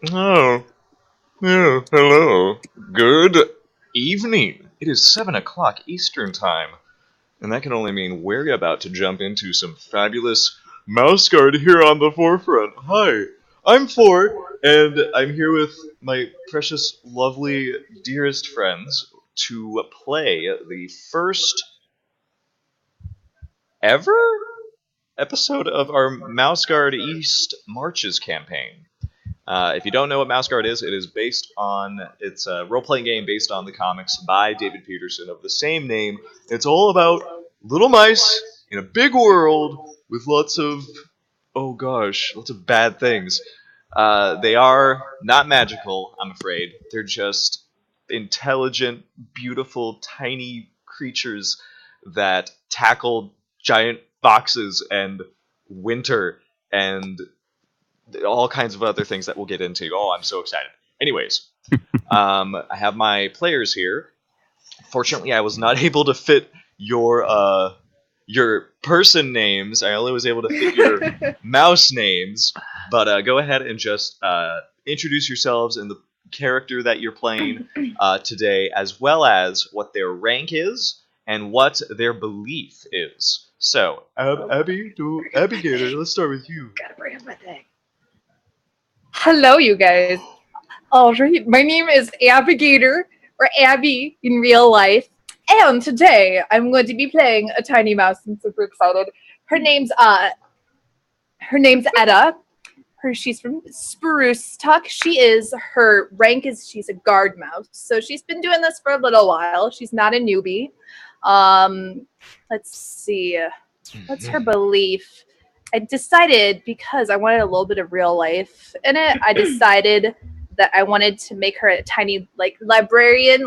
Oh, yeah, hello. Good evening. It is 7 o'clock Eastern Time, and that can only mean we're about to jump into some fabulous mouse guard here on the forefront. Hi, I'm Four, and I'm here with my precious, lovely, dearest friends to play the first ever episode of our Mouse Guard East Marches campaign. If you don't know what Mouse Guard is, it is it's a role-playing game based on the comics by David Peterson of the same name. It's all about little mice in a big world with lots of bad things. They are not magical, I'm afraid. They're just intelligent, beautiful, tiny creatures that tackle giant foxes and winter and all kinds of other things that we'll get into. Oh, I'm so excited. Anyways, I have my players here. Fortunately, I was not able to fit your person names. I only was able to fit your mouse names. But go ahead and just introduce yourselves and the character that you're playing today, as well as what their rank is and what their belief is. So, Abigail, let's start with you. Gotta bring up my thing. Hello, you guys. All right, my name is Abigator, or Abby in real life, and today I'm going to be playing a tiny mouse. I'm super excited. Her name's Etta. She's from Spruce Tuck. Her rank is she's a guard mouse. So she's been doing this for a little while. She's not a newbie. Let's see. What's her belief? I decided, because I wanted a little bit of real life in it, I decided that I wanted to make her a tiny, librarian,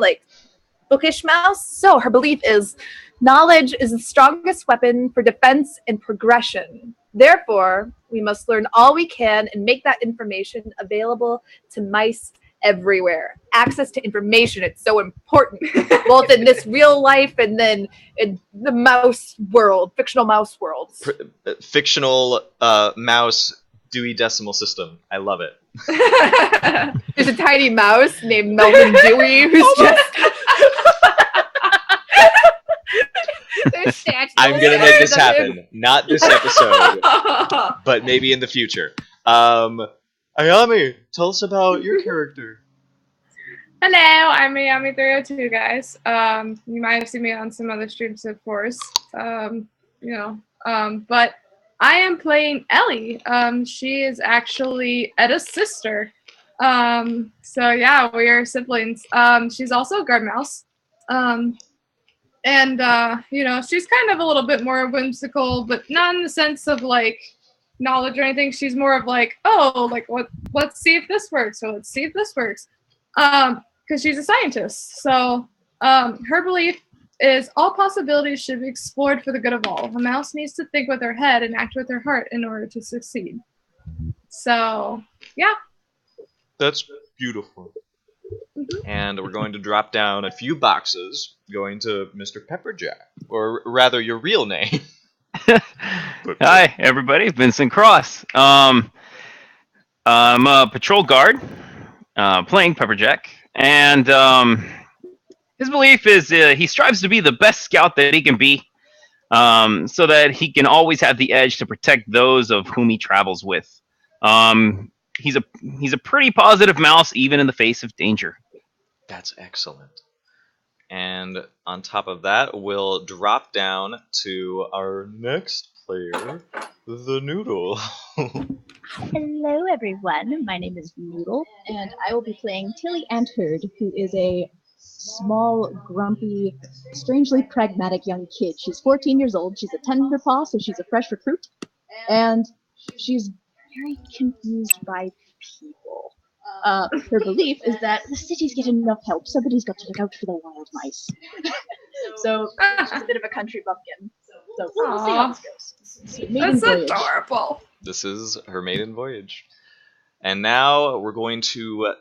bookish mouse. So her belief is knowledge is the strongest weapon for defense and progression. Therefore, we must learn all we can and make that information available to mice everywhere. Access to information, it's so important, both in this real life and then in the mouse world, fictional mouse world. Fictional mouse Dewey Decimal System. I love it. There's a tiny mouse named Melvin Dewey who's I'm gonna make this happen. Not this episode, but maybe in the future. Ayami, tell us about your character. Hello, I'm Ayami302, guys. You might have seen me on some other streams, of course. But I am playing Ellie. She is actually Etta's sister. So yeah, we are siblings. She's also a guard mouse. She's kind of a little bit more whimsical, but not in the sense of knowledge or anything. She's more of let's see if this works, or let's see if this works. Because she's a scientist. So her belief is all possibilities should be explored for the good of all. A mouse needs to think with her head and act with her heart in order to succeed. So, yeah. That's beautiful. Mm-hmm. And we're going to drop down a few boxes, going to Mr. Pepperjack, or rather your real name. Hi, everybody. Vincent Cross. I'm a patrol guard, playing Pepperjack, and his belief is he strives to be the best scout that he can be, so that he can always have the edge to protect those of whom he travels with. He's a pretty positive mouse, even in the face of danger. That's excellent. And on top of that, we'll drop down to our next player, the Noodle. Hello, everyone. My name is Noodle, and I will be playing Tilly Antherd, who is a small, grumpy, strangely pragmatic young kid. She's 14 years old. She's a tenderpaw, so she's a fresh recruit, and she's very confused by people. Her belief is that the cities get enough help. Somebody's got to look out for the wild mice. So she's a bit of a country bumpkin. So we'll see how this goes. That's adorable. This is her maiden voyage. And now we're going to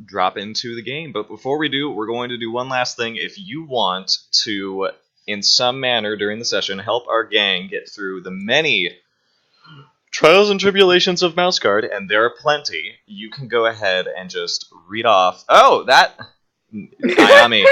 drop into the game. But before we do, we're going to do one last thing. If you want to, in some manner during the session, help our gang get through the many Trials and Tribulations of Mouse Guard, and there are plenty. You can go ahead and just read off. Oh, that Ayami,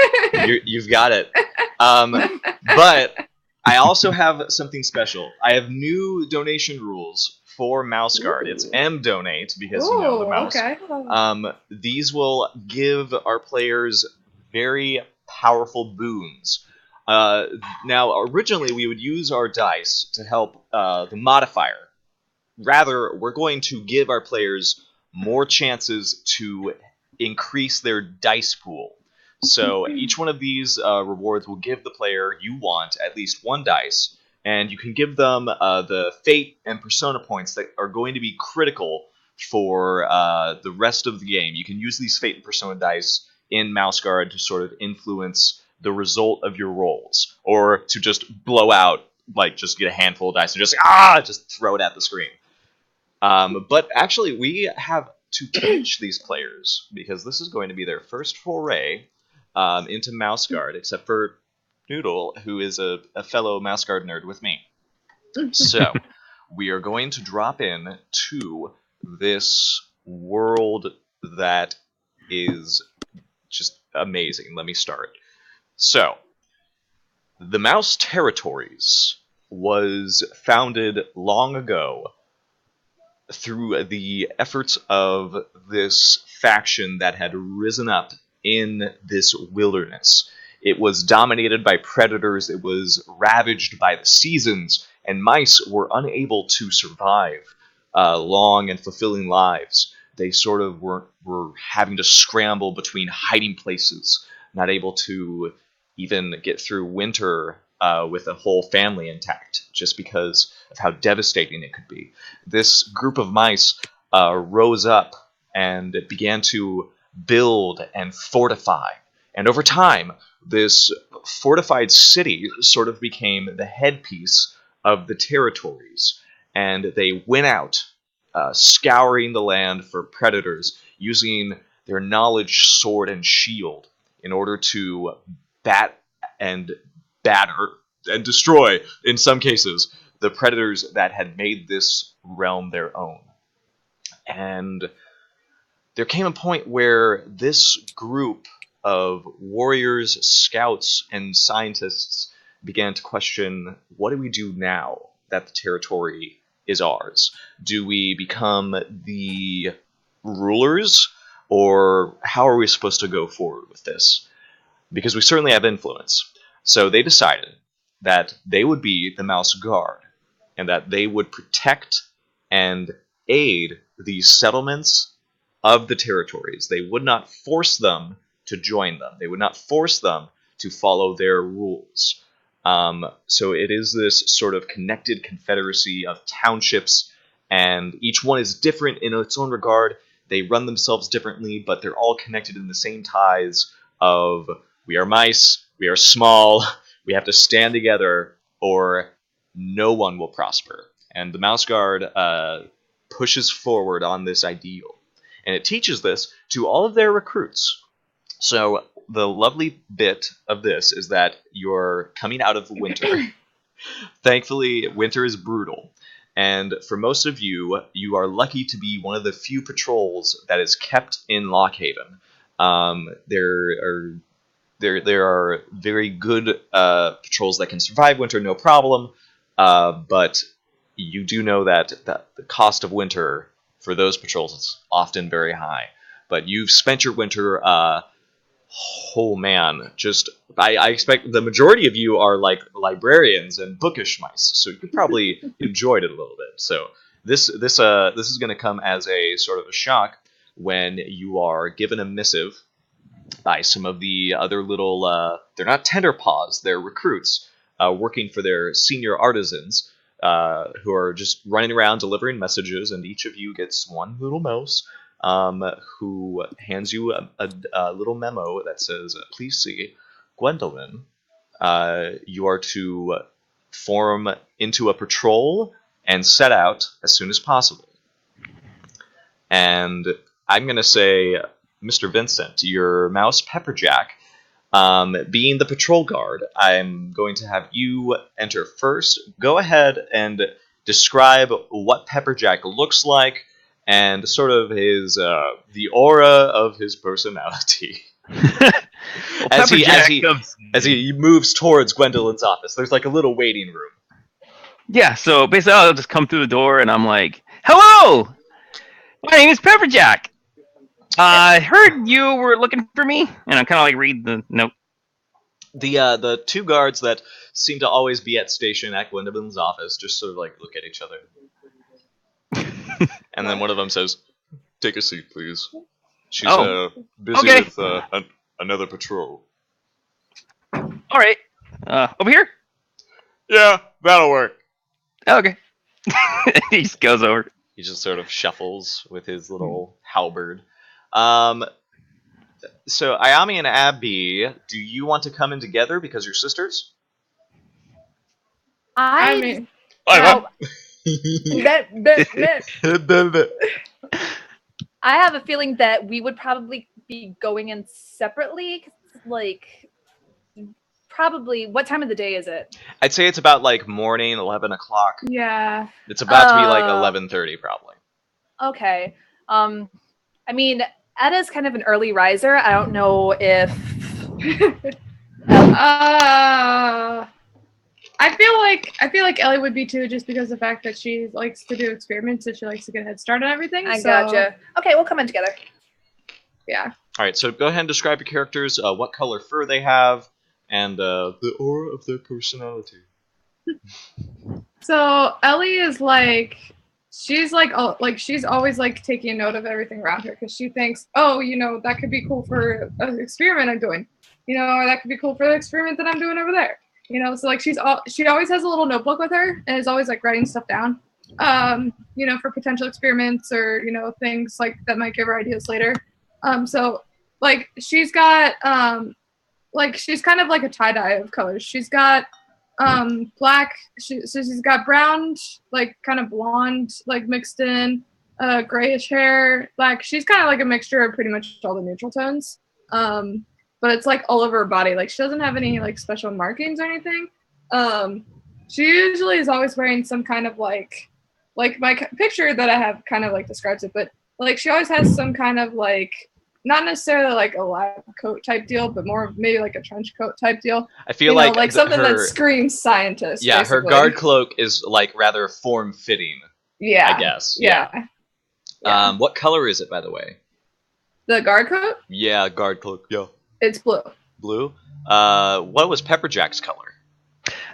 you've got it. But I also have something special. I have new donation rules for Mouse Guard. It's M donate because you know the mouse. Okay. These will give our players very powerful boons. Now, originally we would use our dice to help the modifier. Rather, we're going to give our players more chances to increase their dice pool. So each one of these rewards will give the player you want at least one dice, and you can give them the fate and persona points that are going to be critical for the rest of the game. You can use these fate and persona dice in Mouse Guard to sort of influence the result of your rolls, or to just blow out, like just get a handful of dice and just throw it at the screen. But actually, we have to teach these players, because this is going to be their first foray into Mouse Guard, except for Noodle, who is a fellow Mouse Guard nerd with me. So, we are going to drop in to this world that is just amazing. Let me start. So, the Mouse Territories was founded long ago through the efforts of this faction that had risen up in this wilderness. It was dominated by predators, it was ravaged by the seasons, and mice were unable to survive long and fulfilling lives. They sort of were having to scramble between hiding places, not able to even get through winter with a whole family intact, just because of how devastating it could be. This group of mice rose up and began to build and fortify. And over time, this fortified city sort of became the headpiece of the territories. And they went out, scouring the land for predators, using their knowledge, sword, and shield in order to batter and destroy, in some cases, the predators that had made this realm their own. And there came a point where this group of warriors, scouts, and scientists began to question, what do we do now that the territory is ours? Do we become the rulers, or how are we supposed to go forward with this? Because we certainly have influence. So they decided that they would be the Mouse Guard, and that they would protect and aid these settlements of the territories. They would not force them to join them. They would not force them to follow their rules. So it is this sort of connected confederacy of townships, and each one is different in its own regard. They run themselves differently, but they're all connected in the same ties of, we are mice, we are small, we have to stand together, or no one will prosper. And the Mouse Guard pushes forward on this ideal. And it teaches this to all of their recruits. So the lovely bit of this is that you're coming out of winter. Thankfully, winter is brutal. And for most of you, you are lucky to be one of the few patrols that is kept in Lockhaven. There are very good patrols that can survive winter, no problem. But you do know that the cost of winter for those patrols is often very high. But you've spent your winter, oh man, I expect the majority of you are like librarians and bookish mice, so you probably enjoyed it a little bit. So this is going to come as a sort of a shock when you are given a missive by some of the other little, they're not tender paws, they're recruits working for their senior artisans, who are just running around delivering messages, and each of you gets one little mouse who hands you a little memo that says, please see, Gwendolyn, you are to form into a patrol and set out as soon as possible. And I'm going to say, Mr. Vincent, your mouse Pepperjack, being the patrol guard, I'm going to have you enter first. Go ahead and describe what Pepperjack looks like and sort of his the aura of his personality. Well, as Pepperjack he moves towards Gwendolyn's office, there's like a little waiting room. Yeah, so basically I'll just come through the door and I'm like, "Hello! My name is Pepperjack. I heard you were looking for me." And I kind of like read the note. The two guards that seem to always be at station at Gwendolyn's office just sort of like look at each other. And then one of them says, "Take a seat, please. She's busy okay. with another patrol." All right. Over here? Yeah, that'll work. Okay. He just goes over. He just sort of shuffles with his little halberd. So Ayami and Abby, do you want to come in together because you're sisters? I mean, I have a feeling that we would probably be going in separately. Like, probably. What time of the day is it? I'd say it's about like morning, 11 o'clock. yeah. It's about to be like 11:30 probably. Okay. I mean, Edda's kind of an early riser. I don't know if. I feel like Ellie would be too, just because of the fact that she likes to do experiments and she likes to get a head start on everything. I gotcha. Okay, we'll come in together. Yeah. All right, so go ahead and describe your characters, what color fur they have, and the aura of their personality. So Ellie is like, she's always like taking note of everything around her because she thinks, oh, that could be cool for an experiment I'm doing, or that could be cool for the experiment that I'm doing over there. So like she always has a little notebook with her and is always like writing stuff down, for potential experiments or, things like that might give her ideas later. So like she's got, she's kind of like a tie-dye of colors. She's got black, so she's got brown, like kind of blonde, like mixed in, grayish hair, black. She's kind of like a mixture of pretty much all the neutral tones. But it's like all over her body. Like she doesn't have any like special markings or anything. She usually is always wearing some kind of like my picture that I have kind of like describes it, but like she always has some kind of like, not necessarily like a lab coat type deal, but more maybe like a trench coat type deal. I feel like something that screams scientist. Yeah, basically. her guard cloak is like rather form-fitting. Yeah, I guess. Yeah. What color is it, by the way? The guard coat? Yeah, guard cloak. Yeah. It's blue. Blue. What was Pepperjack's color?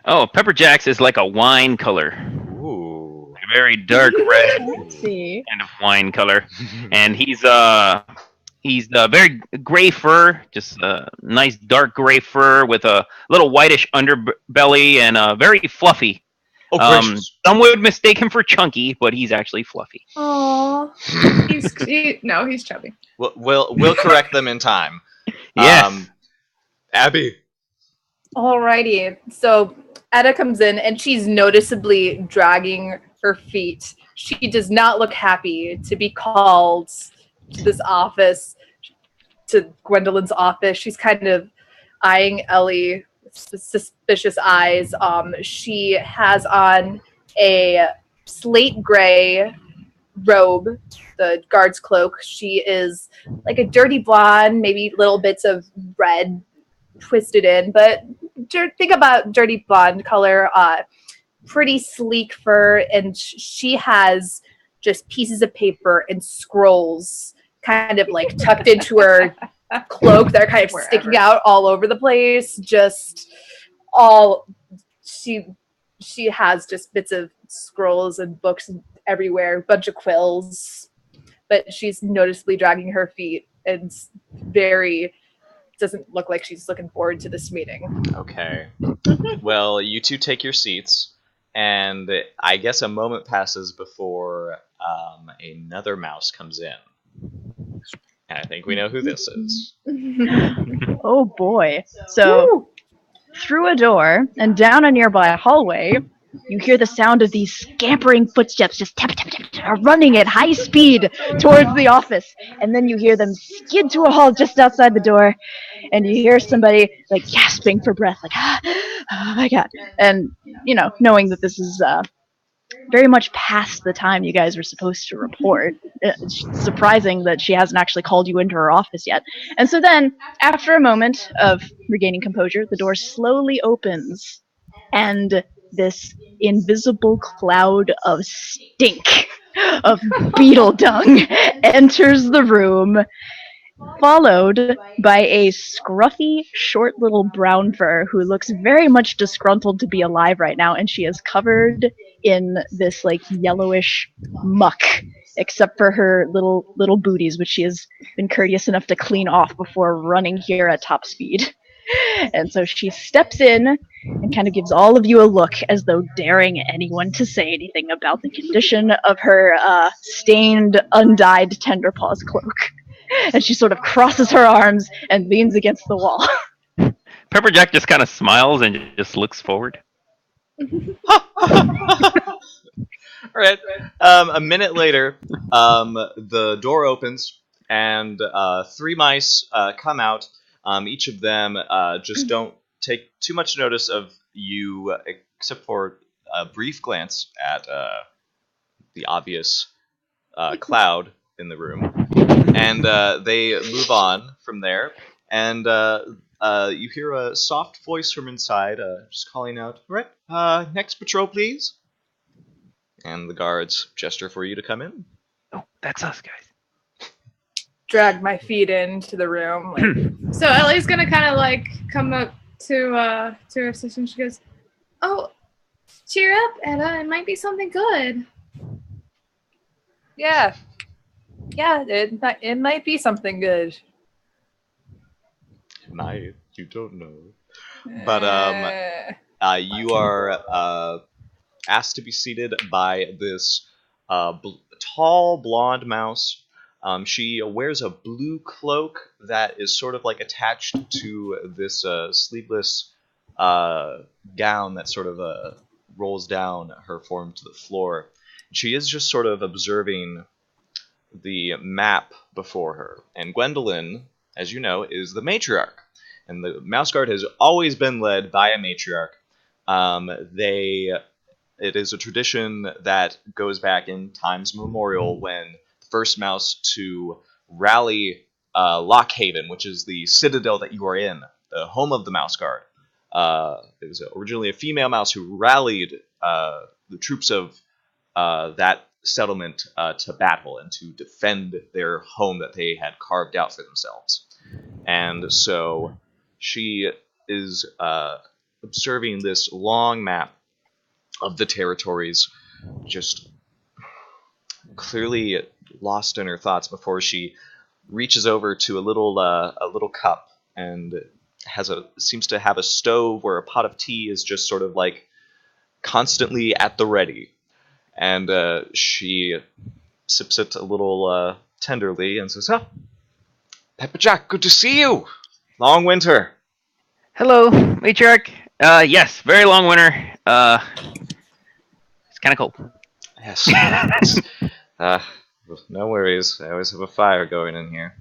Oh, Pepperjack's is like a wine color. Ooh. A very dark red See. kind of wine color, and he's very gray fur, just nice dark gray fur with a little whitish underbelly and very fluffy. Oh, gracious. Some would mistake him for chunky, but he's actually fluffy. Aww. He's chubby. We'll correct them in time. Yes. Abby. Alrighty. So Edda comes in and she's noticeably dragging her feet. She does not look happy to be called to this office, to Gwendolyn's office. She's kind of eyeing Ellie with suspicious eyes. She has on a slate gray robe, the guard's cloak. She is like a dirty blonde, maybe little bits of red twisted in, but think about dirty blonde color, pretty sleek fur, and she has just pieces of paper and scrolls kind of like tucked into her cloak that are kind of sticking out all over the place. Just all she has just bits of scrolls and books everywhere, a bunch of quills, but she's noticeably dragging her feet and doesn't look like she's looking forward to this meeting. Okay. Well, you two take your seats, and I guess a moment passes before another mouse comes in. And I think we know who this is. Oh boy. So, through a door and down a nearby hallway, you hear the sound of these scampering footsteps just tap, tap, tap, tap, running at high speed towards the office. And then you hear them skid to a halt just outside the door. And you hear somebody like gasping for breath, like, oh my god. And, knowing that this is very much past the time you guys were supposed to report. It's surprising that she hasn't actually called you into her office yet. And so then, after a moment of regaining composure, the door slowly opens, and this invisible cloud of stink, of beetle dung, enters the room, followed by a scruffy, short little brown fur who looks very much disgruntled to be alive right now, and she is covered in this like yellowish muck, except for her little booties, which she has been courteous enough to clean off before running here at top speed. And so she steps in and kind of gives all of you a look as though daring anyone to say anything about the condition of her stained, undyed Tenderpaws cloak. And she sort of crosses her arms and leans against the wall. Pepperjack just kind of smiles and just looks forward. All right. A minute later, the door opens and 3 mice come out. Each of them just don't take too much notice of you, except for a brief glance at the obvious cloud in the room. And they move on from there. And you hear a soft voice from inside just calling out, "All right, next patrol, please." And the guards gesture for you to come in. Oh, that's us, guys. Drag my feet into the room. Like, So Ellie's gonna kind of like come up to her sister and she goes, "Oh, cheer up, Etta. It might be something good." yeah, it might be something good. You don't know. But you are asked to be seated by this tall blonde mouse. She wears a blue cloak that is sort of like attached to this sleeveless gown that sort of rolls down her form to the floor. She is just sort of observing the map before her. And Gwendolyn, as you know, is the matriarch. And the Mouse Guard has always been led by a matriarch. It is a tradition that goes back in times memorial when the first mouse to rally Lockhaven, which is the citadel that you are in, the home of the Mouse Guard. It was originally a female mouse who rallied the troops of that settlement to battle and to defend their home that they had carved out for themselves. And so she is observing this long map of the territories, just clearly lost in her thoughts before she reaches over to a little cup and seems to have a stove where a pot of tea is just sort of like constantly at the ready. And she sips it a little tenderly and says, "Oh, Pepperjack, good to see you. Long winter." Hello, Matriarch. Yes, very long winter. It's kind of cold. Yes. No worries. I always have a fire going in here.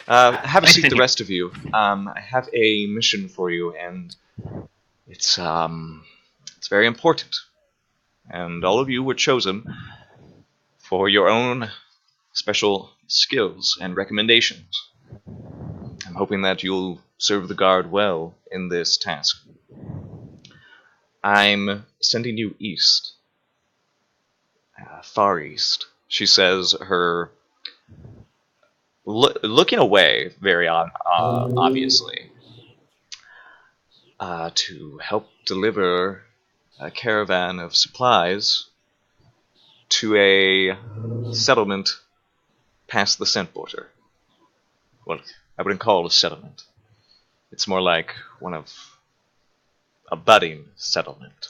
Have a seat, the rest of you. I have a mission for you, and it's very important. And all of you were chosen for your own special skills and recommendations. I'm hoping that you'll serve the guard well in this task. I'm sending you east. Far east, she says, her looking away very obviously, to help deliver a caravan of supplies to a settlement past the scent border. Well, I wouldn't call it a settlement. It's more like a budding settlement.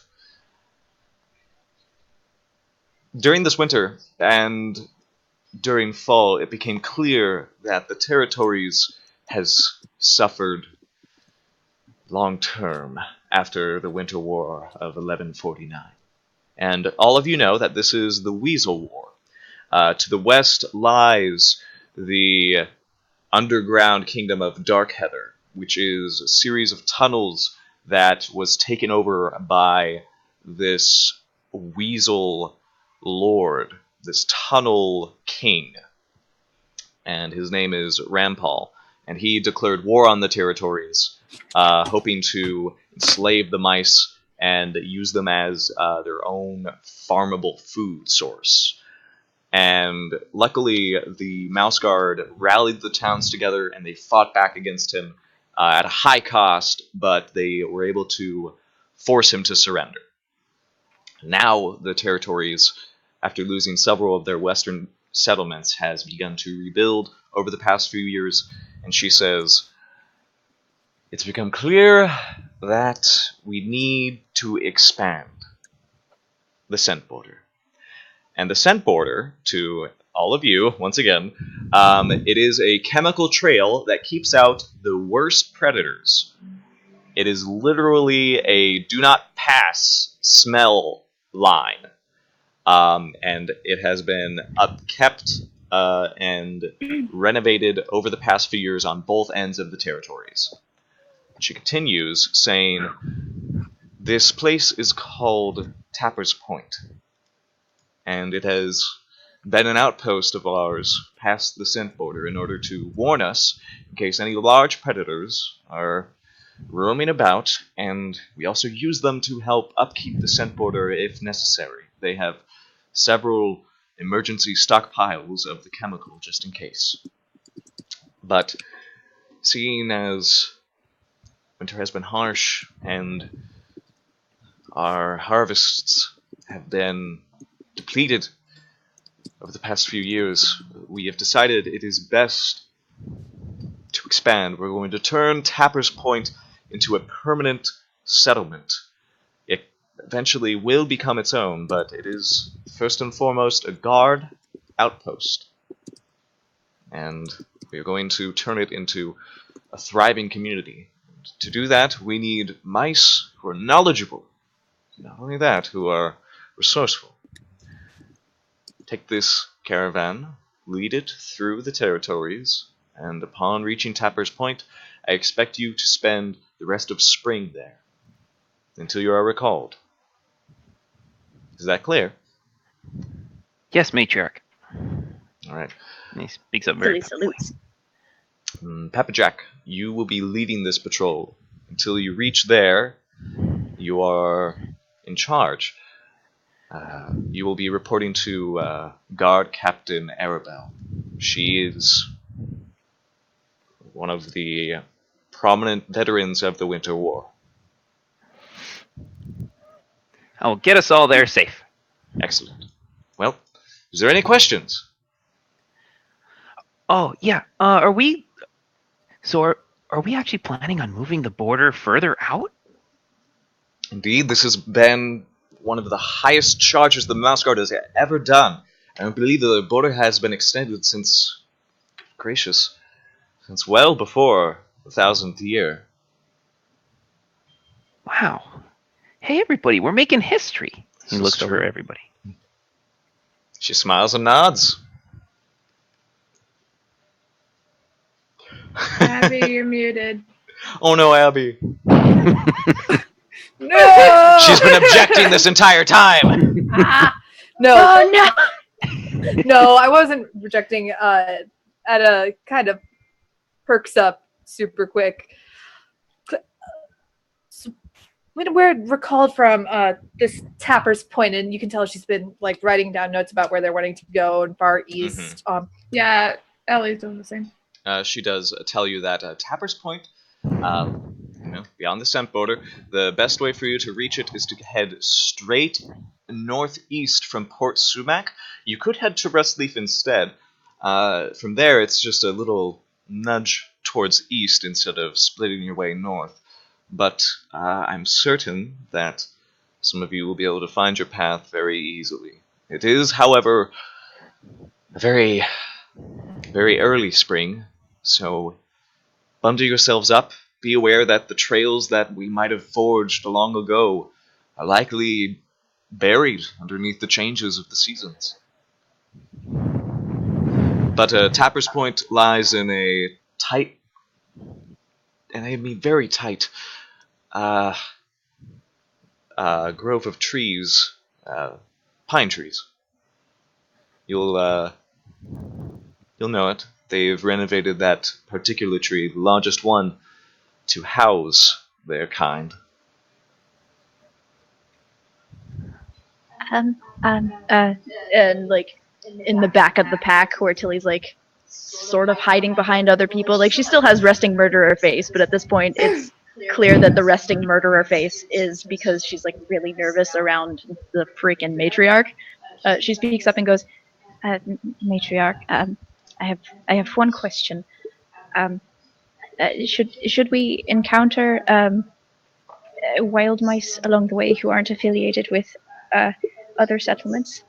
During this winter and during fall, it became clear that the territories has suffered long term after the Winter War of 1149. And all of you know that this is the Weasel War. To the west lies the underground kingdom of Darkheather, which is a series of tunnels that was taken over by this weasel lord, this tunnel king, and his name is Rampal, and he declared war on the territories, hoping to enslave the mice and use them as their own farmable food source. And luckily, the Mouse Guard rallied the towns together, and they fought back against him at a high cost, but they were able to force him to surrender. Now the territories, after losing several of their western settlements, has begun to rebuild over the past few years, and she says, it's become clear that we need to expand the scent border. And the scent border, to all of you, once again, it is a chemical trail that keeps out the worst predators. It is literally a do not pass smell line. And it has been upkept and renovated over the past few years on both ends of the territories. She continues, saying, this place is called Tapper's Point, and it has been an outpost of ours past the scent border in order to warn us in case any large predators are roaming about, and we also use them to help upkeep the scent border if necessary. They have several emergency stockpiles of the chemical just in case. But seeing as winter has been harsh and our harvests have been depleted over the past few years, we have decided it is best to expand. We're going to turn Tapper's Point into a permanent settlement. It eventually will become its own, but it is first and foremost a guard outpost. And we are going to turn it into a thriving community. To do that, we need mice who are knowledgeable. Not only that, who are resourceful. Take this caravan, lead it through the territories, and upon reaching Tapper's Point, I expect you to spend the rest of spring there, until you are recalled. Is that clear? Yes, Matriarch. All right. And he speaks up very Salutes. Papa Jack, you will be leading this patrol. Until you reach there, you are in charge. You will be reporting to Guard Captain Arabelle. She is one of the prominent veterans of the Winter War. I will get us all there safe. Excellent. Well, is there any questions? Oh, yeah. Are we actually planning on moving the border further out? Indeed, this has been one of the highest charges the Mouse Guard has ever done. I believe the border has been extended since well before the 1000th year. Wow. Hey, everybody, we're making history. He This looks is over true. at everybody. She smiles and nods. Abby, you're muted. Oh no, Abby. No! She's been objecting this entire time. No, Oh no! no, I wasn't rejecting at a kind of perks up super quick. So, when we're recalled from this Tapper's Point, and you can tell she's been like writing down notes about where they're wanting to go and Far East. Yeah, Ellie's doing the same. She does tell you that Tapper's Point, beyond the scent border, the best way for you to reach it is to head straight northeast from Port Sumac. You could head to Restleaf instead. From there, it's just a little nudge towards east instead of splitting your way north. But I'm certain that some of you will be able to find your path very easily. It is, however, a very, very early spring, so bundle yourselves up. Be aware that the trails that we might have forged long ago are likely buried underneath the changes of the seasons. But Tapper's Point lies in a tight, and I mean very tight, grove of trees pine trees. You'll know it. They've renovated that particular tree, the largest one, to house their kind. And like in the back of the pack where Tilly's like sort of hiding behind other people. Like she still has resting murderer face, but at this point it's clear that the resting murderer face is because she's like really nervous around the freaking matriarch. She speaks up and goes, "Matriarch, I have one question. Should we encounter wild mice along the way who aren't affiliated with other settlements,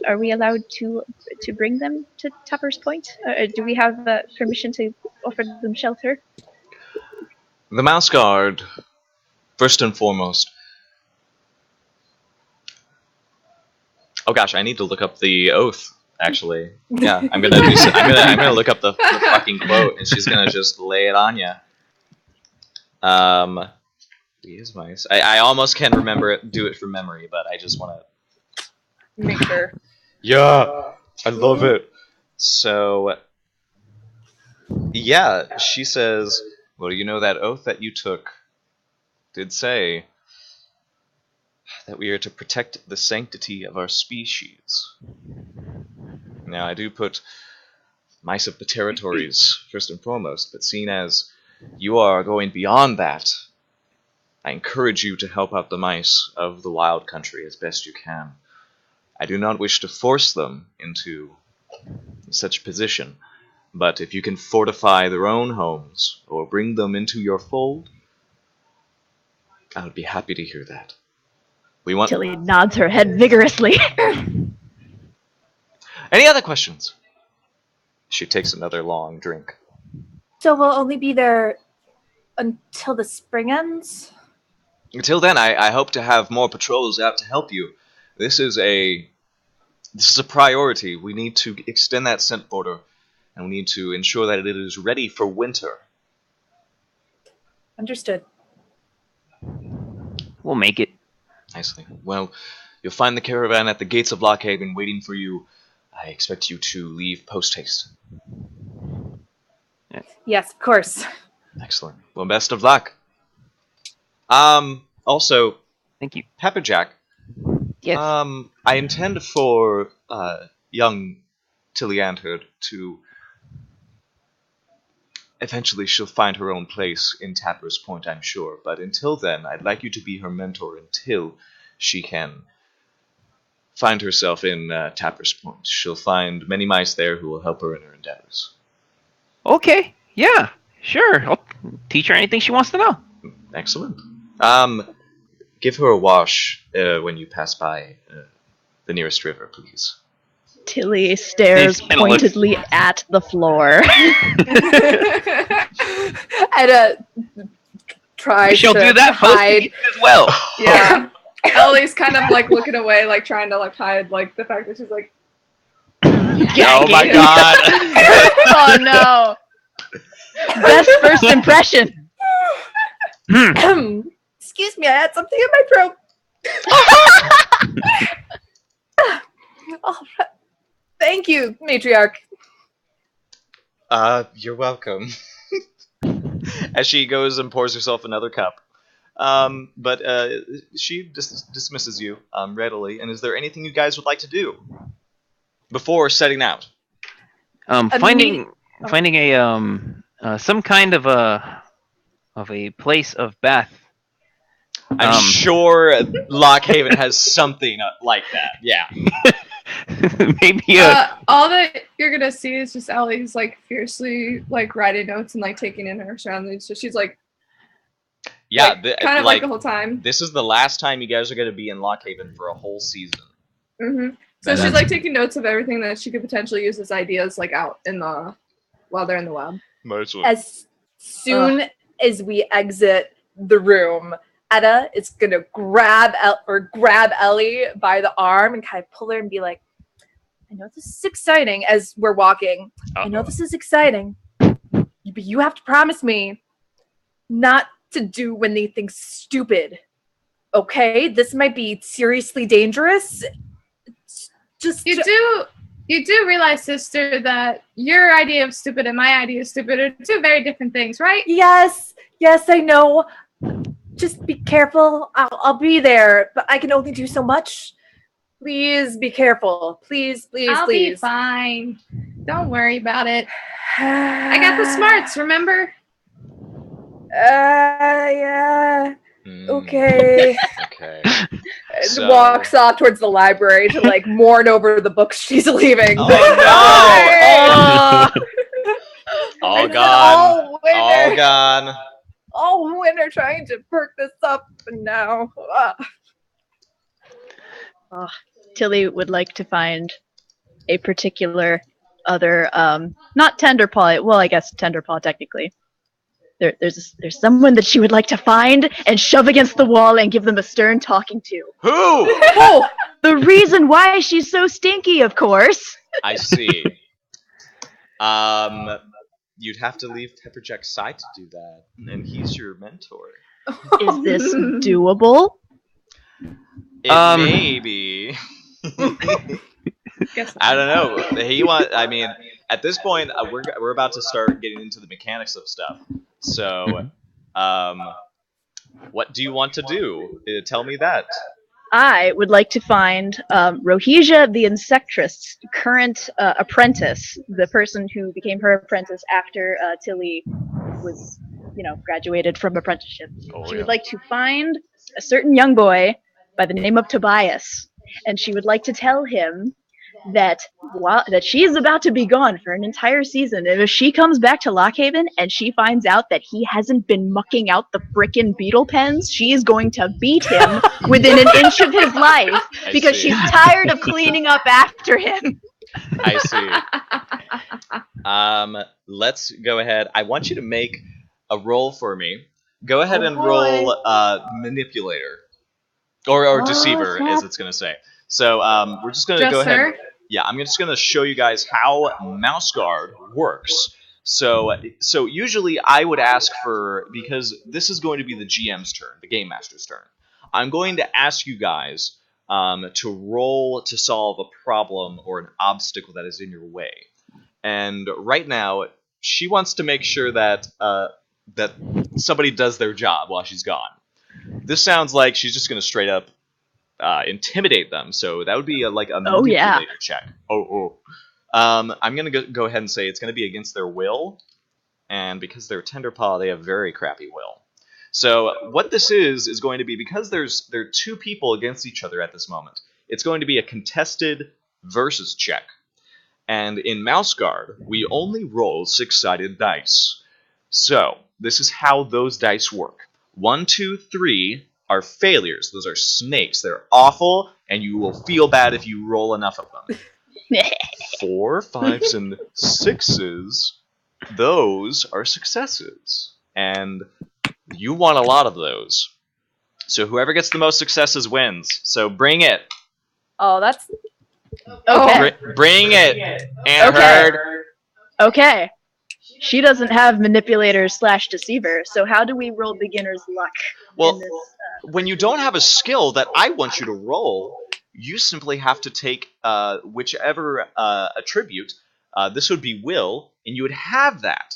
are we allowed to bring them to Tapper's Point? Do we have permission to offer them shelter?" The Mouse Guard, first and foremost. Oh gosh, I need to look up the oath. Actually, yeah, I'm gonna look up the fucking quote, and she's gonna just lay it on you. These mice. I almost can remember it, do it from memory, but I just want to make sure. Yeah, I love it. So, yeah, she says, well, you know that oath that you took did say that we are to protect the sanctity of our species. Now, I do put mice of the territories first and foremost, but seeing as you are going beyond that, I encourage you to help out the mice of the wild country as best you can. I do not wish to force them into such position, but if you can fortify their own homes or bring them into your fold, I would be happy to hear that. We want. Tilly nods her head vigorously. Any other questions? She takes another long drink. So we'll only be there until the spring ends? Until then, I hope to have more patrols out to help you. This is a priority. We need to extend that scent border, and we need to ensure that it is ready for winter. Understood. We'll make it. Nicely. Well, you'll find the caravan at the gates of Lockhaven waiting for you. I expect you to leave post-haste. Yes, of course. Excellent. Well, best of luck. Also, Thank you. Pepperjack. Yes. I intend for young Tilly Anterd to eventually she'll find her own place in Tapper's Point, I'm sure. But until then, I'd like you to be her mentor until she can find herself in Tapper's Point. She'll find many mice there who will help her in her endeavors. Okay. Yeah. Sure. I'll teach her anything she wants to know. Excellent. Give her a wash when you pass by the nearest river, please. Tilly stares pointedly at the floor. And tries She'll to do that hide as well. Yeah. Ellie's kind of like looking away, like trying to like hide like the fact that she's like, Oh my god! Oh no! Best first impression. Excuse me, I had something in my throat. Oh, thank you, Matriarch. You're welcome. As she goes and pours herself another cup. But she dismisses you readily. And is there anything you guys would like to do before setting out? Finding a some kind of a place of bath. I'm sure Lockhaven has something like that. Yeah. Maybe all that you're gonna see is just Ellie's like fiercely like writing notes and like taking in her surroundings. So she's like, yeah, kind of like the whole time. This is the last time you guys are going to be in Lockhaven for a whole season. Mm-hmm. So she's like taking notes of everything that she could potentially use as ideas, like out in the while they're in the lab. As soon as we exit the room, Etta is gonna grab Ellie by the arm and kind of pull her and be like, "I know this is exciting." As we're walking, I know this is exciting, but you have to promise me not to do anything stupid, okay, this might be seriously dangerous. You do realize, sister, that your idea of stupid and my idea of stupid are two very different things, right? Yes, I know. Just be careful. I'll be there, but I can only do so much. Please be careful. Please. I'll be fine. Don't worry about it. I got the smarts, remember? Yeah. Okay. Okay. Walks off towards the library to like mourn over the books she's leaving. Oh no! All gone. All gone. All winter trying to perk this up, and now. Tilly would like to find a particular other, not Tenderpaw. Well, I guess Tenderpaw technically. There's someone that she would like to find and shove against the wall and give them a stern talking to. Who? Oh, the reason why she's so stinky, of course. I see. You'd have to leave Pepperjack's side to do that, and he's your mentor. Is this doable? It may be. I don't know. I mean, at this point, we're about to start getting into the mechanics of stuff. So, what do you want to do? Tell me that. I would like to find Rohesia the Insectress's current apprentice, the person who became her apprentice after Tilly was, graduated from apprenticeship. She would like to find a certain young boy by the name of Tobias, and she would like to tell him that she is about to be gone for an entire season, and if she comes back to Lockhaven and she finds out that he hasn't been mucking out the frickin' beetle pens, she is going to beat him within an inch of his life because she's tired of cleaning up after him. I see. Let's go ahead. I want you to make a roll for me. Go ahead and roll manipulator or deceiver, as it's going to say. So we're just going to go ahead. Yeah, I'm just going to show you guys how Mouse Guard works. So usually I would ask because this is going to be the GM's turn, the Game Master's turn. I'm going to ask you guys to roll to solve a problem or an obstacle that is in your way. And right now, she wants to make sure that that somebody does their job while she's gone. This sounds like she's just going to straight up intimidate them, so that would be a manipulator check. I'm gonna go ahead and say it's gonna be against their will, and because they're Tenderpaw, they have very crappy will. So what this is going to be, because there are two people against each other at this moment, it's going to be a contested versus check. And in Mouse Guard, we only roll 6-sided dice. So this is how those dice work. 1, 2, 3 are failures. Those are snakes. They're awful, and you will feel bad if you roll enough of them. 4, 5s, and 6s, those are successes. And you want a lot of those. So whoever gets the most successes wins. So bring it. Oh, that's... Okay. Bring it, Aunt Herd. Okay. She doesn't have manipulator/deceiver, so how do we roll beginner's luck? Well, when you don't have a skill that I want you to roll, you simply have to take whichever attribute. This would be will, and you would have that.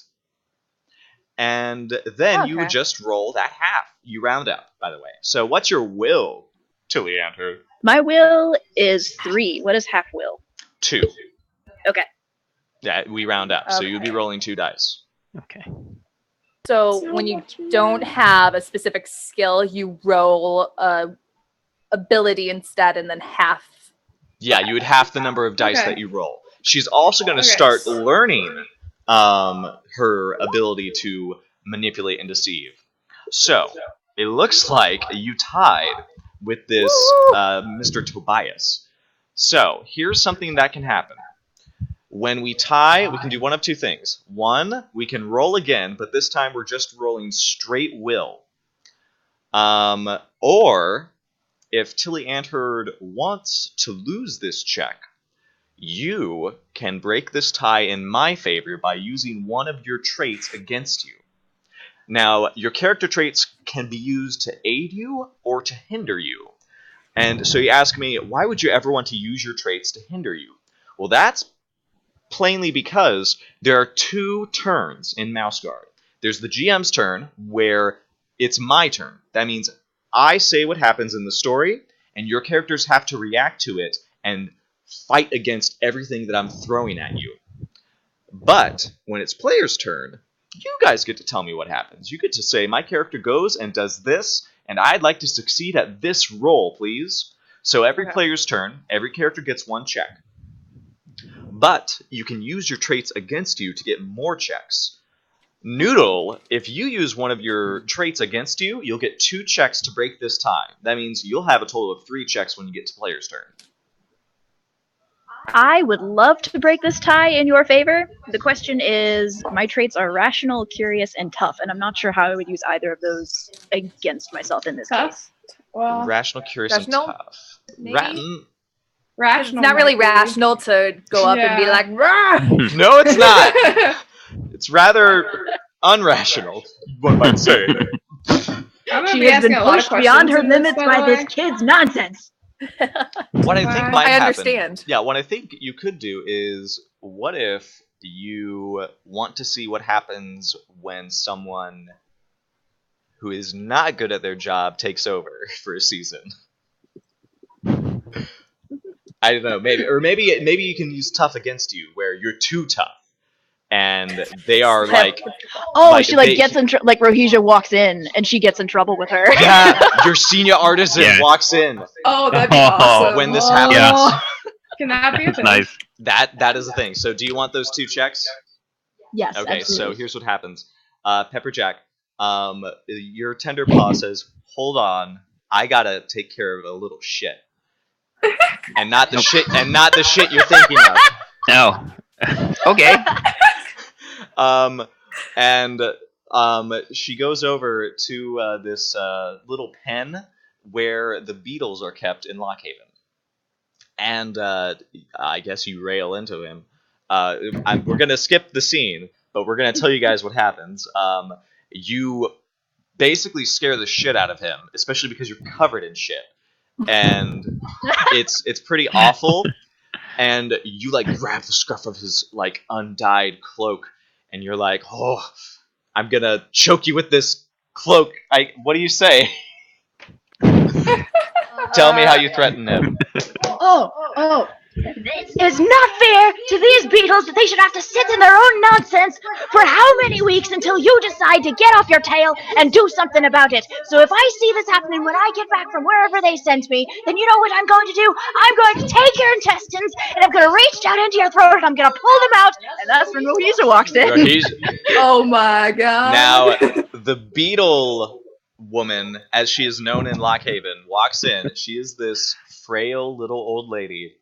And then you would just roll that half. You round up, by the way. So what's your will, Tilly Aunt Herd? My will is 3. What is half will? 2. Okay. Yeah, we round up. So you'd be rolling 2 dice. Okay. So when you don't have a specific skill, you roll ability instead, and then half. Yeah, you would half the number of dice that you roll. She's also going to start learning her ability to manipulate and deceive. So it looks like you tied with this Mr. Tobias. So here's something that can happen. When we tie, we can do one of two things. One, we can roll again, but this time we're just rolling straight will. Or, if Tilly Aunt Herd wants to lose this check, you can break this tie in my favor by using one of your traits against you. Now, your character traits can be used to aid you or to hinder you. And so you ask me, why would you ever want to use your traits to hinder you? Well, that's plainly because there are 2 turns in Mouse Guard. There's the GM's turn, where it's my turn. That means I say what happens in the story, and your characters have to react to it and fight against everything that I'm throwing at you. But when it's player's turn, you guys get to tell me what happens. You get to say, my character goes and does this, and I'd like to succeed at this roll, please. So every player's turn, every character gets 1 check. But you can use your traits against you to get more checks. Noodle, if you use one of your traits against you, you'll get 2 checks to break this tie. That means you'll have a total of 3 checks when you get to player's turn. I would love to break this tie in your favor. The question is, my traits are rational, curious, and tough, and I'm not sure how I would use either of those against myself in this Tough? case. Well, Rational, curious, Rational? and tough. Maybe? rational. It's not really might be. rational to go up and be Yeah. like, "Rah!" No, it's not. It's rather unrational, one might say. I'm gonna She be has asking been a lot of pushed beyond questions her in this, limits by by the this way. kid's nonsense. What I think might I happen. understand. Yeah, what I think you could do is, what if you want to see what happens when someone who is not good at their job takes over for a season? I don't know, maybe you can use tough against you, where you're too tough, and they are like, Oh, Like, she like they- gets in like Rohija walks in and she gets in trouble with her. yeah, your senior artisan Yeah. walks in Oh, that'd be Oh, awesome. when this Oh. happens. Yeah. Can that be a That's thing? nice. That is the thing. So, do you want those 2 checks? Yes, Okay, absolutely. so here's what happens. Pepperjack, your tender paw says, "Hold on, I gotta take care of a little shit, and not the shit you're thinking of." No. Okay. And she goes over to this little pen where the beetles are kept in Lockhaven, and I guess you rail into him. We're gonna skip the scene, but we're gonna tell you guys what happens. You basically scare the shit out of him, especially because you're covered in shit, and it's pretty awful. And you like grab the scruff of his like undyed cloak, and you're like, "Oh, I'm gonna choke you with this cloak." What do you say? Tell me how you threaten him. Oh. This is not fair to these beetles that they should have to sit in their own nonsense for how many weeks until you decide to get off your tail and do something about it. So if I see this happening when I get back from wherever they sent me, then you know what I'm going to do? I'm going to take your intestines and I'm going to reach down into your throat and I'm going to pull them out. And that's when Rohisa walks in. Oh my god. Now, the beetle woman, as she is known in Lockhaven, walks in. She is this frail little old lady,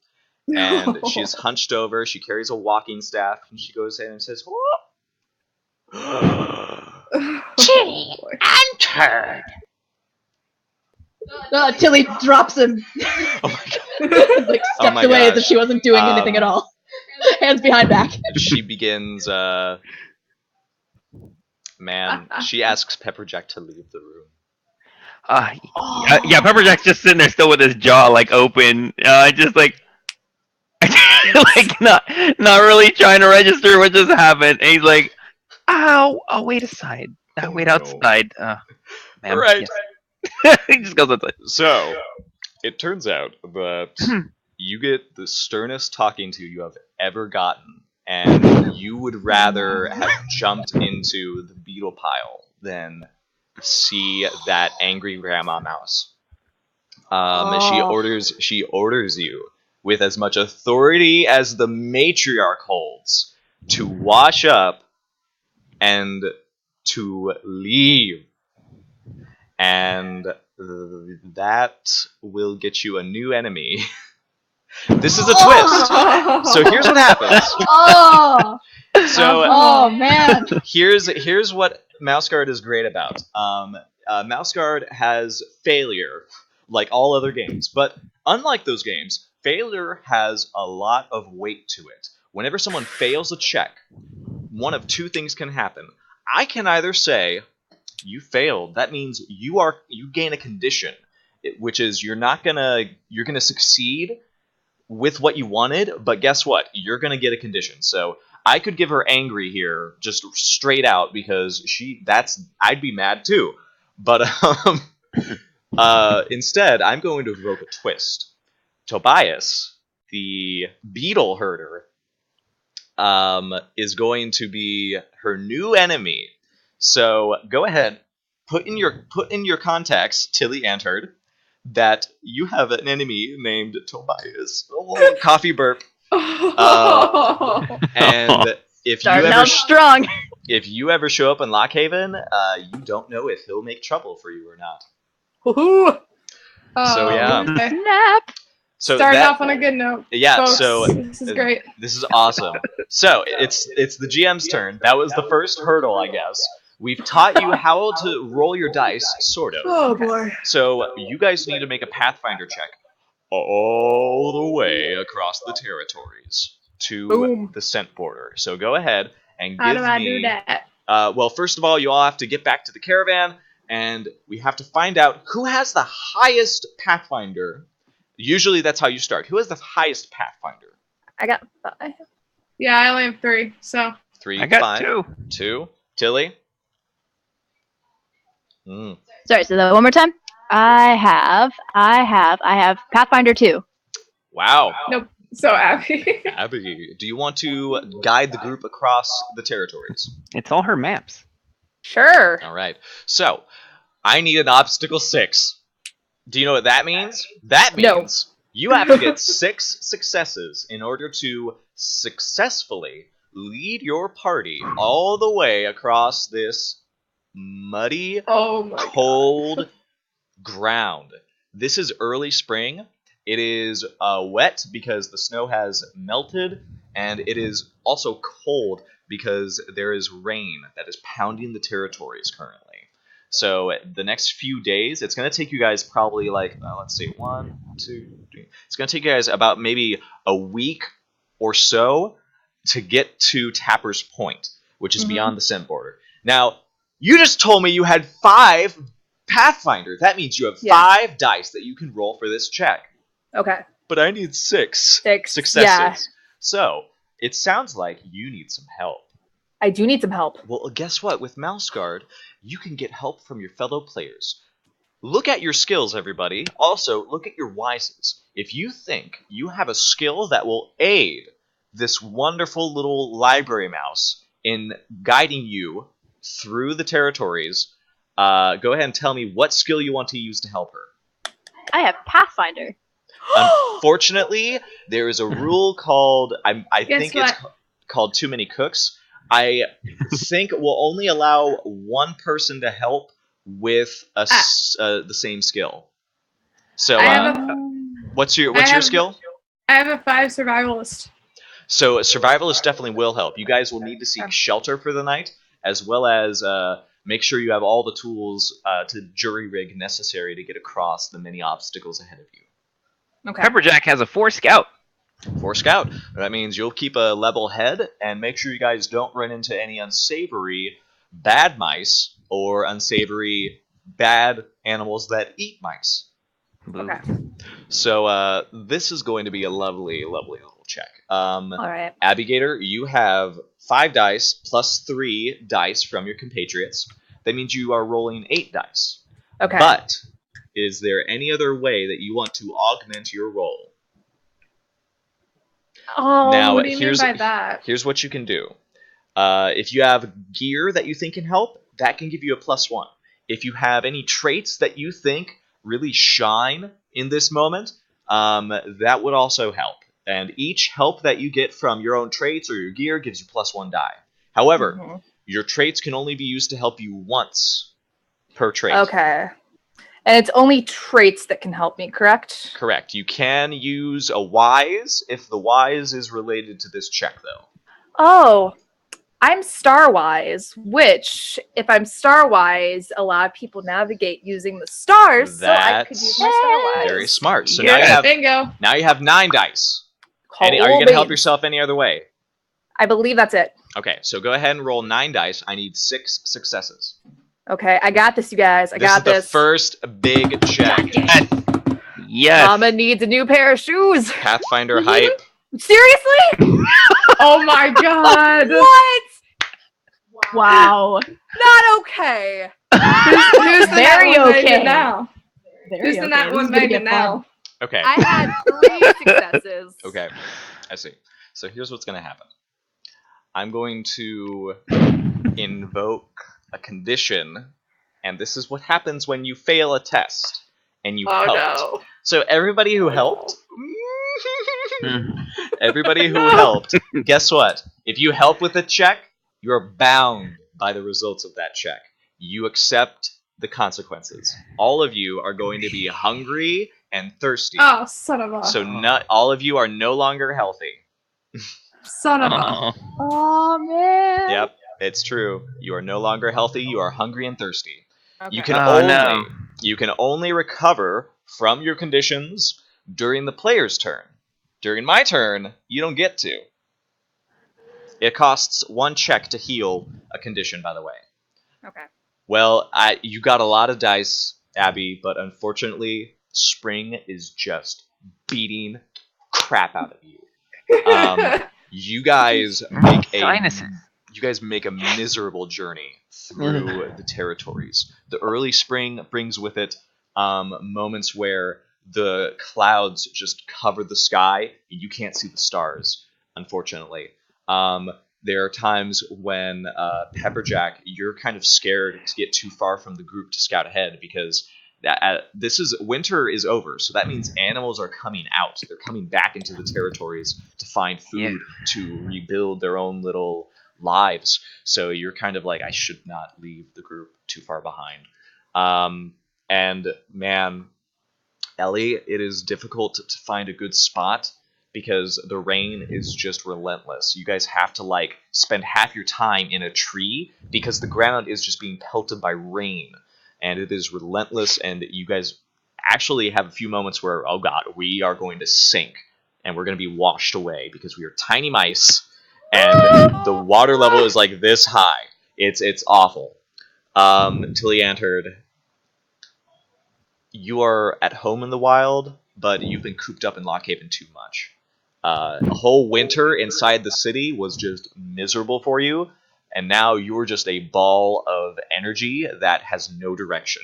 and she is hunched over. She carries a walking staff, and she goes in and says, Chitty and turd. Tilly drops him. "Oh my god!" Like Oh stepped my away as gosh. if she wasn't doing anything at all. Hands behind back. She begins. Man, she asks Pepperjack to leave the room. Yeah, Pepperjack's just sitting there still with his jaw like open, just like like not really trying to register what just happened. And he's like, "Ow! I'll wait aside. I'll wait no. outside." Ma'am, Right. yes. He just goes outside. So, it turns out that you get the sternest talking to you have ever gotten, and you would rather have jumped into the beetle pile than see that angry grandma mouse. She orders you with as much authority as the matriarch holds to wash up and to leave. And that will get you a new enemy. This is a twist. So here's what happens. Oh, So oh man. here's what Mouse Guard is great about. Mouse Guard has failure, like all other games, but unlike those games, failure has a lot of weight to it. Whenever someone fails a check, one of 2 things can happen. I can either say, You failed. That means you gain a condition, which is you're gonna succeed with what you wanted, but guess what? You're gonna get a condition. So I could give her angry here, just straight out, because I'd be mad too. But instead, I'm going to evoke a twist. Tobias, the beetle herder, is going to be her new enemy. So go ahead, put in your contacts, Tilly Antherd, that you have an enemy named Tobias. Oh, coffee burp. And if you Starting ever out strong. if you ever show up in Lockhaven, you don't know if he'll make trouble for you or not. Woohoo! So, yeah. Okay. Snap. So Starting off on a good note. Yeah, folks. so This is great. This is awesome. So it's the GM's turn. That was the first hurdle, I guess. We've taught you how to roll your dice, sort of. Oh boy. So you guys need to make a Pathfinder check all the way across the territories to Boom. the scent border. So go ahead and How give do I me. do that? Well, first of all, you all have to get back to the caravan, and we have to find out who has the highest Pathfinder. Usually that's how you start. Who has the highest Pathfinder? I got 5. Yeah, I only have 3, so 3, I got 5, 2. 2. Tilly? Sorry, so that one more time. I have Pathfinder 2. Wow. nope. So Abby. Abby, do you want to guide the group across the territories? It's all her maps. Sure. All right. So, I need an obstacle 6. Do you know what that means? That No. means you have to get 6 successes in order to successfully lead your party all the way across this muddy, Oh my cold ground. This is early spring. It is wet because the snow has melted, and it is also cold because there is rain that is pounding the territories currently. So the next few days, it's going to take you guys probably let's see, 1, 2, 3. It's going to take you guys about maybe a week or so to get to Tapper's Point, which is beyond the scent border. Now, you just told me you had 5 Pathfinder. That means you have 5 dice that you can roll for this check. Okay. But I need 6 6 successes. Yeah. So, it sounds like you need some help. I do need some help. Well, guess what? With Mouse Guard, you can get help from your fellow players. Look at your skills, everybody. Also, look at your wises. If you think you have a skill that will aid this wonderful little library mouse in guiding you through the territories, go ahead and tell me what skill you want to use to help her. I have Pathfinder. Unfortunately, there is a rule called, I Guess think what? it's called Too Many Cooks. I think we'll only allow one person to help with the same skill. So, I have what's your I have- skill? I have a 5 survivalist. So, a survivalist definitely will help. You guys will need to seek shelter for the night, as well as make sure you have all the tools to jury rig necessary to get across the many obstacles ahead of you. Okay. Pepperjack has a 4 scout. 4 scout. That means you'll keep a level head and make sure you guys don't run into any unsavory bad mice or unsavory bad animals that eat mice. Okay. So this is going to be a lovely, lovely little check. All right. Abigator, you have 5 dice plus 3 dice from your compatriots. That means you are rolling 8 dice. Okay. But is there any other way that you want to augment your roll? Oh, Now, what do you mean here's- by that? Here's what you can do. If you have gear that you think can help, that can give you a +1. If you have any traits that you think really shine in this moment, that would also help. And each help that you get from your own traits or your gear gives you +1 die. However, your traits can only be used to help you once per trait. Okay. And it's only traits that can help me, correct? Correct. You can use a wise if the wise is related to this check, though. Oh, I'm Starwise, which, if I'm Starwise, a lot of people navigate using the stars, so I could use my Starwise. Very smart. So Yeah. Bingo. now you have 9 dice. Are you Cool going to help beans. yourself any other way? I believe that's it. Okay, so go ahead and roll 9 dice. I need 6 successes. Okay, I got this, you guys. I got This this. is the first big check. Yes. Mama needs a new pair of shoes. Pathfinder hype. Seriously? Oh my god. What? Wow. Not okay. Who's the Very nat one making okay. it now? Very Who's the okay. nat This is one gonna making get it now? Okay. I had 3 successes. Okay. I see. So here's what's going to happen. I'm going to invoke a condition, and this is what happens when you fail a test and you helped. No. So everybody who helped, Hmm. everybody who helped, guess what? If you help with a check, you're bound by the results of that check. You accept the consequences. All of you are going to be hungry and thirsty. Oh, son of a. So not all of you are no longer healthy. Son of a. Oh. Oh man. Yep, it's true. You are no longer healthy. You are hungry and thirsty. Okay. You can Oh, no. you can only recover from your conditions during the player's turn. During my turn, you don't get to. It costs 1 check to heal a condition, by the way. Okay. Well, you got a lot of dice, Abby, but unfortunately, spring is just beating crap out of you. You guys Sinuses. make a miserable journey through the territories. The early spring brings with it moments where the clouds just cover the sky and you can't see the stars, unfortunately. There are times when Pepperjack, you're kind of scared to get too far from the group to scout ahead because winter is over, so that means animals are coming out. They're coming back into the territories to find food, to rebuild their own little lives. So you're kind of like, I should not leave the group too far behind. And man, Ellie, it is difficult to find a good spot because the rain is just relentless. You guys have to like spend half your time in a tree because the ground is just being pelted by rain. And it is relentless, and you guys actually have a few moments where, oh god, we are going to sink, and we're going to be washed away because we are tiny mice, and the water level is like this high. It's awful. Tilly Anterd, you are at home in the wild, but you've been cooped up in Lockhaven too much. A whole winter inside the city was just miserable for you, and now you're just a ball of energy that has no direction.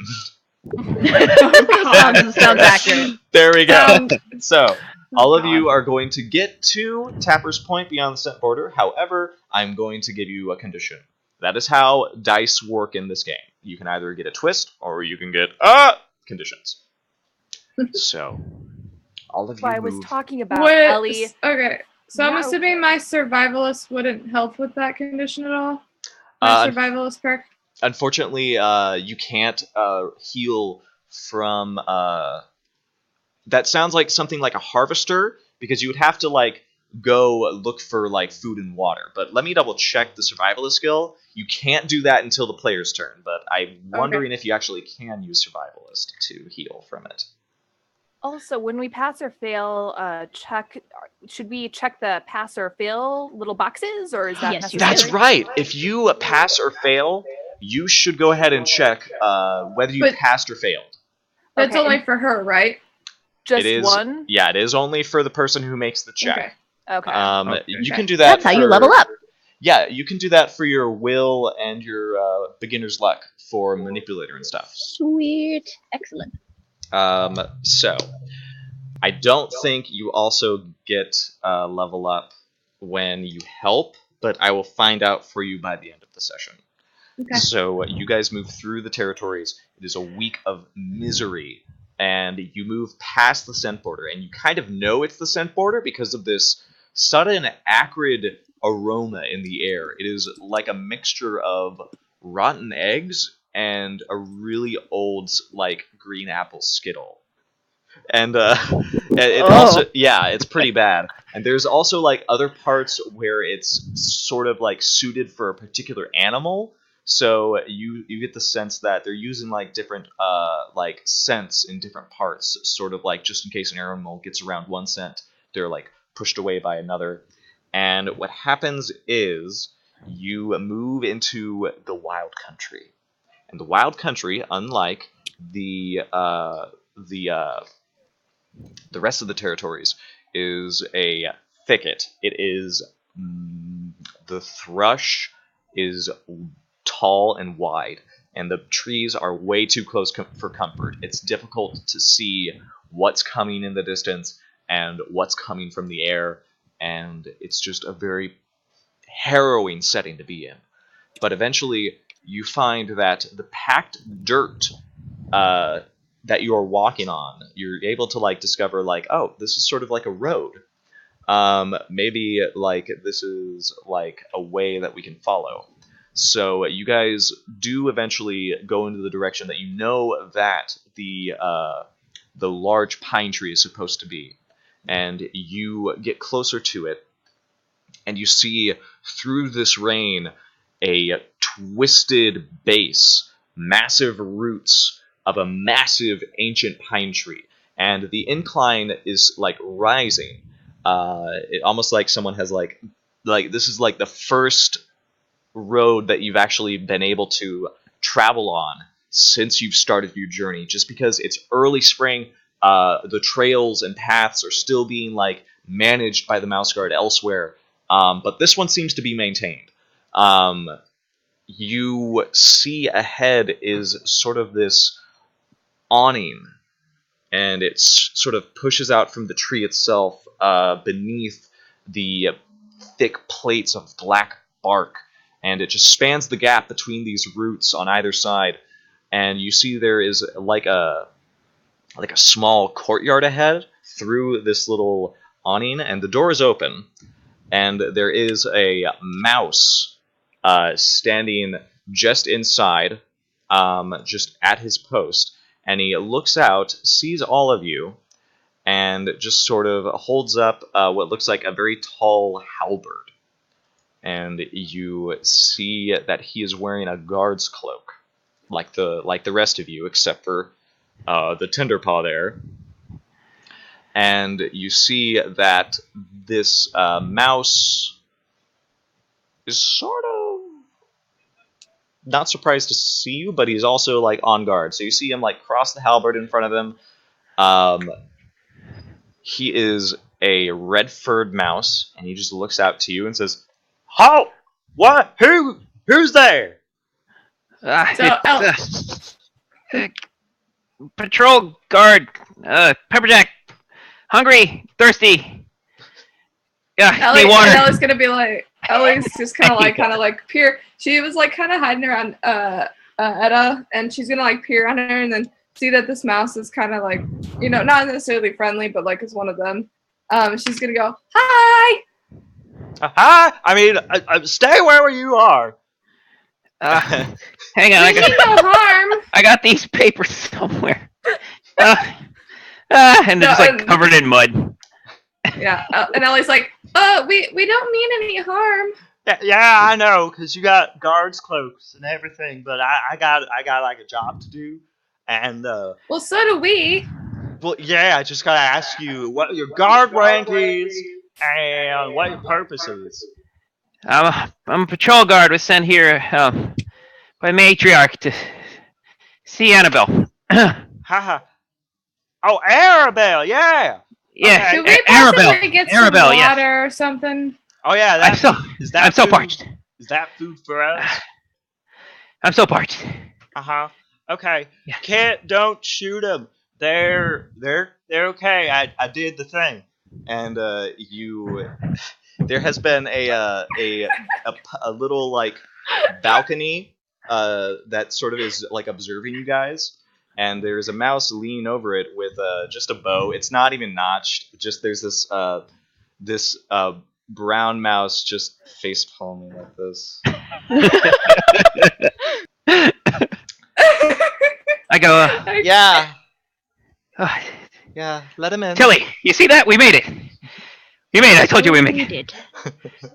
Sounds accurate. There we go. So, all of you are going to get to Tapper's Point beyond the scent border. However, I'm going to give you a condition. That is how dice work in this game. You can either get a twist, or you can get conditions. So, all of you What I was move. talking about, Ellie. Okay, so I'm Yeah, assuming okay. my survivalist wouldn't help with that condition at all. My survivalist perk. Unfortunately, you can't heal from. That sounds like something like a harvester, because you would have to like go look for like food and water. But let me double check the survivalist skill. You can't do that until the player's turn. But I'm wondering if you actually can use survivalist to heal from it. Also, when we pass or fail, should we check the pass or fail little boxes, or is that Yes, you necessary? That's right. If you pass or fail, you should go ahead and check whether you passed or failed. That's Okay. only for her, right? Just It is, one? Yeah, it is only for the person who makes the check. Okay. Okay. You can do that. That's how you level up. Yeah, you can do that for your will and your beginner's luck for manipulator and stuff. Sweet. Excellent. So, I don't think you also get level up when you help, but I will find out for you by the end of the session. Okay. So you guys move through the territories. It is a week of misery, and you move past the scent border, and you kind of know it's the scent border because of this sudden acrid aroma in the air. It is like a mixture of rotten eggs and a really old like green apple Skittle. And it also, yeah, it's pretty bad. And there's also like other parts where it's sort of like suited for a particular animal. So you get the sense that they're using like different like scents in different parts, sort of like just in case an animal gets around one scent, they're like pushed away by another. And what happens is you move into the wild country. And the wild country, unlike the rest of the territories, is a thicket. It is the thrush is tall and wide, and the trees are way too close for comfort. It's difficult to see what's coming in the distance and what's coming from the air, and it's just a very harrowing setting to be in. But eventually, you find that the packed dirt that you are walking on, you're able to like discover like, oh, this is sort of like a road. Maybe like this is like a way that we can follow. So you guys do eventually go into the direction that you know that the large pine tree is supposed to be, and you get closer to it, and you see through this rain a twisted base, massive roots of a massive ancient pine tree, and the incline is like rising. It almost like someone has like this is like the first road that you've actually been able to travel on since you've started your journey, just because it's early spring. The trails and paths are still being like managed by the Mouse Guard elsewhere, but this one seems to be maintained. You see ahead is sort of this awning, and it sort of pushes out from the tree itself beneath the thick plates of black bark, and it just spans the gap between these roots on either side, and you see there is like a small courtyard ahead through this little awning, and the door is open, and there is a mouse standing just inside, just at his post, and he looks out, sees all of you, and just sort of holds up what looks like a very tall halberd. And you see that he is wearing a guard's cloak, like the rest of you, except for the Tinderpaw there. And you see that this mouse is sort of not surprised to see you, but he's also like on guard. So you see him like cross the halberd in front of him. He is a red-furred mouse, and he just looks out to you and says, "Halt! What? Who's there?" Patrol guard, Pepperjack, hungry, thirsty. Yeah, Ellie, need water. Ellie's gonna be like, Ellie's just kind of like peer. She was like kind of hiding around Etta, and she's gonna like peer on her and then see that this mouse is kind of like, not necessarily friendly, but like is one of them. She's gonna go, "Hi." Hi. I mean, stay where you are. Hang on, We mean no harm. I got these papers somewhere. And they're just like covered in mud. Yeah, and Ellie's like, we don't mean any harm. Yeah, I know, because you got guards' cloaks and everything, but I got like a job to do, and Well, so do we. well, yeah, I just gotta ask you what your guard rank is and what your purpose is. I'm a patrol guard. Was sent here by Matriarch to see Annabelle. Haha. Oh, Arabelle, yeah. Yeah, Could we possibly get some Arabelle, water yes. or something? Oh yeah, I'm so parched. Is that food for us? I'm so parched. Okay. Yeah. Don't shoot them. They're okay. I did the thing. And there has been a little like balcony that sort of is like observing you guys, and there's a mouse leaning over it with just a bow. It's not even notched. Just there's this brown mouse just face palming like this. I go, Yeah. Yeah, let him in. Tilly, you see that? We made it. You made it. I told you we made it. did.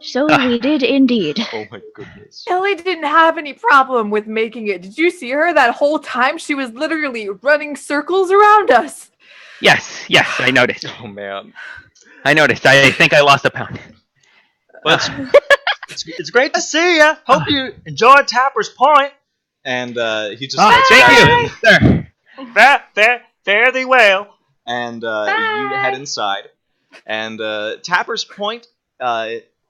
So we did indeed. Oh my goodness. Ellie didn't have any problem with making it. Did you see her that whole time? She was literally running circles around us. Yes, I noticed. Oh man. I noticed. I think I lost a pound. Well, it's great to see you. Hope you enjoyed Tapper's Point. And he just thank you, sir. Fare thee well. And you Bye. head inside. And Tapper's Point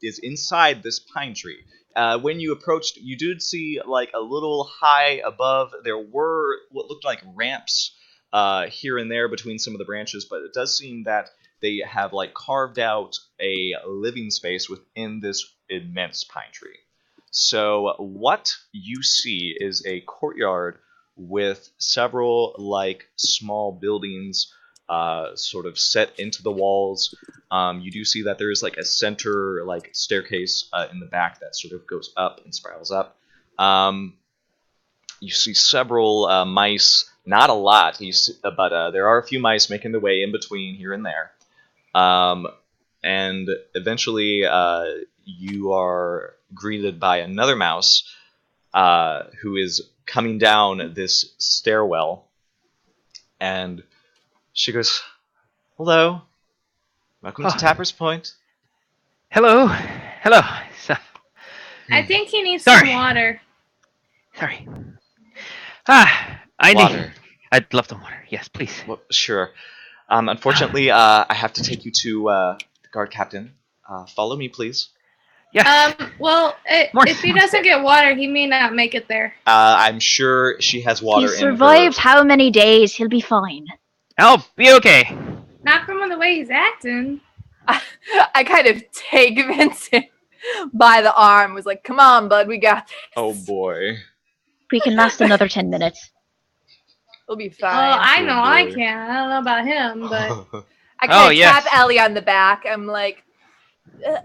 is inside this pine tree. When you approached, you did see like a little high above. There were what looked like ramps here and there between some of the branches, but it does seem that they have like carved out a living space within this immense pine tree. So what you see is a courtyard with several like small buildings sort of set into the walls. You do see that there is like a center like staircase in the back that sort of goes up and spirals up. You see several mice, not a lot, but there are a few mice making their way in between here and there. And eventually you are greeted by another mouse who is coming down this stairwell. And she goes, "Hello. Welcome to Tapper's Point." Hello. So, I think he needs Sorry. some water. sorry. I Water. need. I'd love some water. Yes, please. Well, sure. Unfortunately, I have to take you to the guard captain. Follow me, please. Yes. Well, More- if he doesn't get water, he may not make it there. I'm sure she has water He in survived her. how many days? He'll be fine. I'll be okay. Not from the way he's acting. I kind of take Vincent by the arm, was like, "Come on, bud, we got this. Oh boy. We can last another 10 minutes. We'll be Well, fine." I know I boy. can. I don't know about him, but I kind of yes. tap Ellie on the back. I'm like,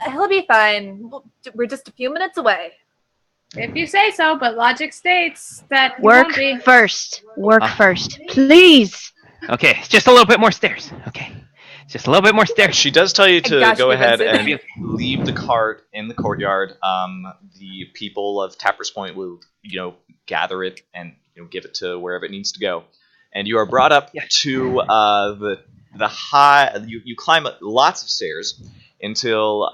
"He'll be fine. We're just a few minutes away." if you say so. But logic states that he won't Work be. first. Work first. Please. Okay, it's just a little bit more stairs. Okay, just a little bit more stairs. She does tell you to got go you, ahead Vincent. and leave the cart in the courtyard. The people of Tapper's Point will, gather it and give it to wherever it needs to go. And you are brought up to the high. You climb lots of stairs until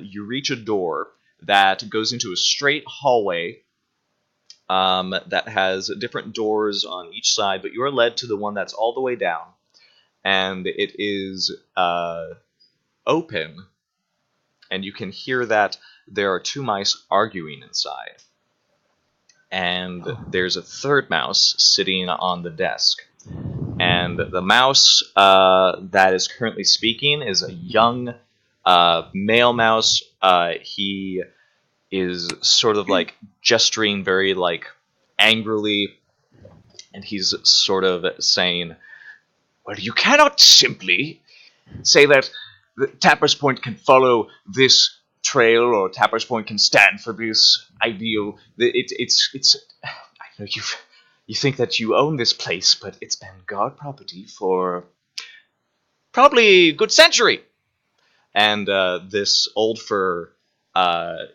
you reach a door that goes into a straight hallway that has different doors on each side, but you are led to the one that's all the way down, and it is open, and you can hear that there are two mice arguing inside. And there's a third mouse sitting on the desk. And the mouse that is currently speaking is a young male mouse. He is sort of like gesturing very like angrily, and he's sort of saying, "Well, you cannot simply say that Tapper's Point can follow this trail, or Tapper's Point can stand for this ideal. It's. I know you think that you own this place, but it's been guard property for probably a good century." And this old fur,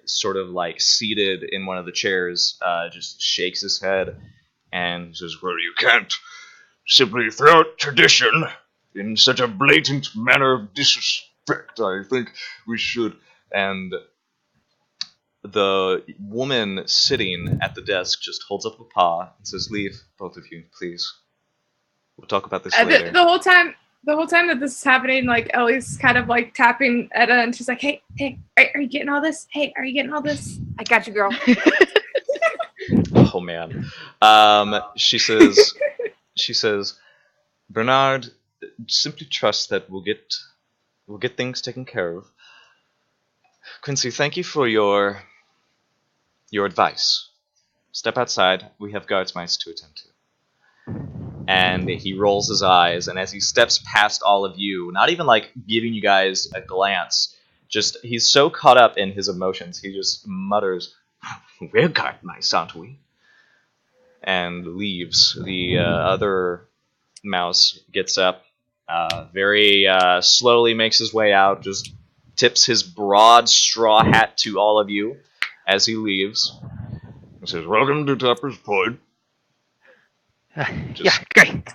sort of like seated in one of the chairs, just shakes his head and says, "Well, you can't simply throw out tradition in such a blatant manner of disrespect. I think we should." And the woman sitting at the desk just holds up a paw and says, "Leave, both of you, please. We'll talk about this later." The whole time that this is happening, like Ellie's kind of like tapping Etta, and she's like, "Hey, are you getting all this? Hey, are you getting all this?" I got you, girl. Oh man. She says, "Bernard, simply trust that we'll get things taken care of. Quincy, thank you for your advice. Step outside. We have guards mice to attend to." And he rolls his eyes, and as he steps past all of you, not even like giving you guys a glance, just he's so caught up in his emotions, he just mutters, "We're guard mice, aren't we?" And leaves. The other mouse gets up, very slowly makes his way out, just tips his broad straw hat to all of you as he leaves. He says, "Welcome to Tapper's Point." Yeah, great.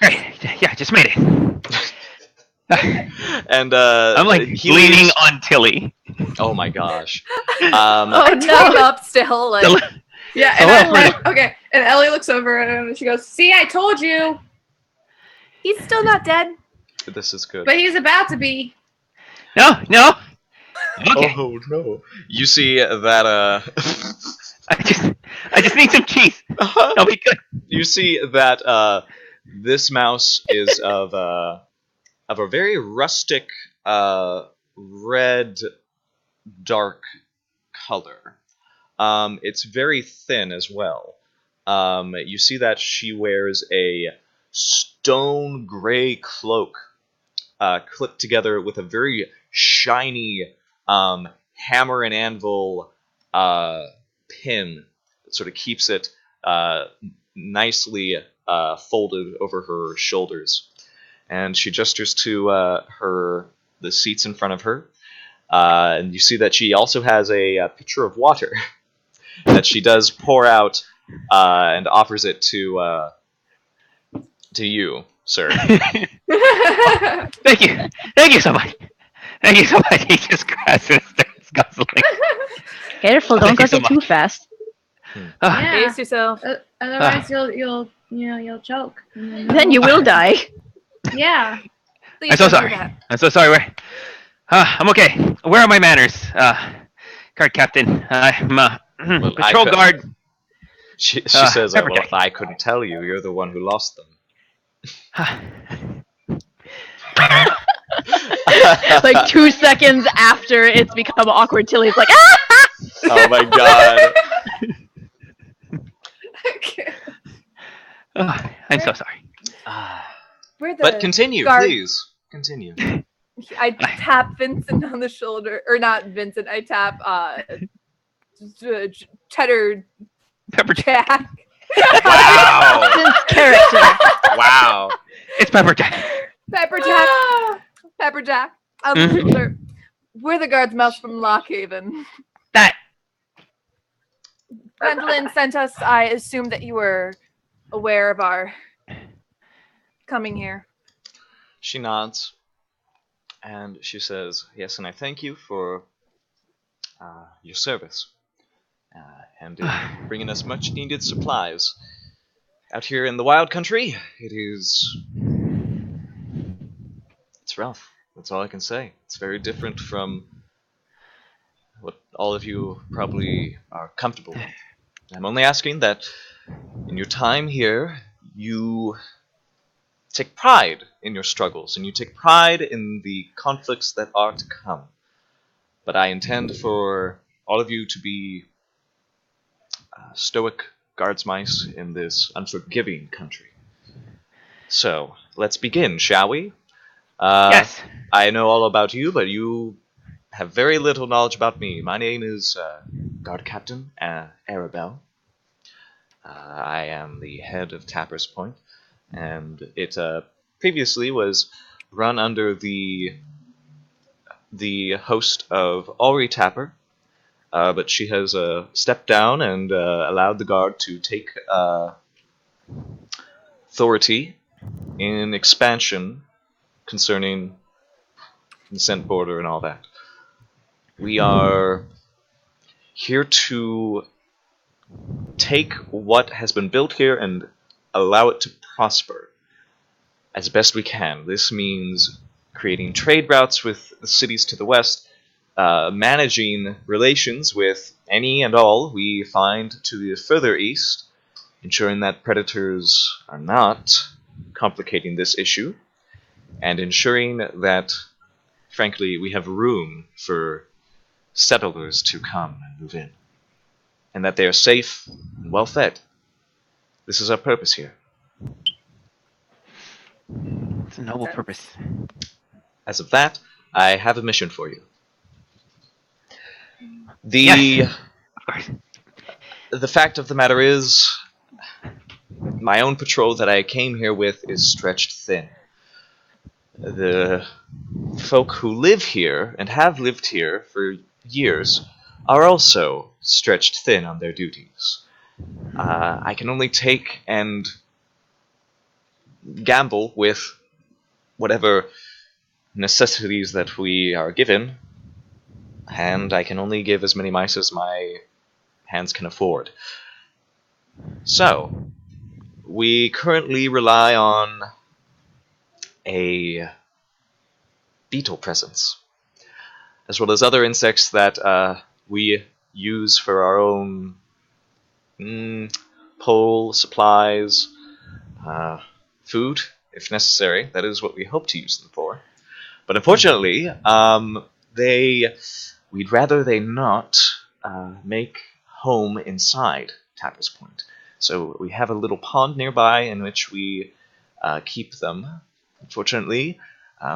Yeah, just made it. And I'm like he leaning leaves. on Tilly. Oh my gosh. Oh, no. Up still, like, Yeah, So and well, okay, and Ellie looks over at him and she goes, "See, I told you." He's still not dead. This is good. But he's about to be. no. Okay. Oh no! You see that I just need some cheese. I'll be good. you see that this mouse is of a very rustic red dark color. It's very thin as well. You see that she wears a stone gray cloak clipped together with a very shiny hammer and anvil pin that sort of keeps it nicely folded over her shoulders. And she gestures to the seats in front of her. And you see that she also has a pitcher of water that she does pour out and offers it to you, sir. Thank you so much. He just grabs it and starts guzzling. Careful, don't Thank you guzzle so too much. fast. Ah, Pace yourself. Otherwise, you'll choke. And Then you will die. Yeah. Please I'm so don't do sorry. that. I'm so sorry. I'm okay. Where are my manners, guard captain? I'm Well, patrol guard. She says, well, Pepperjack. I couldn't tell you. You're the one who lost them. Like 2 seconds after it's become awkward, Tilly's like, ah! Oh my god. I'm so sorry. We're the But continue, guard- please. Continue. I tap Vincent on the shoulder, or not Vincent. I tap Cheddar Pepperjack. Jack. Wow. Since character. Wow. It's Pepperjack. Pepper Jack on the shoulder. We're the guards mouse from Lockhaven. That. Gwendolyn sent us. I assume that you were aware of our coming here. She nods. And she says, yes, and I thank you for your service. And in bringing us much needed supplies. Out here in the wild country, it's rough. That's all I can say. It's very different from what all of you probably are comfortable with. I'm only asking that in your time here, you take pride in your struggles, and you take pride in the conflicts that are to come. But I intend for all of you to be stoic guards mice in this unforgiving country. So, let's begin, shall we? Yes. I know all about you, but you have very little knowledge about me. My name is Guard Captain Arabelle. I am the head of Tapper's Point, and it previously was run under the host of Ulri Tapper, but she has stepped down and allowed the guard to take authority in expansion concerning the Scent Border and all that. We are here to take what has been built here and allow it to prosper as best we can. This means creating trade routes with the cities to the west, managing relations with any and all we find to the further east, ensuring that predators are not complicating this issue, and ensuring that, frankly, we have room for settlers to come and move in, and that they are safe and well fed. This is our purpose here. It's a noble purpose. As of that, I have a mission for you. Yes. Of course. The fact of the matter is, my own patrol that I came here with is stretched thin. The folk who live here and have lived here for years are also stretched thin on their duties. I can only take and gamble with whatever necessities that we are given, and I can only give as many mice as my hands can afford. So, we currently rely on a beetle presence, as well as other insects that we use for our own pole supplies, food, if necessary. That is what we hope to use them for. But unfortunately, we'd rather they not make home inside Tapper's Point. So we have a little pond nearby in which we keep them. Unfortunately,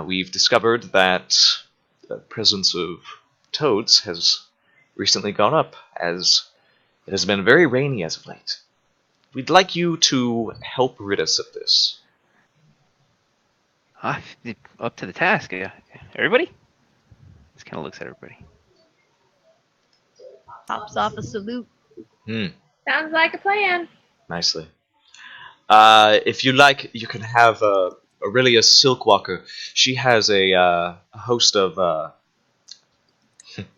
we've discovered that the presence of toads has recently gone up, as it has been very rainy as of late. We'd like you to help rid us of this. Up to the task. Everybody? Just kind of looks at everybody. Pops off a salute. Sounds like a plan. Nicely. If you like, you can have Aurelia Silkwalker. She has a host of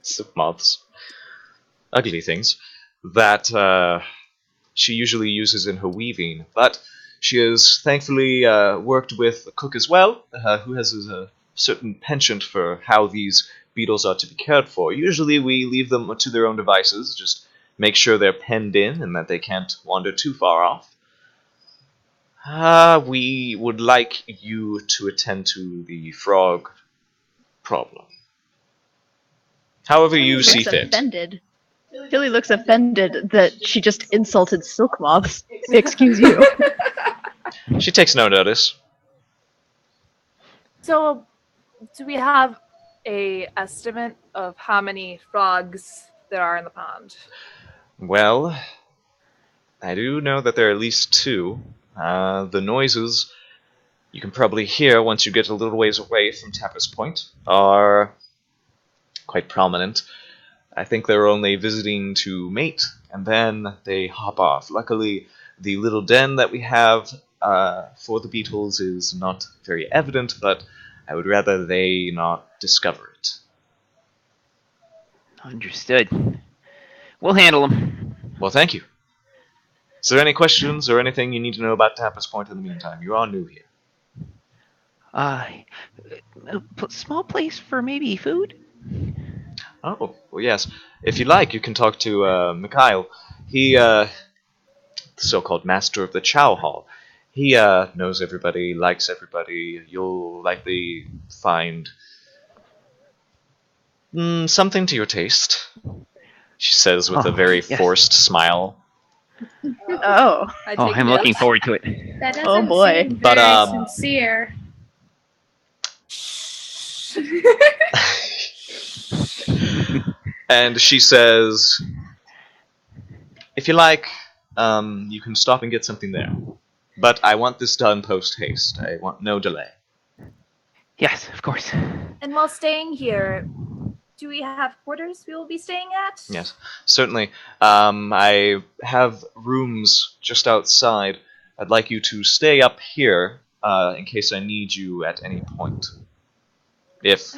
silk moths, ugly things, that she usually uses in her weaving. But she has thankfully worked with a cook as well, who has a certain penchant for how these beetles are to be cared for. Usually we leave them to their own devices, just make sure they're penned in and that they can't wander too far off. We would like you to attend to the frog problem. However you see fit. Offended. Tilly looks offended that she just insulted silk moths. Excuse you. She takes no notice. So, do we have a estimate of how many frogs there are in the pond? Well, I do know that there are at least 2. The noises you can probably hear once you get a little ways away from Tapper's Point are quite prominent. I think they're only visiting to mate, and then they hop off. Luckily, the little den that we have for the beetles is not very evident, but I would rather they not discover it. Understood. We'll handle them. Well, thank you. Is there any questions or anything you need to know about Tapper's Point in the meantime? You are new here. A small place for maybe food? Oh, well, yes. If you like, you can talk to Mikhail. He, the so-called master of the Chow Hall. He knows everybody, likes everybody. You'll likely find something to your taste, she says with a very forced smile. Oh. I'm looking forward to it. That doesn't Oh, boy. seem But, very sincere. And she says, if you like, you can stop and get something there. But I want this done post-haste. I want no delay. Yes, of course. And while staying here, do we have quarters we will be staying at? Yes, certainly. I have rooms just outside. I'd like you to stay up here in case I need you at any point. If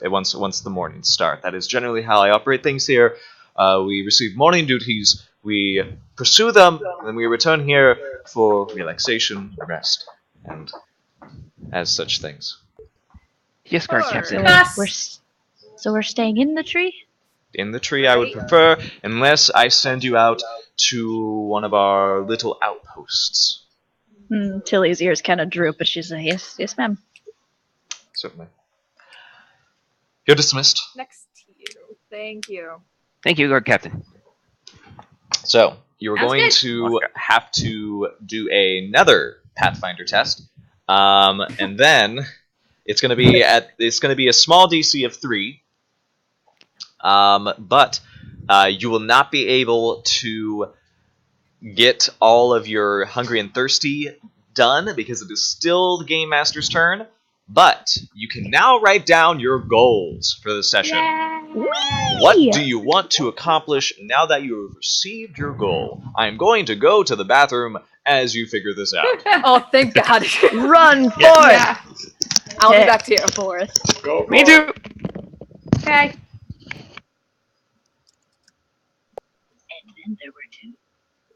once the mornings start. That is generally how I operate things here. We receive morning duties, we pursue them, and then we return here for relaxation, rest, and as such things. Yes, guard captain. So we're staying in the tree? In the tree, I would prefer, unless I send you out to one of our little outposts. Tilly's ears kind of droop, but she's like, yes, ma'am. Certainly. You're dismissed. Next to you. Thank you. Thank you, guard captain. So, you're Sounds going good. to have to do another Pathfinder test, and then it's going to be a small DC of 3, but you will not be able to get all of your hungry and thirsty done because it is still the game master's turn. But you can now write down your goals for the session. What do you want to accomplish now that you have received your goal? I'm going to go to the bathroom as you figure this out. Oh, thank God. Run forth! Yeah. I'll be back to you. Forth. Go Me too. Okay. And then there were 2.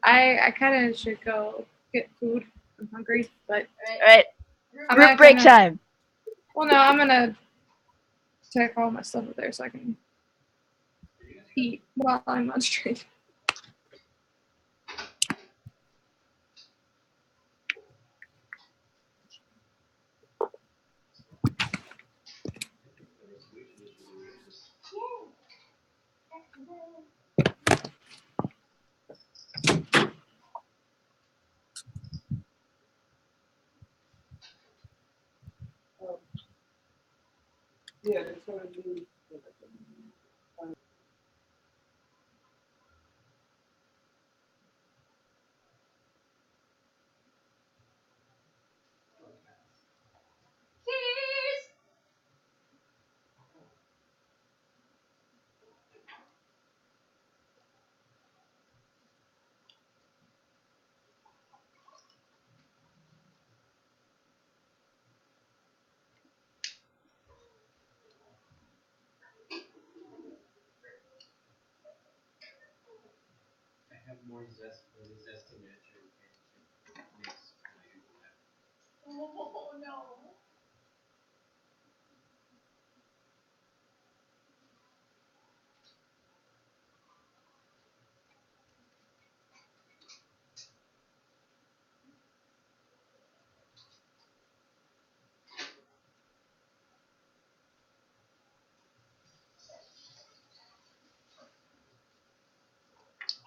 I kind of should go get food. I'm hungry, but All right, I'm group not break gonna- time. Well, no, I'm gonna take all my stuff up there so I can eat while I'm on street.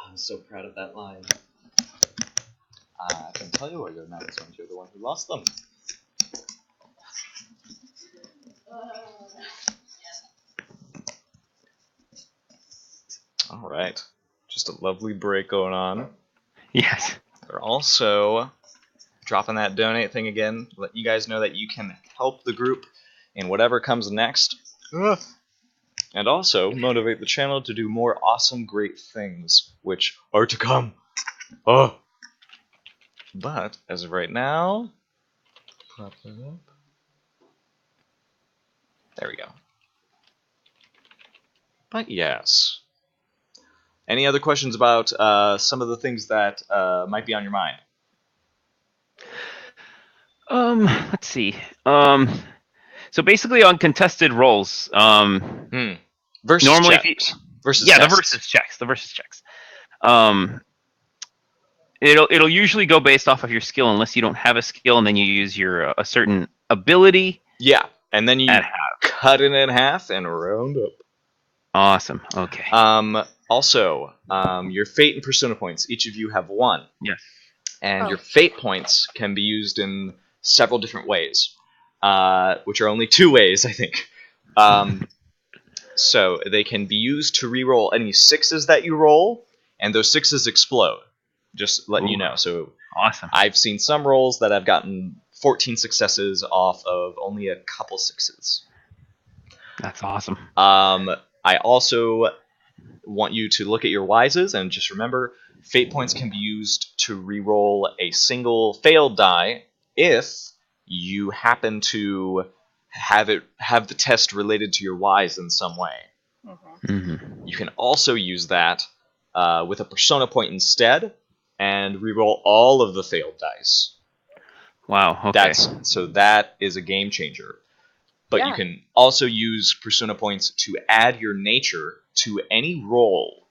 I'm so proud of that line. I can tell you where your nuts went. You're the one who lost them. All right. Just a lovely break going on. Yes. They're also dropping that donate thing again, let you guys know that you can help the group in whatever comes next. And also motivate the channel to do more awesome, great things, which are to come. Oh. But as of right now, prop it up. There we go. But yes. Any other questions about some of the things that might be on your mind? Let's see. So basically on contested rolls, Versus normally checks. Versus yeah, tests. the versus checks. It'll usually go based off of your skill unless you don't have a skill, and then you use your a certain ability. Yeah, and then you at half. cut it in half and round up. Awesome. Okay. Also, your fate and persona points. Each of you have one. Yes. And your fate points can be used in several different ways, which are only 2 ways, I think. So they can be used to reroll any 6s that you roll, and those 6s explode. Just letting you know. So awesome. I've seen some rolls that I've gotten 14 successes off of only a couple 6s. That's awesome. I also want you to look at your wises and just remember, fate points can be used to reroll a single failed die if you happen to have the test related to your wise in some way. Mm-hmm. You can also use that with a persona point instead and reroll all of the failed dice. Wow. Okay. That is a game changer. But you can also use persona points to add your nature to any roll.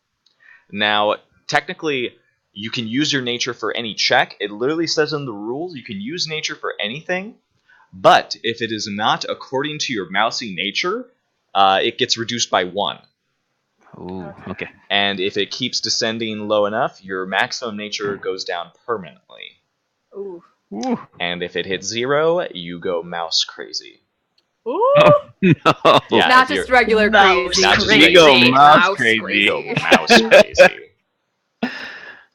Now, technically, you can use your nature for any check. It literally says in the rules you can use nature for anything. But if it is not according to your mousy nature, it gets reduced by 1. Ooh, okay. And if it keeps descending low enough, your maximum nature goes down permanently. Ooh. Ooh. And if it hits 0, you go mouse crazy. Ooh. Oh, no. Yeah, Not just regular Mouse crazy. Not just You regular go crazy. mouse crazy. You go mouse crazy.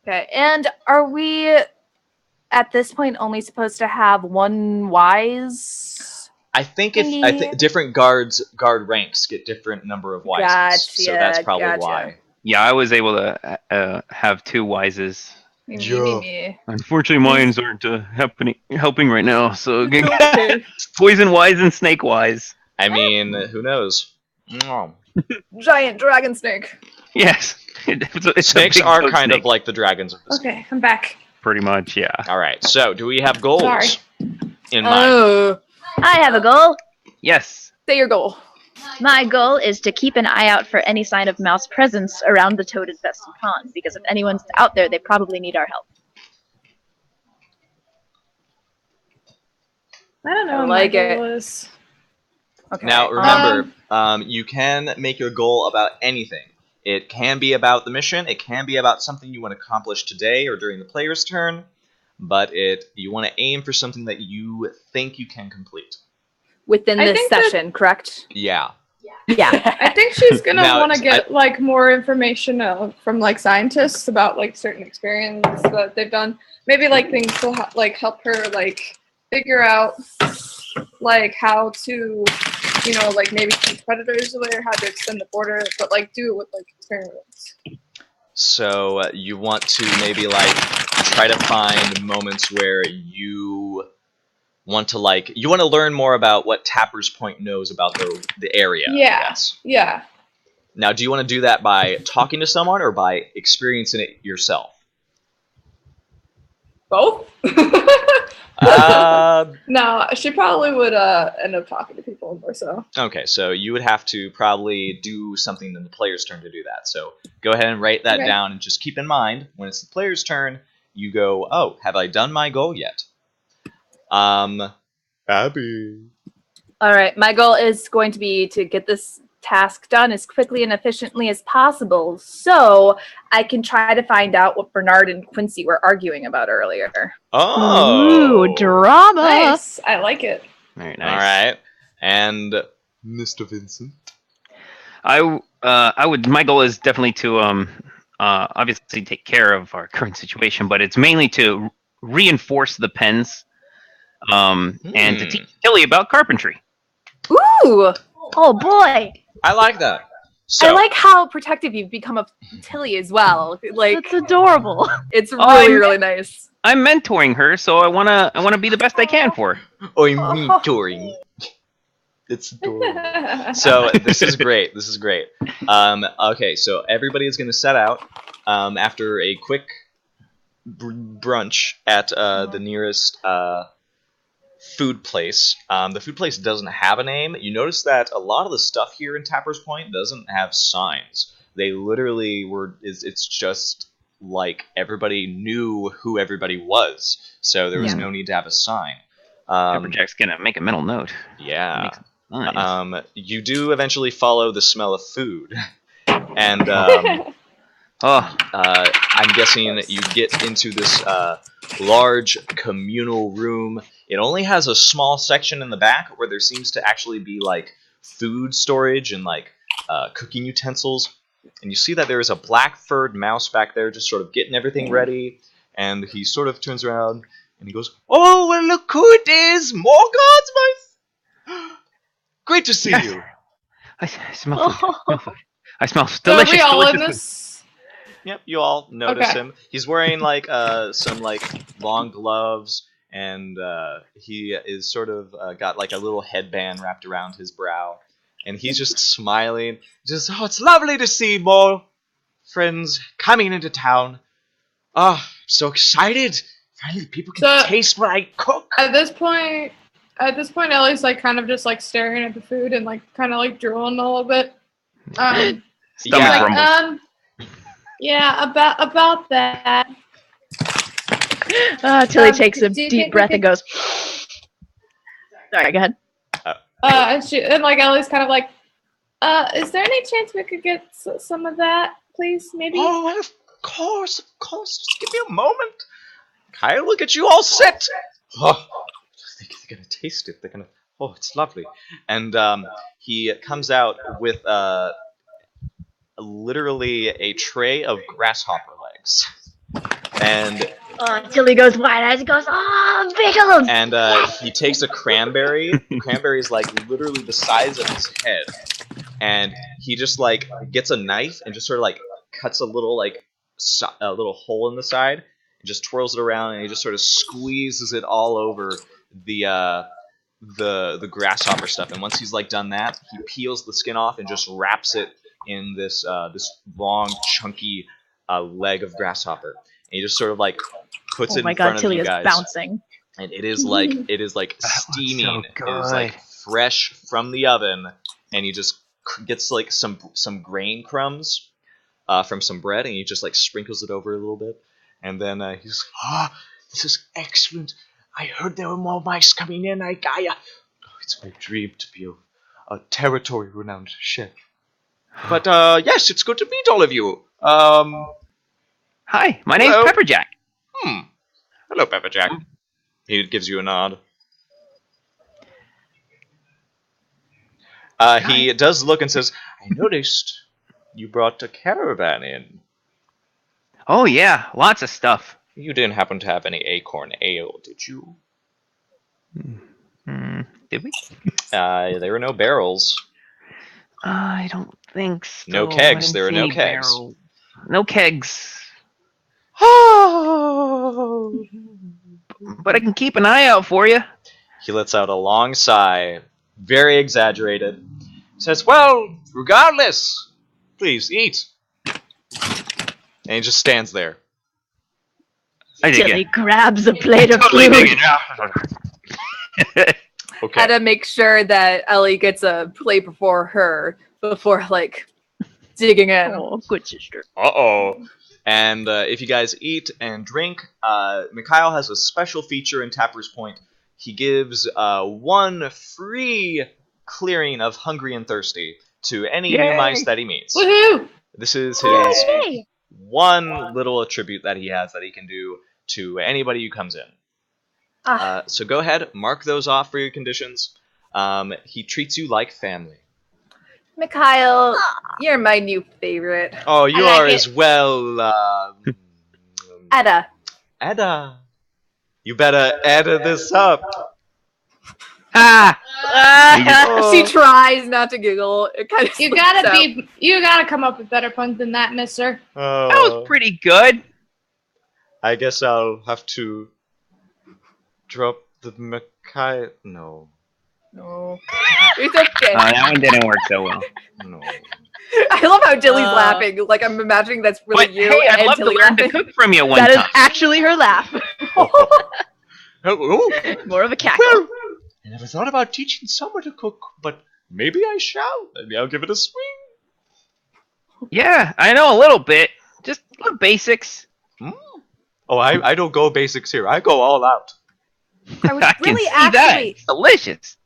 Okay, and are we at this point only supposed to have one wise? I think different guard ranks get different number of wises, Gotcha, so that's probably gotcha. why. Yeah, I was able to have 2 wises. Me. Unfortunately, mines aren't helping right now. So Okay. poison wise and snake wise. I mean, who knows? Giant dragon snake. Yes. It's a Snakes big are toad kind snake. of like the dragons of the sea. Okay, I'm back. Pretty much, yeah. All right. So, do we have goals Sorry. in mind? Oh, I have a goal. Yes. say your goal. My goal is to keep an eye out for any sign of mouse presence around the toad-infested pond, because if anyone's out there, they probably need our help. I don't know I what like my it. goal is. Okay. Now, remember, you can make your goal about anything. It can be about the mission. It can be about something you want to accomplish today or during the player's turn. But you want to aim for something that you think you can complete. Within I this think that- session, correct? Yeah. Yeah. I think she's gonna Now, want to get like more information from like scientists about like certain experiments that they've done. Maybe like things will like help her like figure out like how to, you know, like maybe keep predators away or how to extend the border, but like do it with like experiments. So you want to maybe like try to find moments where you want to learn more about what Tapper's Point knows about the area. Yeah. Yes. Yeah. Now, do you want to do that by talking to someone or by experiencing it yourself? Both? Uh, No, she probably would end up talking to people more so. okay, so you would have to probably do something in the player's turn to do that. So go ahead and write that Okay. down, and just keep in mind when it's the player's turn, you go, "Oh, have I done my goal yet?" Abby. All right. My goal is going to be to get this task done as quickly and efficiently as possible, so I can try to find out what Bernard and Quincy were arguing about earlier. Oh. Ooh, drama. Nice. I like it. Very All nice. right, and Mr. Vincent. I would. My goal is definitely to obviously take care of our current situation, but it's mainly to reinforce the pens, and to teach Tilly about carpentry. Ooh! Oh boy, I like that. So, I like how protective you've become of Tilly as well. Like, that's adorable. it's I'm- really, really nice. I'm mentoring her, so I wanna be the best I can for her. I'm mentoring. It's adorable. So this is great. This is great. Okay, so everybody is going to set out after a quick brunch at the nearest food place. The food place doesn't have a name. You notice that a lot of the stuff here in Tapper's Point doesn't have signs. They literally it's just like everybody knew who everybody was, so there was no need to have a sign. Pepperjack's gonna make a mental note. Yeah. Makes nice. You do eventually follow the smell of food, and I'm guessing that you get into this large communal room. It only has a small section in the back where there seems to actually be like food storage and like cooking utensils. And you see that there is a black-furred mouse back there just sort of getting everything ready. And he sort of turns around and he goes, "Oh, well, look who it is! More guards, mice! Great to see you!" I smell food. I smell So delicious. are we all in delicious food. this? Yep, you all notice Okay. him. He's wearing like some like long gloves, and he is sort of got like a little headband wrapped around his brow, and he's just smiling. Just, "Oh, it's lovely to see more friends coming into town. Oh, I'm so excited! Finally, people can So- taste what I cook." At this point, Ellie's like kind of just like staring at the food and like kind of like drooling a little bit. Stomach Yeah. rumbles. Yeah, about that. Tilly takes a do you deep think we breath could- and goes. Sorry, go ahead. And like Ellie's kind of like, is there any chance we could get some of that, please? Maybe. Oh, well, of course, of course. Just give me a moment. Kyle, look at you all set. Oh, they're gonna taste it. They're gonna. Oh, it's lovely. And he comes out with literally a tray of grasshopper legs, and Tilly goes wide eyes and goes, "Oh, pickles!" and he takes a cranberry. The cranberry is like literally the size of his head, and he just like gets a knife and just sort of like cuts a little like a little hole in the side, and just twirls it around, and he just sort of squeezes it all over the grasshopper stuff. And once he's like done that, he peels the skin off and just wraps it in this long, chunky leg of grasshopper, and he just sort of like puts it Oh my in god, front of Tilly you is guys, bouncing. and it is like steaming. It is like fresh from the oven, and he just gets like some grain crumbs from some bread, and he just like sprinkles it over a little bit, and then he's this is excellent. I heard there were more mice coming in. It's my dream to be a territory-renowned chef. But yes, it's good to meet all of you. Hi, my name's Hello. Pepperjack. Hello, Pepperjack. He gives you a nod. He does look and says, I noticed you brought a caravan in. Oh yeah, lots of stuff. You didn't happen to have any acorn ale, did you? Did we? There were no barrels. I don't think so. No kegs. I didn't There were see no any kegs. barrels. No kegs. But I can keep an eye out for you. He lets out a long sigh, very exaggerated. Says, well, regardless, please eat. And he just stands there. I dig Tilly it. grabs a plate of Totally food. dig it. Okay. Had to make sure that Ellie gets a plate before her, before like digging in. Oh, good sister. Uh-oh. And if you guys eat and drink, Mikhail has a special feature in Tapper's Point. He gives one free clearing of hungry and thirsty to any new Yay. mice that he meets. Woohoo! This is his Yay. one little attribute that he has that he can do to anybody who comes in. So go ahead, mark those off for your conditions. He treats you like family. Mikhail, you're my new favorite. Oh, you I like are it. as well. Edda. Edda. You better edda this up. She tries not to giggle. It kind of You gotta come up with better puns than that, mister. Oh, That was pretty good. I guess I'll have to drop the Mikhail. No. No. It's okay. That one didn't work so well. No. I love how Tilly's laughing. Like I'm imagining that's really But you hey, I'd and love to Tilly learn to laughing. cook from you one That is time. actually her laugh. Hello. More of a cackle. Well, I never thought about teaching someone to cook, but maybe I shall. Maybe I'll give it a swing. Yeah, I know a little bit. Just the basics. Oh, I don't go basics here. I go all out. I would I can really see that. actually It's delicious.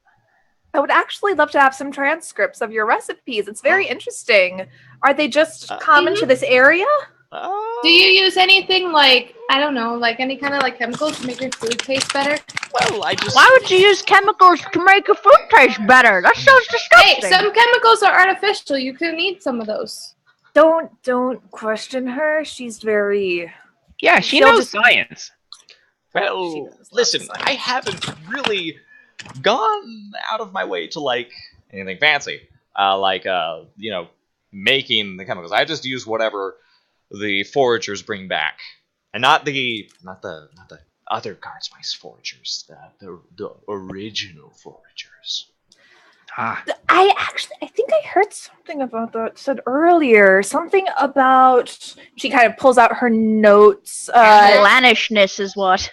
I would actually love to have some transcripts of your recipes. It's very interesting. Are they just common to this area? Do you use anything like, I don't know, like any kind of like chemicals to make your food taste better? Well, I just. Why would you use chemicals to make your food taste better? That sounds Hey, disgusting. some chemicals are artificial. You can eat some of those. Don't question her. She's very Yeah, she She'll knows just- science. Well, listen, I haven't really gone out of my way to like anything fancy, making the chemicals. I just use whatever the foragers bring back, and not the other guards mice foragers, the original foragers. I think I heard something about that said earlier. Something about she kind of pulls out her notes. Lannishness is what.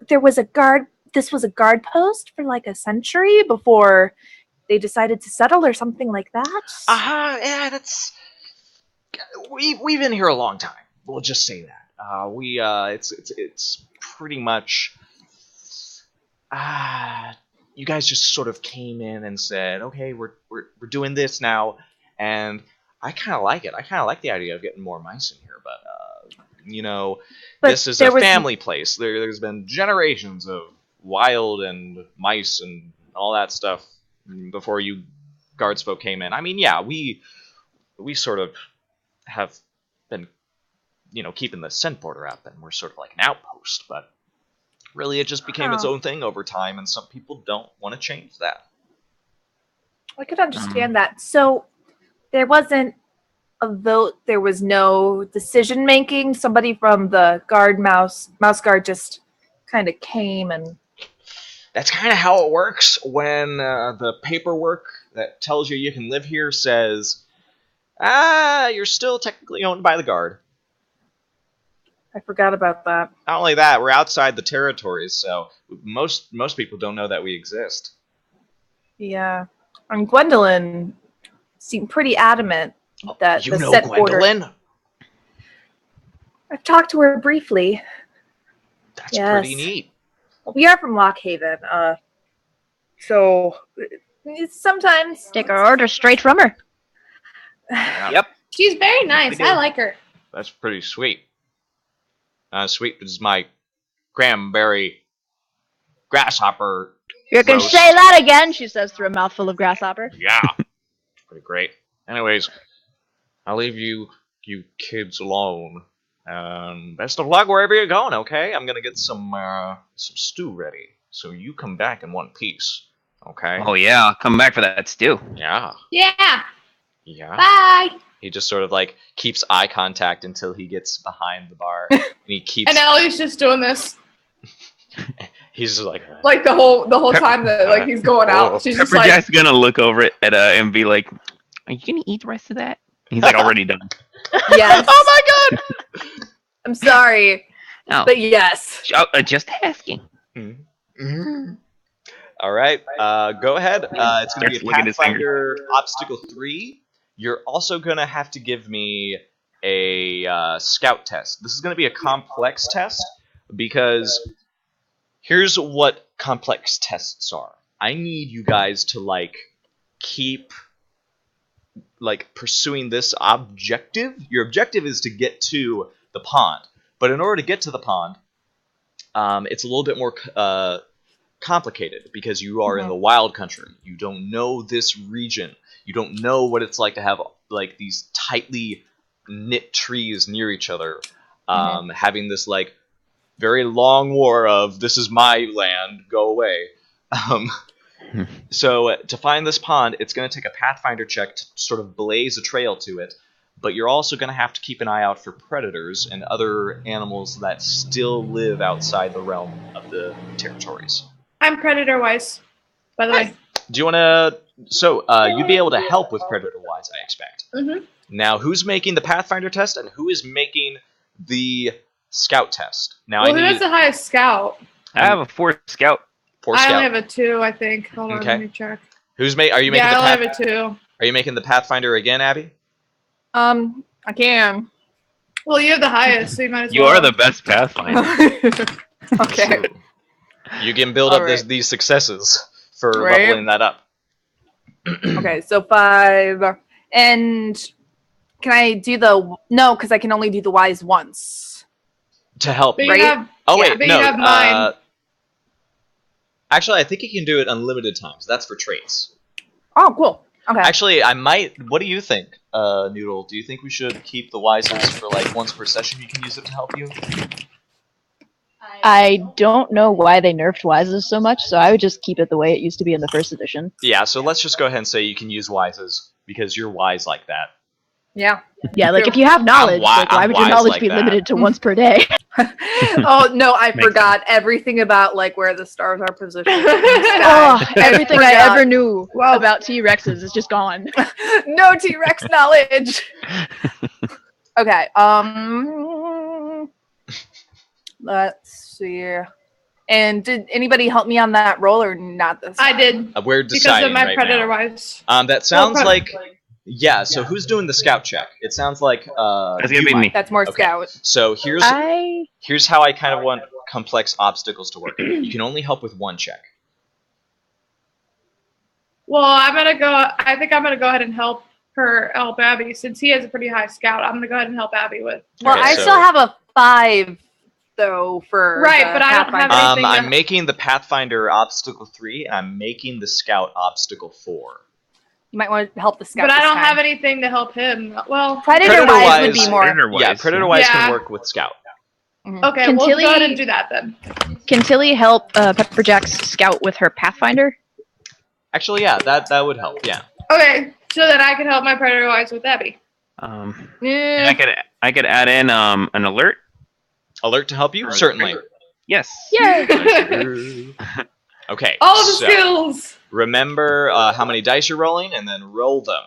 There was a guard. This was a guard post for like a century before they decided to settle or something like that. Yeah, that's. We've been here a long time. We'll just say that. It's pretty much. You guys just sort of came in and said, okay, we're doing this now, and I kind of like it. I kind of like the idea of getting more mice in here, but But this is there a was- family place. There's been generations of wild and mice and all that stuff before you guards folk came in. I mean, yeah, we sort of have been, keeping the scent border up, and we're sort of like an outpost, but really it just became its own thing over time, and some people don't want to change that. I could understand that. So there wasn't a vote. There was no decision making. Somebody from the mouse guard just kind of came and. That's kind of how it works when the paperwork that tells you can live here says, you're still technically owned by the guard. I forgot about that. Not only that, we're outside the territories, so most people don't know that we exist. Yeah. And Gwendolyn seemed pretty adamant that You the know set Gwendolyn? order. I've talked to her briefly. That's Yes. pretty neat. We are from Lockhaven, so it's sometimes Take our orders straight from her. Yep. She's very nice. do. I like her. That's pretty sweet. Sweet is my cranberry grasshopper. You can roast. say that again, she says through a mouthful of grasshopper. Yeah, pretty great. Anyways, I'll leave you kids alone. Best of luck wherever you're going. Okay, I'm gonna get some stew ready, so you come back in one piece. Okay. Oh yeah, come back for that stew. Yeah. Yeah. Yeah. Bye. He just sort of like keeps eye contact until he gets behind the bar, and he keeps. And Ellie's just doing this, He's just like the whole time that like he's going out. She's just like, Pepperjack's gonna look over it at and be like, "Are you gonna eat the rest of that?" He's like, "Already done." yes. Oh my god! I'm sorry, Oh, but yes. just asking. Mm-hmm. All right, go ahead. It's going to be a Starts licking his Pathfinder Obstacle 3. You're also going to have to give me a scout test. This is going to be a complex test because here's what complex tests are. I need you guys to keep pursuing this objective. Your objective is to get to the pond, but in order to get to the pond, it's a little bit more complicated because you are in the wild country. You don't know this region. You don't know what it's like to have these tightly knit trees near each other, having this very long war of "this is my land, go away." So to find this pond, it's going to take a Pathfinder check to sort of blaze a trail to it, but you're also going to have to keep an eye out for predators and other animals that still live outside the realm of the territories. I'm predator-wise, by the way. Do you want to... So, you'd be able to help with predator-wise, I expect. Mm-hmm. Now, who's making the Pathfinder test, and who is making the scout test? Now, Well, who has the highest scout? I have a 4 scout. 4 I scout. only have a 2, I think. Hold on, Okay. let me check. Are you making Yeah, the I only have a 2. Are you making the Pathfinder again, Abby? I can. Well, you have the highest, so you might as You well. are the best Pathfinder. Okay. You can build All up right. these successes for Right. leveling that up. Okay, so 5. And can I do no, because I can only do the wise once. To help. But you Right? have, Oh, wait, but no. you have mine. Actually, I think you can do it unlimited times. That's for traits. Oh, cool. Okay. Actually, I might... What do you think, Noodle? Do you think we should keep the wises for, once per session you can use it to help you? I don't know why they nerfed Wises so much, so I would just keep it the way it used to be in the first edition. Yeah, so let's just go ahead and say you can use wises, because you're wise like that. Yeah. Yeah, if you have knowledge, I'm why would your wise knowledge like be that. limited to once per day? Oh, no, I Makes forgot everything about, where the stars are positioned. in the Oh, sky. everything I forgot. ever knew Well- about T-Rexes is just gone. No T-Rex knowledge. Okay. Let's see. And did anybody help me on that roll or not this I time? did. We're Because deciding of my right predator-wise. now. That sounds Well, like... Yeah, so who's doing the scout check? It sounds like... That's gonna you be might. me. That's more Okay. scout. So here's how I kind of want complex obstacles to work. You can only help with one check. Well, I think I'm gonna go ahead and help Abby, since he has a pretty high scout. I'm gonna go ahead and help Abby with. Well, Okay, I so- still have a 5 though for Right, the but I don't have Pathfinder. anything I'm to- making the Pathfinder obstacle 3, and I'm making the scout obstacle 4. You might want to help the scout. But I this don't time. have anything to help him. Well, Predator-wise Predator-wise- would be more. Predator-wise. Yeah, predator-wise Yeah. can work with scout. okay, Can we'll Tilly- go ahead and do that then. Can Tilly help Pepperjack's scout with her Pathfinder? Actually, yeah, that would help. Yeah. Okay, so that I can help my predator-wise with Abby. And Eh, I could add in an alert. Alert to help you? Certainly. Yes. Yay! Okay. All the so, skills. Remember how many dice you're rolling, and then roll them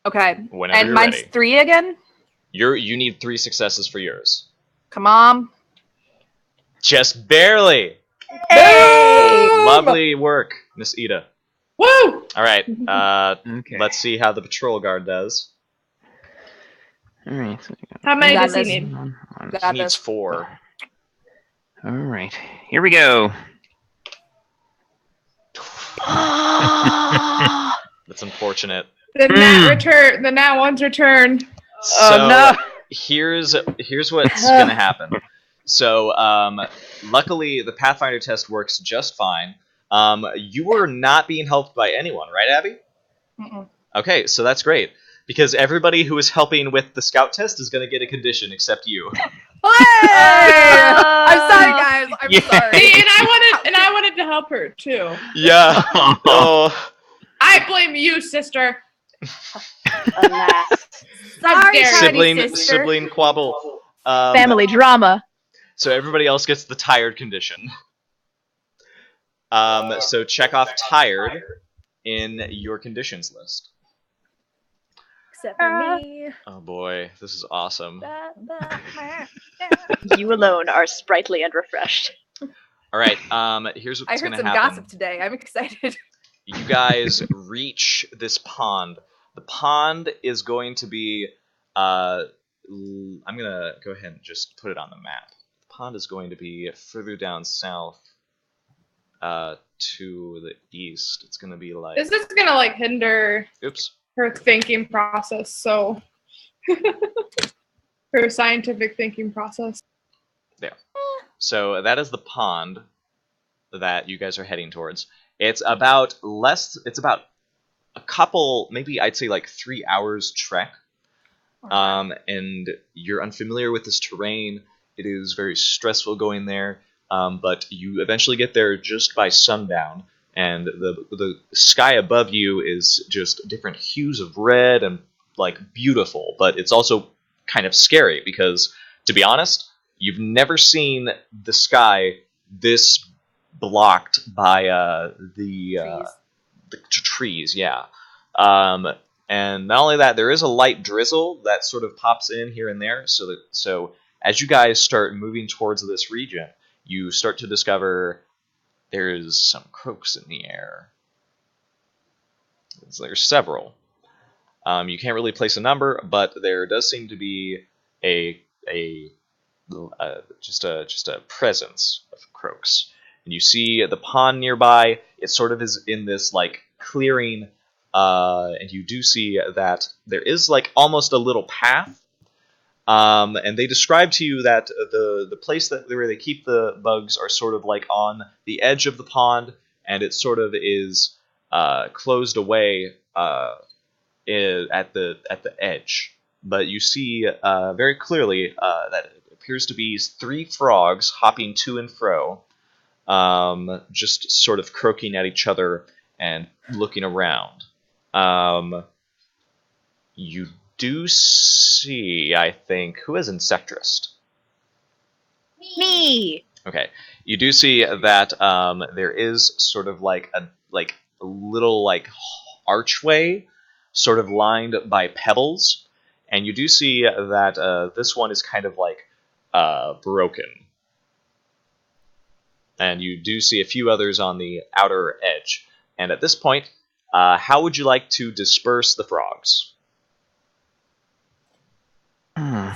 Okay. whenever And you're mine's ready. 3 again? You need 3 successes for yours. Come on. Just barely. Hey! Lovely work, Miss Ida. Woo! All right. Okay. Let's see how the patrol guard does. All right. So How many got does he this. need? He Got needs this. 4. all right. Here we go. That's unfortunate. The nat one's return. So no. here's what's gonna happen. So luckily the Pathfinder test works just fine. You were not being helped by anyone, right, Abby? Mm-mm. Okay, so that's great because everybody who is helping with the scout test is gonna get a condition except you. Hey! I'm sorry, guys. I'm Yeah. sorry. See, and I wanted to help her too. Yeah. Oh. I blame you, sister. Alas. Sorry, dare you. Tiny sister. Sibling quabble. Family drama. So everybody else gets the tired condition. So check off tired in your conditions list. Except for me. Oh boy, this is awesome. You alone are sprightly and refreshed. All right, here's I what's heard gonna some happen. gossip today. I'm excited. You guys reach this pond. The pond is going to be. I'm gonna go ahead and just put it on the map. The pond is going to be further down south, to the east. It's gonna be like. This is gonna like hinder Oops. her thinking process. So her scientific thinking process. So that is the pond that you guys are heading towards. It's about a couple, maybe I'd say like 3 hours trek. And you're unfamiliar with this terrain. It is very stressful going there, but you eventually get there just by sundown, and the sky above you is just different hues of red and like beautiful, but it's also kind of scary because, to be honest, you've never seen the sky this blocked by the trees. Yeah. And not only that, there is a light drizzle that sort of pops in here and there. So as you guys start moving towards this region, you start to discover there's some croaks in the air. There's several. You can't really place a number, but there does seem to be just a presence of croaks. And you see the pond nearby. It sort of is in this like clearing. And you do see that there is like almost a little path, and they describe to you that the place where they keep the bugs are sort of like on the edge of the pond, and it sort of is closed away at the edge. But you see very clearly that it appears to be 3 frogs hopping to and fro, just sort of croaking at each other and looking around. You do see, I think, who is Insectrist? Me! Okay, you do see that there is sort of like a little like archway, sort of lined by pebbles, and you do see that this one is kind of like broken, and you do see a few others on the outer edge. And at this point, how would you like to disperse the frogs?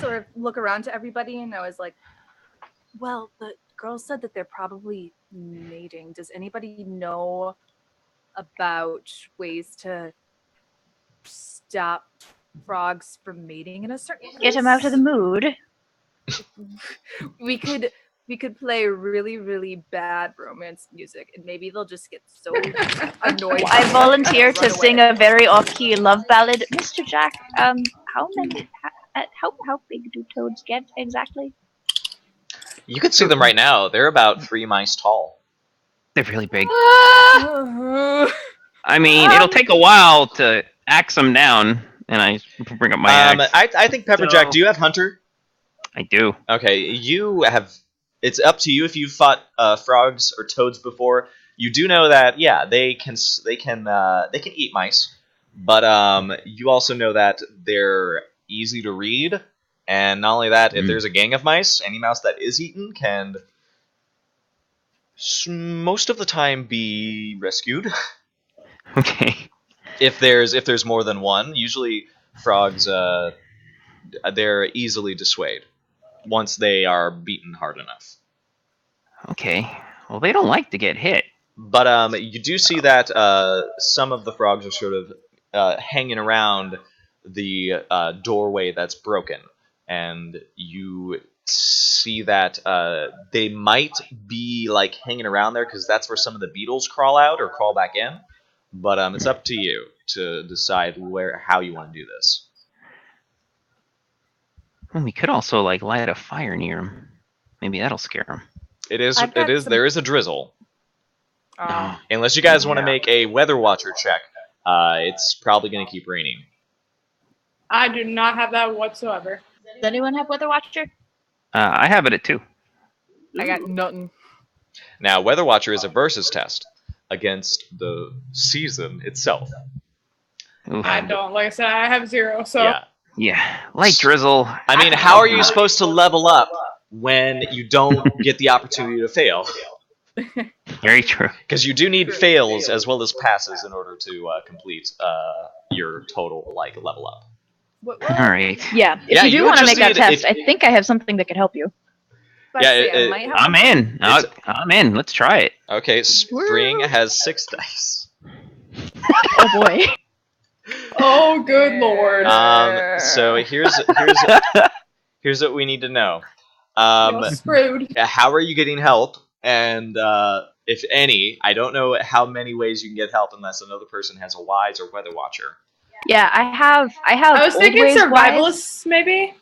Sort of look around to everybody, and I was like, well, the girl said that they're probably mating. Does anybody know about ways to stop frogs from mating in a certain place? Get him out of the mood. We could play really, really bad romance music, and maybe they'll just get so annoyed. I volunteer to Run sing away. a very off-key love ballad. Mr. Jack, how big do toads get exactly? You can see them right now. They're about 3 mice tall. They're really big. Ah! I mean, it'll take a while to axe them down, and I bring up my axe. I think Pepperjack, do you have Hunter? I do. Okay, you have. It's up to you if you've fought frogs or toads before. You do know that they can eat mice, but you also know that they're easy to read, and not only that, if there's a gang of mice, any mouse that is eaten can most of the time be rescued. Okay. If there's more than one, usually frogs they're easily dissuaded once they are beaten hard enough. Okay. Well, they don't like to get hit. But you do see that some of the frogs are sort of hanging around the doorway that's broken, and you see that they might be like hanging around there because that's where some of the beetles crawl out or crawl back in. But it's up to you to decide how you want to do this. Well, we could also like light a fire near them. Maybe that'll scare them. There is a drizzle. Oh. Unless you guys want to make a weather watcher check, it's probably going to keep raining. I do not have that whatsoever. Does anyone have Weather Watcher? I have it at 2. I got nothing. Now, weather watcher is a versus test against the season itself. Oof. I don't. Like I said, I have 0. So Yeah. Yeah, light drizzle. I mean, how are you supposed to level up when you don't get the opportunity to fail? Very true. Because you do need fails as well as passes in order to complete your total level up. All right. Yeah. If Yeah, you do you want to just make that need- test, I think I have something that could help you. I'm in. I'm in. Let's try it. Okay, Spring has 6 dice. Oh boy. oh, good lord. So here's what we need to know. You're screwed. How are you getting help? And if any, I don't know how many ways you can get help unless another person has a wise or weather watcher. Yeah, I have. I was thinking Old Ways survivalists, maybe.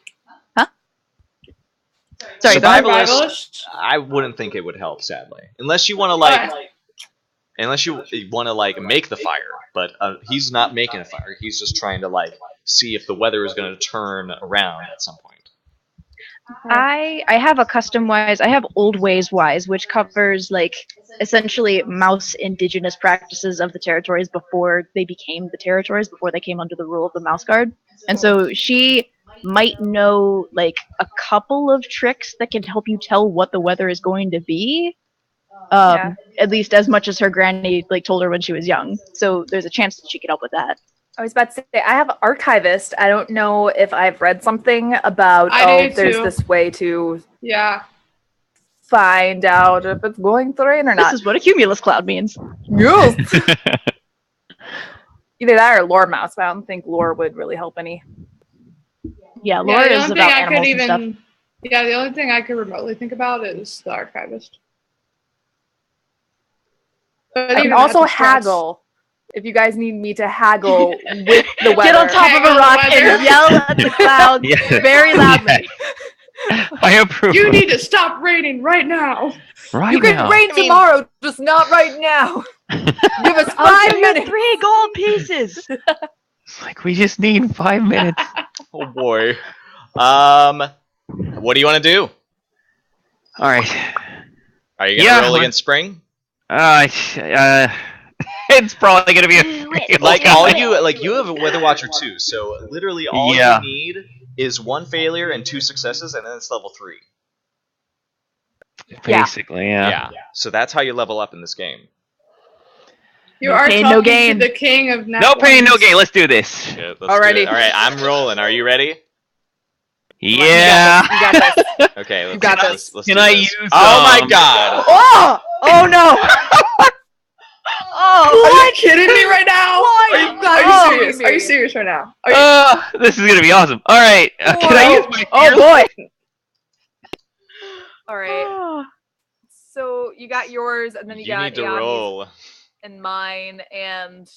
Sorry, go ahead. Survivalist. I wouldn't think it would help, sadly, unless you want to make the fire. But he's not making a fire. He's just trying to see if the weather is going to turn around at some point. I have a custom wise. I have Old Ways wise, which covers essentially mouse indigenous practices of the territories before they became the territories, before they came under the rule of the Mouse Guard. And so she might know a couple of tricks that can help you tell what the weather is going to be. At least as much as her granny told her when she was young. So there's a chance that she could help with that. I was about to say, I have Archivist. I don't know if I've read something about, there's this way to find out if it's going to rain or not. This is what a cumulus cloud means. Yes! Either that or Lore Mouse, but I don't think Lore would really help any. Yeah, Lore is about animals and stuff. Yeah, the only thing I could remotely think about is the Archivist. But I can also haggle. If you guys need me to haggle with the weather. Get on top of a rock and yell at the clouds very loudly. I approve. You need to stop raining right now. You can rain tomorrow, just not right now. Give us 5 minutes. 3 gold pieces. It's we just need 5 minutes. Oh boy. What do you want to do? All right. Are you gonna roll against Spring? It's probably gonna be a fail. You have a Weather Watcher too, so literally all you need is 1 failure and 2 successes, and then it's level 3. Basically, yeah. So that's how you level up in this game. You are pain, talking no gain. to the king of No pain, no gain. Let's do this. Shit, Alrighty. All right, I'm rolling. Are you ready? Yeah. You got this. Okay, You got this. Let's Can do I this. use? Oh my god! Oh! Oh no! Are you kidding me right now? Are you serious? me. Are you serious right now? This is gonna be awesome. All right. Can I use my? Oh boy! All right. So you got yours, and then you got need to Yanni's roll. and mine, and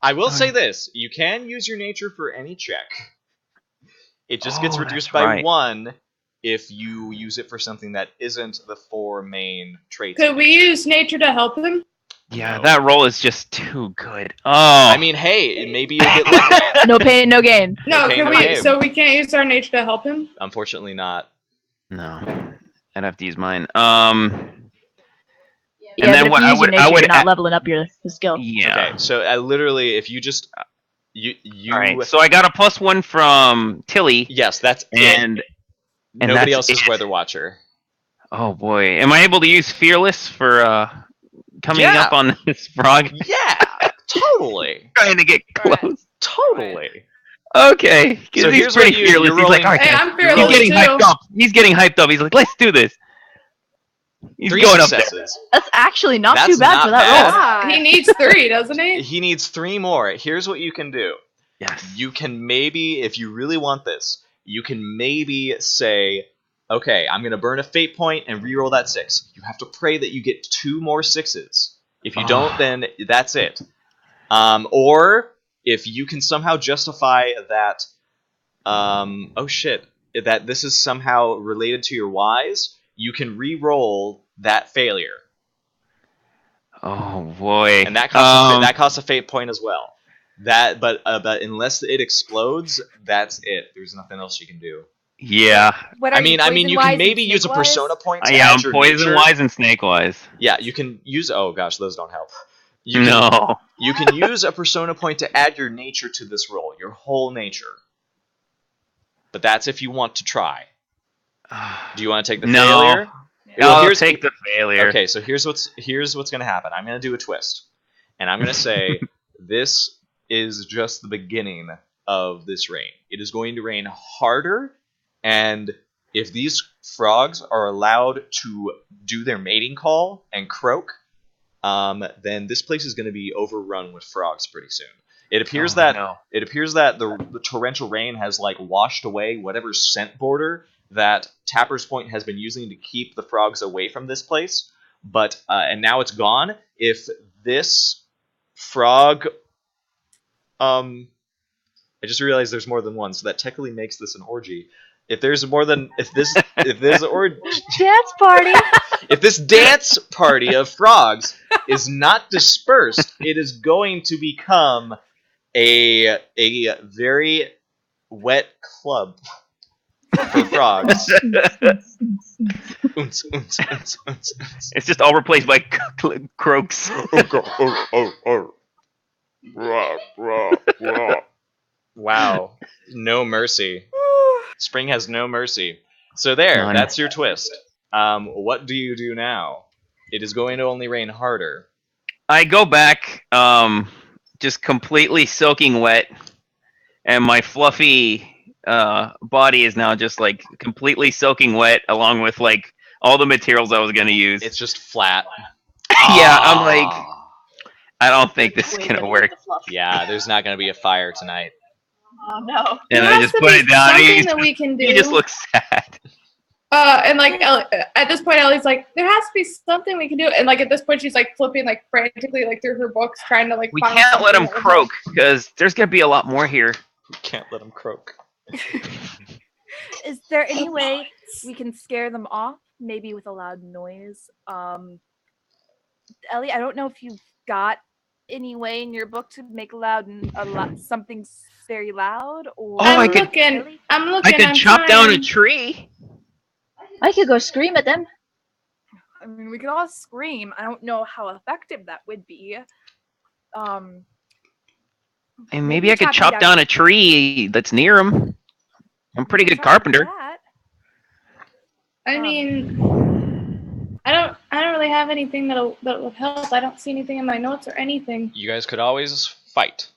I will say this: you can use your nature for any check. It just gets reduced by 1 if you use it for something that isn't the 4 main traits. Could we use nature to help him? Yeah, that roll is just too good. Oh. I mean, hey, maybe you'll get lucky. No pain, no gain. No, Okay, can no we? game. So we can't use our nature to help him? Unfortunately, not. No, I'd have to use mine. Yeah, then but what if you use your nature, would you're not leveling up your skill. Yeah. Okay, so literally, if you just you All right. So I got a +1 from Tilly, yes, that's it. and Nobody that's else is it. Weather Watcher. Oh boy, am I able to use Fearless for coming Yeah. up on this frog? Yeah, totally, Trying to get Alright. close. totally. Okay, because So he's here's what pretty fearless. you're He's like, rolling. all right, Hey, guys. I'm You're fearless He's rolling getting hyped too. up. He's getting hyped up. He's like, let's do this. He's 3 going up there. successes. That's actually not That's too bad not for that bad. roll. He needs 3, doesn't he? He needs 3 more. Here's what you can do. Yes. You can maybe, if you really want this, you can maybe say, okay, I'm going to burn a fate point and reroll that 6. You have to pray that you get 2 more 6s. If you don't, then that's it. Or if you can somehow justify that, oh shit, that this is somehow related to your Ys, you can re-roll that failure. Oh boy. And that costs a fate point as well. But unless it explodes, that's it. There's nothing else you can do. Yeah. What are I mean, you can maybe use a persona point to Yeah, add I'm your poison nature. wise and snake wise. Yeah, you can use. Oh gosh, those don't help. No. You can use a persona point to add your nature to this roll, your whole nature. But that's if you want to try. Do you want to take the failure? I'll take the failure. Okay, so here's what's going to happen. I'm going to do a twist, and I'm going to say this is just the beginning of this rain. It is going to rain harder, and if these frogs are allowed to do their mating call and croak, then this place is going to be overrun with frogs pretty soon. It appears that the torrential rain has like washed away whatever scent border that Tapper's Point has been using to keep the frogs away from this place, but and now it's gone. If this frog, I just realized there's more than one, so that technically makes this an orgy. If there's Dance party. If this dance party of frogs is not dispersed, it is going to become a very wet club for frogs. It's just all replaced by croaks. Wow, no mercy. Spring has no mercy. So there, None. that's your twist. What do you do now? It is going to only rain harder. I go back, just completely soaking wet, and my fluffy body is now just like completely soaking wet, along with like all the materials I was gonna use. It's just flat. Yeah, I'm like, I don't think this is gonna work. Yeah, there's not gonna be a fire tonight. Oh no. And There I has just to put be it down. something that we can do. He just looks sad. And like at this point, Ellie's like, there has to be something we can do. And like at this point, she's like flipping like frantically like through her books, trying to like. We find can't let him something that would croak because there's gonna be a lot more here. We can't let them croak. Is there any way we can scare them off? Maybe with a loud noise. Ellie, I don't know if you've got any way in your book to make something very loud. Or I'm could- looking. I could chop down a tree. I could go scream at them. I mean, we could all scream. I don't know how effective that would be. And maybe I could chop down a tree that's near him. I'm a pretty good carpenter. I mean, I don't really have anything that will help. I don't see anything in my notes or anything. You guys could always fight.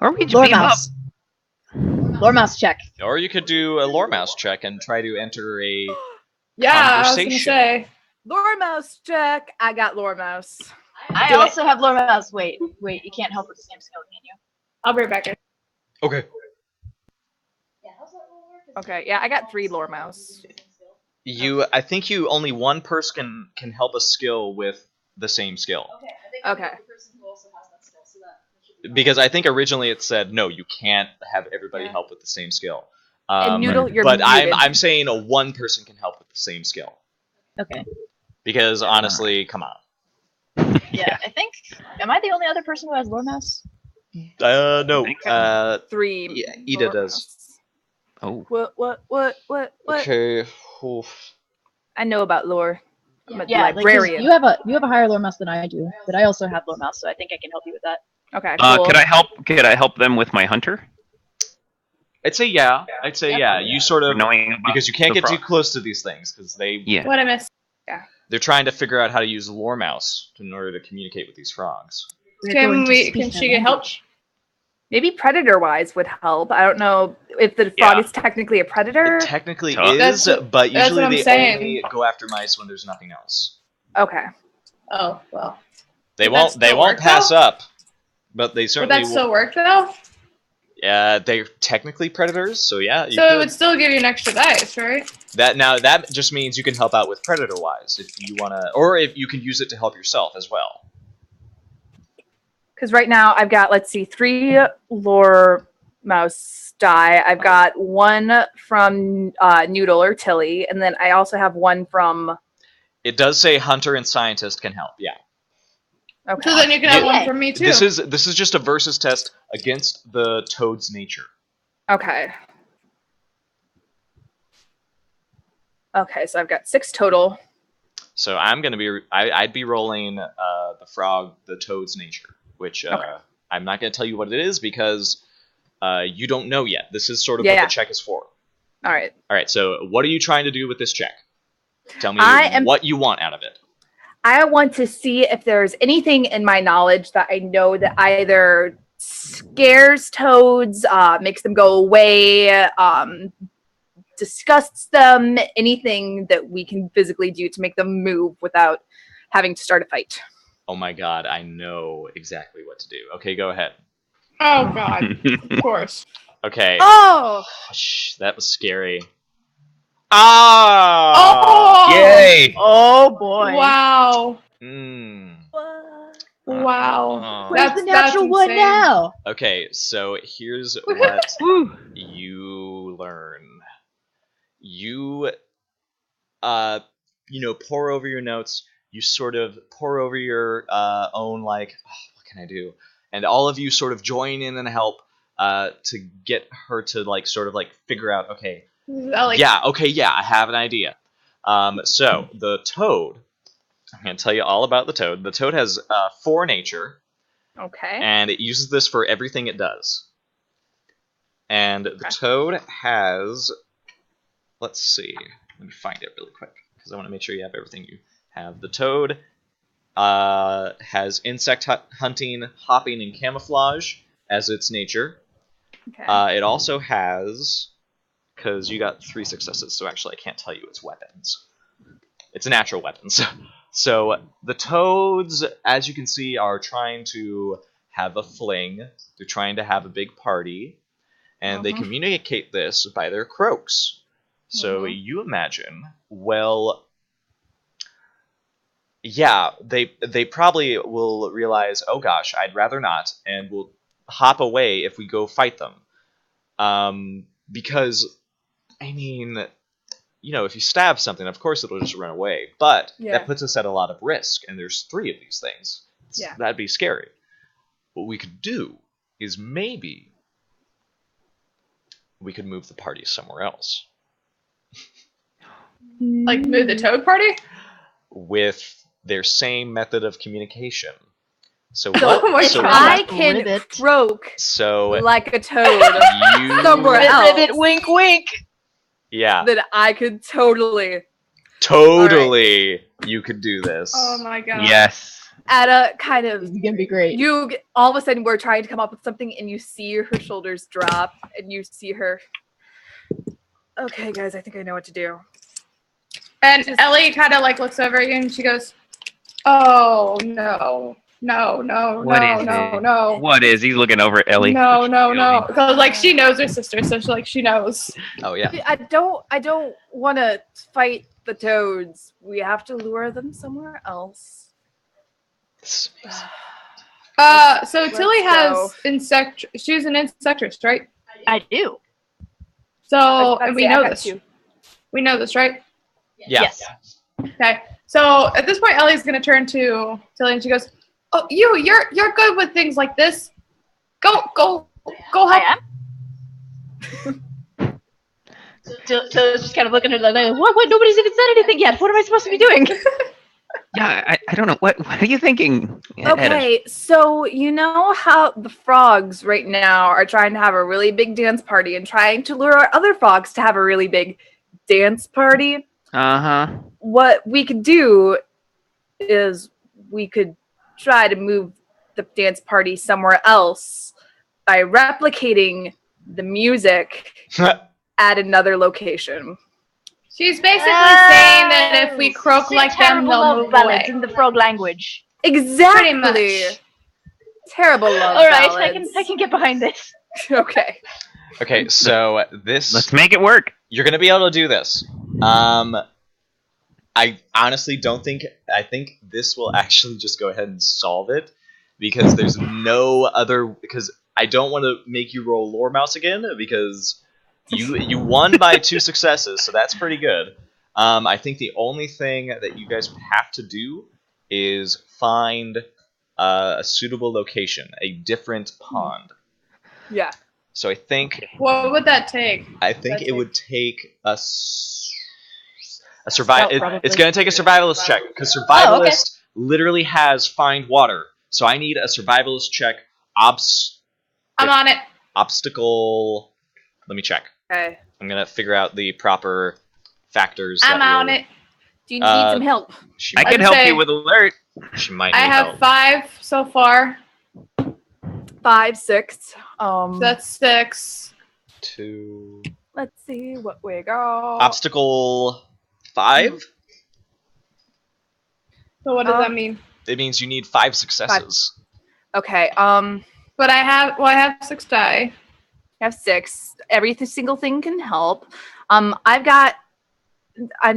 Or we could Lore beat him up. mouse. Lore mouse check. Or you could do a lore mouse check and try to enter a Yeah, I was gonna conversation. say. Lore mouse check. I got lore mouse. I also have lore mouse. Wait, you can't help with the same skill, can you? I'll be right back. Okay. Okay, yeah, I got 3 lore mouse. I think only one person can help a skill with the same skill. Okay. Because I think originally it said no, you can't have everybody help with the same skill. And Noodle, you're but muted. I'm saying one person can help with the same skill. Okay. Because honestly, come on. Yeah, I think. Am I the only other person who has lore mouse? No. 3. Yeah, Ida lore does. mouse. Oh. What? Okay. Oof. I know about lore. I'm a Yeah, like, 'cause librarian. you have a higher lore mouse than I do, but I also have lore mouse, so I think I can help you with that. Okay, cool. Could I help them with my hunter? I'd say yeah. You sort of Knowing about because you can't the get too frog. close to these things because Yeah. What I missed? they're trying to figure out how to use lore mouse in order to communicate with these frogs. Can she get help? Maybe predator-wise would help. I don't know if the frog Yeah. is technically a predator. It technically Tough. is, but that's usually what I'm they saying. only go after mice when there's nothing else. Okay. Oh, well. They Would that won't. They still won't work, pass though? up, but they Would certainly. that still work, though? They're technically predators, so yeah. So it would still give you an extra dice, right? That just means you can help out with predator-wise if you wanna, or if you can use it to help yourself as well. Because right now I've got, let's see, 3 lore mouse die. I've got 1 from Noodle or Tilly, and then I also have 1 from. It does say hunter and scientist can help. Yeah. Okay. So then you can have Yeah. one from me, too. This is just a versus test against the toad's nature. Okay. Okay, so I've got 6 total. So I'm gonna be. I'd be rolling the toad's nature, which I'm not gonna tell you what it is because you don't know yet. This is sort of what Yeah. the check is for. All right. All right. So what are you trying to do with this check? Tell me what you want out of it. I want to see if there's anything in my knowledge that I know that either scares toads, makes them go away, disgusts them, anything that we can physically do to make them move without having to start a fight. Oh my god, I know exactly what to do. Okay, go ahead. Oh, God. Of course. Okay. Oh! That was scary. Ah! Oh! Yay! Oh boy! Wow. Mm. Wow. Oh. Where's the natural one insane. now? Okay, so here's what Woo. you learn. You pour over your notes. You sort of pour over your own, like, what can I do? And all of you sort of join in and help to get her to, like, sort of, like, figure out, okay, I have an idea. So the toad, I'm going to tell you all about the toad. The toad has 4 nature, Okay. and it uses this for everything it does. And the toad has, let's see, let me find it really quick, because I want to make sure you have everything you have. The toad has insect hunting, hopping, and camouflage as its nature. Okay. It also has, because you got 3 successes, so actually I can't tell you its weapons. It's natural weapons. So the toads, as you can see, are trying to have a fling. They're trying to have a big party. And they communicate this by their croaks. So you imagine, well, yeah, they probably will realize, oh gosh, I'd rather not, and will hop away if we go fight them. Because, I mean, if you stab something, of course it'll just run away. But that puts us at a lot of risk, and there's 3 of these things. That'd be scary. What we could do is maybe we could move the party somewhere else. Like, move the toad party? With their same method of communication. So Oh my God. I can croak like a toad somewhere else. Ribbit, wink, wink. Yeah. That I could totally. You could do this. Oh my God. Yes. At a kind of. This is gonna be great. You all of a sudden we're trying to come up with something, and you see her shoulders drop, and you see her. Okay, guys, I think I know what to do. And Ellie kind of like looks over at you and she goes, "Oh no, no, no, What no, is no, it? no." What is? He's looking over at Ellie. No, no, no. Because like she knows her sister, so she knows. Oh yeah. I don't want to fight the toads. We have to lure them somewhere else. This is amazing. So Let's Tilly go. has she's an insectress, right? I do. So and we know I got this. you. We know this, right? Yeah. Yes. Okay. So at this point, Ellie's gonna turn to Tilly and she goes, "Oh, you're good with things like this. Go help." I am. So it's just kind of looking at her like, what? Nobody's even said anything yet. What am I supposed to be doing? Yeah, I don't know. What are you thinking? Okay, so you know how the frogs right now are trying to have a really big dance party and trying to lure our other frogs to have a really big dance party? Uh-huh. What we could do is we could try to move the dance party somewhere else by replicating the music at another location. She's basically saying that if we croak Sing like them, terrible they'll love move ballads away. in the frog language. Exactly. much. Terrible love All right, ballads. I can get behind this. Okay. Okay, so this Let's make it work. you're gonna be able to do this. I honestly don't think. I think this will actually just go ahead and solve it because there's no other. Because I don't want to make you roll lore mouse again because you won by 2 successes, so that's pretty good. I think the only thing that you guys would have to do is find a suitable location, a different pond. Yeah. So I think What would that take? it would take a survival. Scout, It's probably. going to take a survivalist check because survivalist literally has find water. So I need a survivalist check. I'm on it. Obstacle. Let me check. Okay. I'm gonna figure out the proper factors. I'm that on will- it. Do you need some help? She I might, can I'd help say- you with alert. she might need I have help. 5 so far. 5, 6. That's 6. 2. Let's see what we got. Obstacle 5. So what does that mean? It means you need 5 successes. Okay. But I have 6 die. I have 6. Every single thing can help. I'm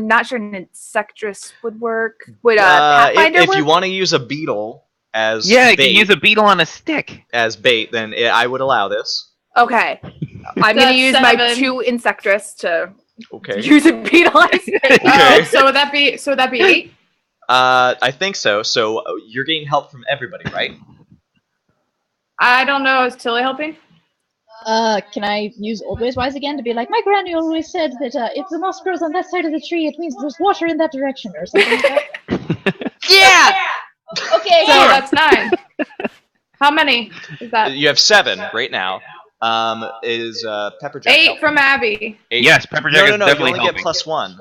not sure an insectress would work. Would Pathfinder if work? you want to use a beetle as Yeah, you bait, can use a beetle on a stick. then I would allow this. Okay. I'm gonna That's use my 7. 2 insectress to Okay. use a beetle as bait. Okay. So would that be 8? I think so. So you're getting help from everybody, right? I don't know. Is Tilly helping? Can I use Old Ways Wise again to be like, my granny always said that if the moss grows on that side of the tree, it means there's water in that direction, or something like that? Yeah. Okay, So sure. that's 9. How many is that? You have 7 right now. Is Pepperjack 8 helping? from Abby. 8? Yes, Pepperjack No, is you definitely only helping. get +1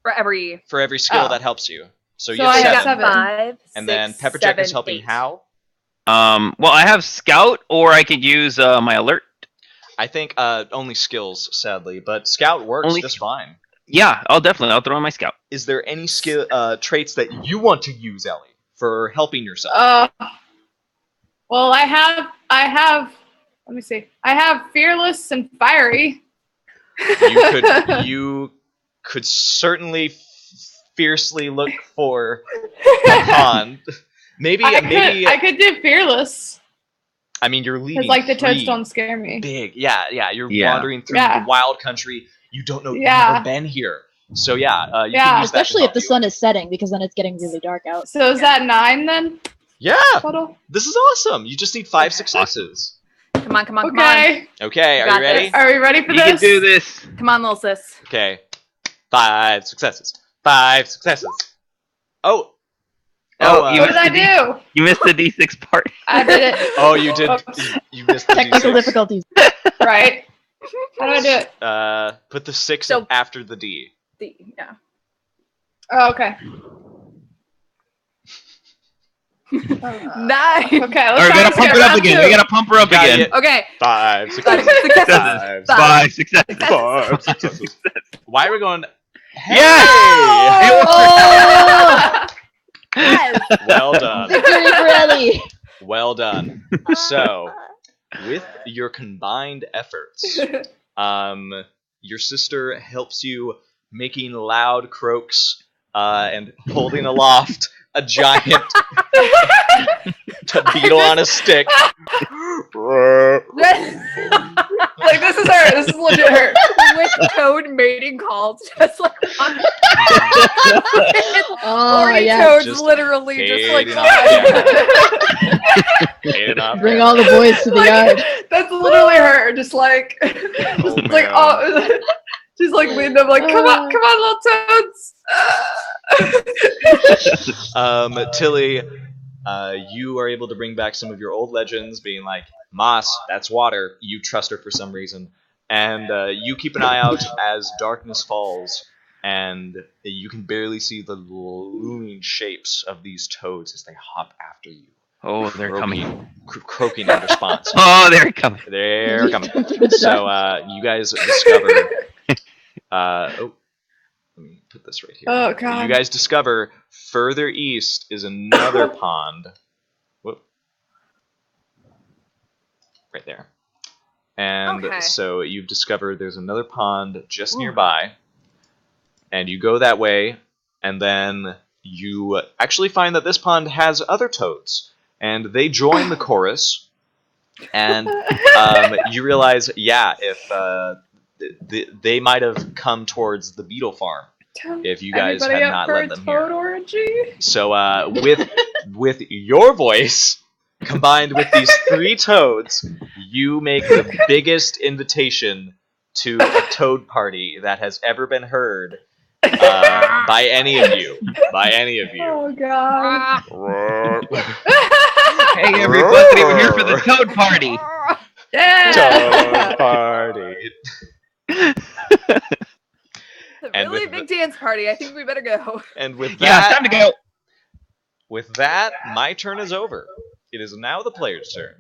For every for every skill Oh. that helps you. So you So have I 7. have 7. 5, And 6, then Pepperjack 7, is helping 8. how? Well, I have Scout, or I could use my alert. I think only skills, sadly, but Scout works Only just fine. Yeah, I'll throw in my Scout. Is there any skill traits that you want to use, Ellie, for helping yourself? Well, I have. Let me see. I have fearless and fiery. You could certainly fiercely look for a pond. Maybe I could do fearless I mean, you're leaving. because like the toads free, don't scare me. big. Yeah. You're Yeah. wandering through Yeah. the wild country. You don't know. You've Yeah. never been here. So yeah, you Yeah. can use that to Especially if help the you. sun is setting, because then it's getting really dark out. So is that 9 then Yeah, total? this is awesome. You just need 5 successes. Come on, come on, come Okay. Okay, are Got you ready? this. Are we ready for You can this? do this. on. Come on, little sis. Okay, 5 successes. 5 successes. Oh. Oh, you What did missed I the do? You missed the D6 part. I did it. Oh, you did. Oops. You missed the Technical D6. difficulties. Right. How do I do it? Put the 6 So- after the D. Yeah. Oh, okay. Nice. Okay, let's All right, we gotta try pump this it up round again. 2. We gotta pump her up Got again. it. Okay. 5 5 successes. successes. 5 successes. 5 successes. Why are we going? Yes! Oh! Yes. Well done. Victory for Ellie! Well done. So, with your combined efforts, your sister helps you making loud croaks and holding aloft a giant beetle on a stick. Like this is her. This is legit her. With toad mating calls, just like Oh, 40 yeah. toads Just literally just like hating on Hating on Bring all the boys to the yard. That's literally her. Just like, Oh, just like, man. she's like leaning up, like, come on, little toads. Tilly, you are able to bring back some of your old legends, being like, Moss, that's water. You trust her for some reason. And you keep an eye out as darkness falls, and you can barely see the looming shapes of these toads as they hop after you. Oh, they're coming. Croaking in response. Oh, they're coming. They're coming. So you guys discover... let me put this right here. Oh, God. You guys discover further east is another pond. Whoop. Right there. And Okay. so you've discovered there's another pond just nearby. And you go that way, and then you actually find that this pond has other toads. And they join the chorus, and you realize, if they might have come towards the beetle farm if you guys Everybody had up not for led a them toad here. orgy? So with your voice combined with these 3 toads, you make the biggest invitation to a toad party that has ever been heard by any of you. Oh, God. Hey, everybody, we're here for the Toad Party. Yeah. Toad party. It's a And really with big dance party. I think we better go. And with Yeah, it's time to go. With that, my turn is over. It is now the player's turn.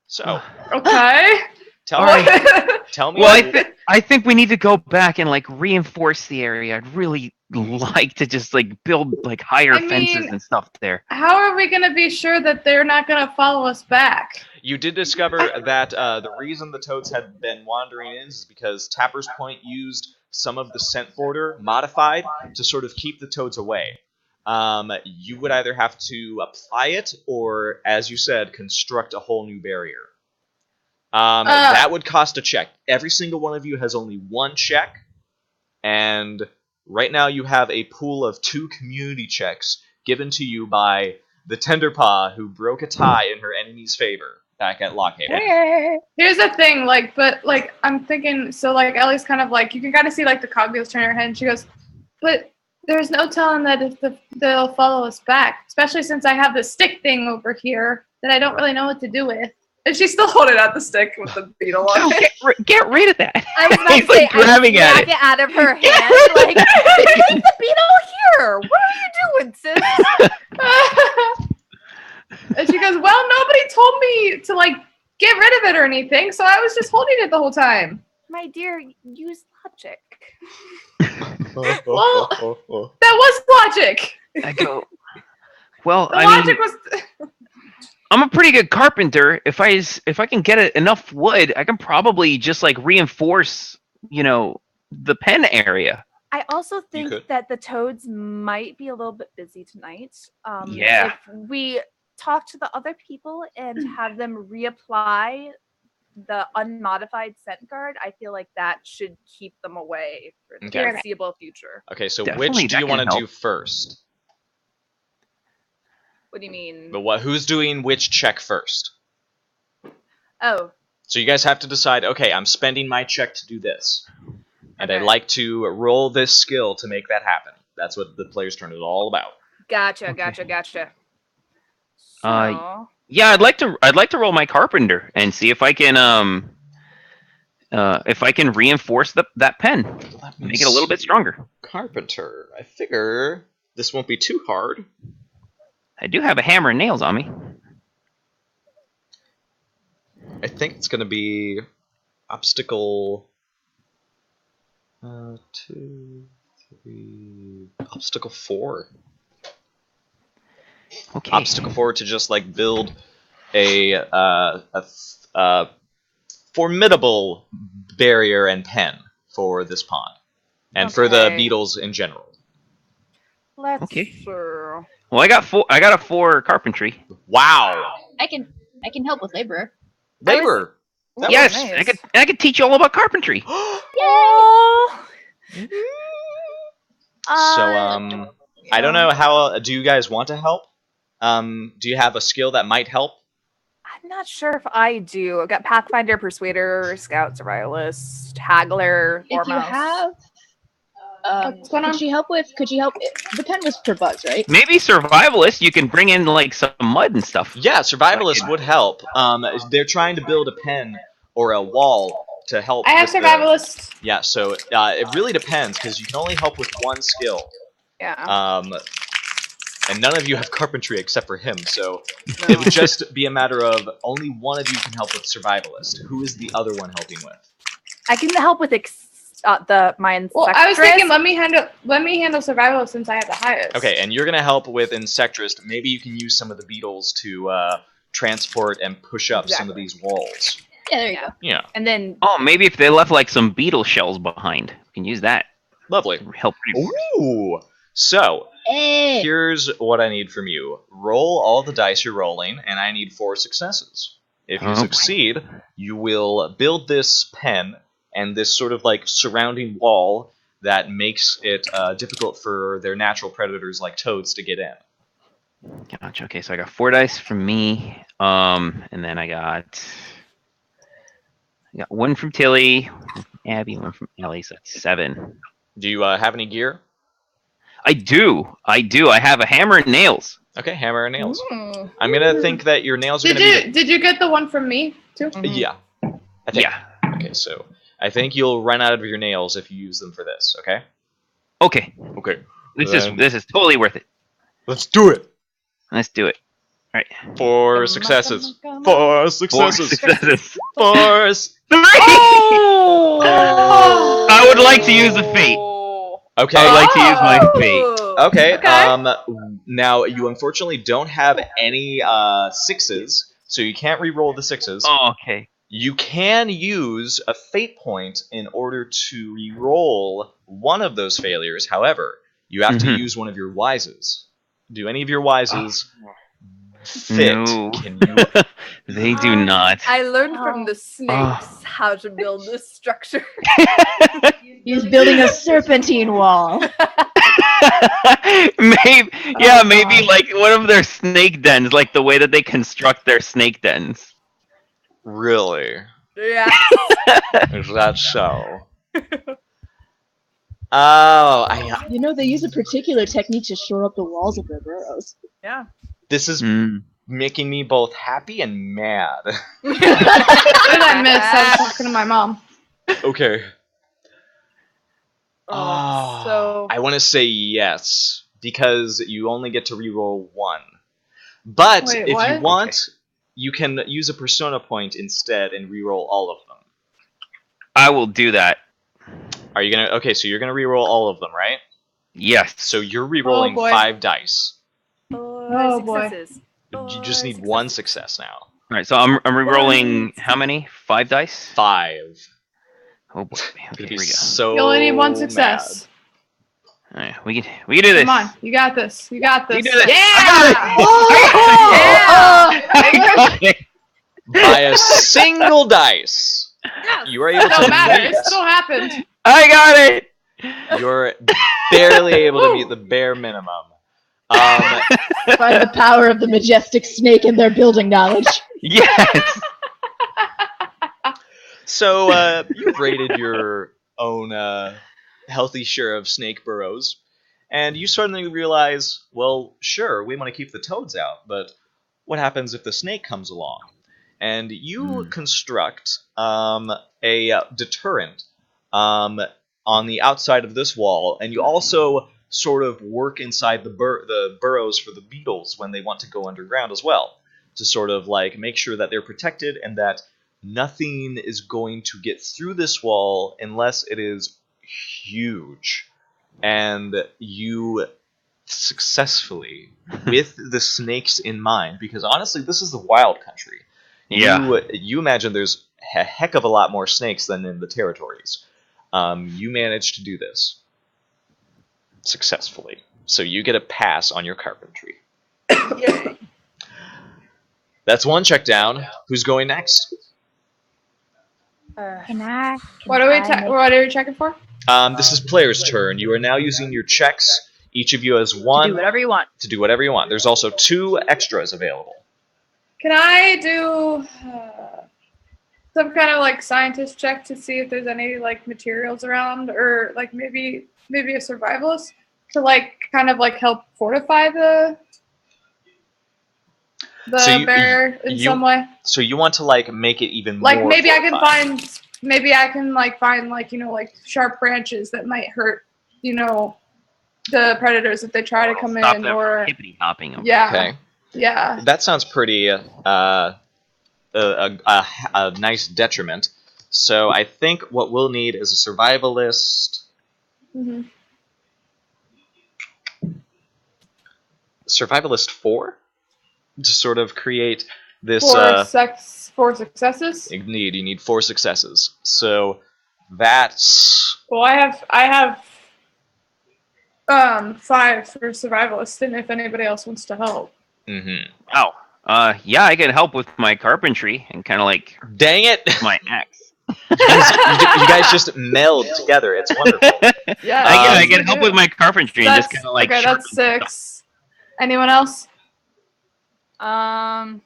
So, Okay. tell All me. right. Tell me. Well, I think we need to go back and like reinforce the area. I'd really like to just like build like higher I mean- fences and stuff there. How are we going to be sure that they're not going to follow us back? You did discover that the reason the toads had been wandering in is because Tapper's Point used some of the scent border modified to sort of keep the toads away. You would either have to apply it or, as you said, construct a whole new barrier. That would cost a check. Every single one of you has only 1 check, and right now you have a pool of 2 community checks given to you by the Tenderpaw who broke a tie in her enemy's favor back at Lockhaven. Here's the thing, I'm thinking, so Ellie's kind of like, you can kind of see the cogwheels turn her head, and she goes, but there's no telling that if they'll follow us back, especially since I have this stick thing over here that I don't really know what to do with. And she's still holding out the stick with the beetle on it. Get rid of that. I was about He's to say, like grabbing I at snap it. it out of her hand. Like, leave the beetle here. What are you doing, sis? And she goes, well, nobody told me to get rid of it or anything, so I was just holding it the whole time. My dear, use logic. Well, that was logic. I go. Well, The I logic mean, was. I'm a pretty good carpenter. If I can get enough wood, I can probably just reinforce, the pen area. I also think could. that the toads might be a little bit busy tonight. Yeah. If we talk to the other people and have them reapply the unmodified scent guard, I feel like that should keep them away for the Okay. foreseeable future. Okay, so Definitely, which do that you can want to help. do first? What do you mean? Who's doing which check first? Oh, So you guys have to decide, okay, I'm spending my check to do this. And I'd Okay. like to roll this skill to make that happen. That's what the player's turn is all about. gotcha. So, Yeah, I'd like to roll my carpenter and see if I can reinforce that pen, make it a little bit stronger. Carpenter. I figure this won't be too hard. I do have a hammer and nails on me. I think it's going to be obstacle 2, 3, obstacle 4. Okay. Obstacle 4 to just build a formidable barrier and pen for this pond and for the Okay. beetles in general. let's Okay. see. Well, I got a 4 carpentry. Wow, I can help with labor. labor. That Yes, nice. I could teach you all about carpentry. Oh. So I don't know how. Do you guys want to help? Do you have a skill that might help? I'm not sure if I do. I've got Pathfinder, Persuader, Scout, Survivalist, Haggler, If you Foremost. have What's going on? Could she help with? The pen was for bugs, right? Maybe survivalist. You can bring in like some mud and stuff. Yeah, survivalist would help. They're trying to build a pen or a wall to help. I have with survivalist. Yeah, so it really depends because you can only help with one skill. Yeah. And none of you have carpentry except for him, so No. it would just be a matter of only one of you can help with survivalist. Who is the other one helping with? I can help with my insectress. Well, I was thinking, let me handle survival since I have the highest. Okay, and you're gonna help with insectress. Maybe you can use some of the beetles to transport and push up some of these walls. Yeah, there you go. Yeah, And then Oh, maybe if they left like some beetle shells behind, we can use that. lovely. Help. Ooh, so Hey. here's what I need from you. Roll all the dice you're rolling, and I need 4 successes. If you Oh, boy. succeed, you will build this pen and this sort of like surrounding wall that makes it difficult for their natural predators like toads to get in. Gotcha. Okay, so I got 4 dice from me. And then I got 1 from Tilly, 1 from Abby, 1 from Ellie, so that's 7. Do you have any gear? I do. I have a hammer and nails. Okay, hammer and nails. Mm. I'm gonna think that your nails are Did gonna you did you get the one from me too? be. Yeah. I think. Yeah. Okay, so I think you'll run out of your nails if you use them for this. Okay. Okay. Okay. This Then is totally worth it. Let's do it. Let's do it. All right. 4 successes. 4 4 successes. successes. 4. 3! Oh! I would like to use the fate. Okay. I would like to use my fate. Okay. Okay. Now you unfortunately don't have any 6s, so you can't re-roll the 6s. Oh, okay. You can use a fate point in order to re-roll one of those failures. However, you have to Mhm. use one of your wises. Do any of your wises fit? No. Can you? They do not. I learned from the snakes Oh. how to build this structure. He's building a serpentine wall. maybe like one of their snake dens, like the way that they construct their snake dens. Really? Yeah. Is that so? Oh, You know, they use a particular technique to shore up the walls of their burrows. Yeah. this is Mm. making me both happy and mad. What did I miss? I was talking to my mom. Okay. So I want to say yes because you only get to reroll 1. But Wait, if what? you want, you can use a persona point instead and reroll all of them. I will do that. Are you gonna? Okay, so you're gonna reroll all of them, right? Yes. So you're rerolling boy. 5 dice. Oh, boy. successes. You just need 1 success now. All right. So I'm re-rolling how many? 5 dice. 5. Oh boy. Gonna Okay, be here we go. so You only need 1 success. All right, we can do this. Come on, you got this. You got this. You do this. Yeah! I got it. By a single dice, you are able It don't to matter. meet. It still happened. I got it. You're barely able to meet the bare minimum. By the power of the majestic snake and their building knowledge. Yes. So you've raided your own healthy share of snake burrows, and you suddenly realize, well, sure, we want to keep the toads out, but what happens if the snake comes along? And you construct a deterrent on the outside of this wall, and you also sort of work inside the burrows for the beetles when they want to go underground as well, to sort of like make sure that they're protected and that nothing is going to get through this wall unless it is huge. And you successfully, with the snakes in mind, because honestly, this is the wild country. Yeah. You imagine there's a heck of a lot more snakes than in the territories. You managed to do this successfully. So you get a pass on your carpentry. Yay. That's 1 check down. Who's going next? What are we checking for? This is player's turn. You are now using your checks. Each of you has 1 Do whatever you want. to do whatever you want. There's also 2 extras available. Can I do? some kind of like scientist check to see if there's any like materials around, or like maybe a survivalist to like kind of like help fortify the barrier in some way. So you want to like make it even Like more maybe fortified. I can find like, you know, like sharp branches that might hurt, you know, the predators if they try to come Stop in, them or from hippity hopping them. yeah. Okay. Yeah. That sounds pretty a nice detriment. So I think what we'll need is a survivalist. Mm-hmm. Survivalist 4 to sort of create this. Four successes. You need 4 successes. So that's Well, I have 5 for survivalist, and if anybody else wants to help. Mm-hmm. Oh, yeah, I can help with my carpentry and kind of like Dang it! my axe. you guys just meld together. It's wonderful. Yeah, I can help with my carpentry and just kind of like. Okay, that's 6. Anyone else? And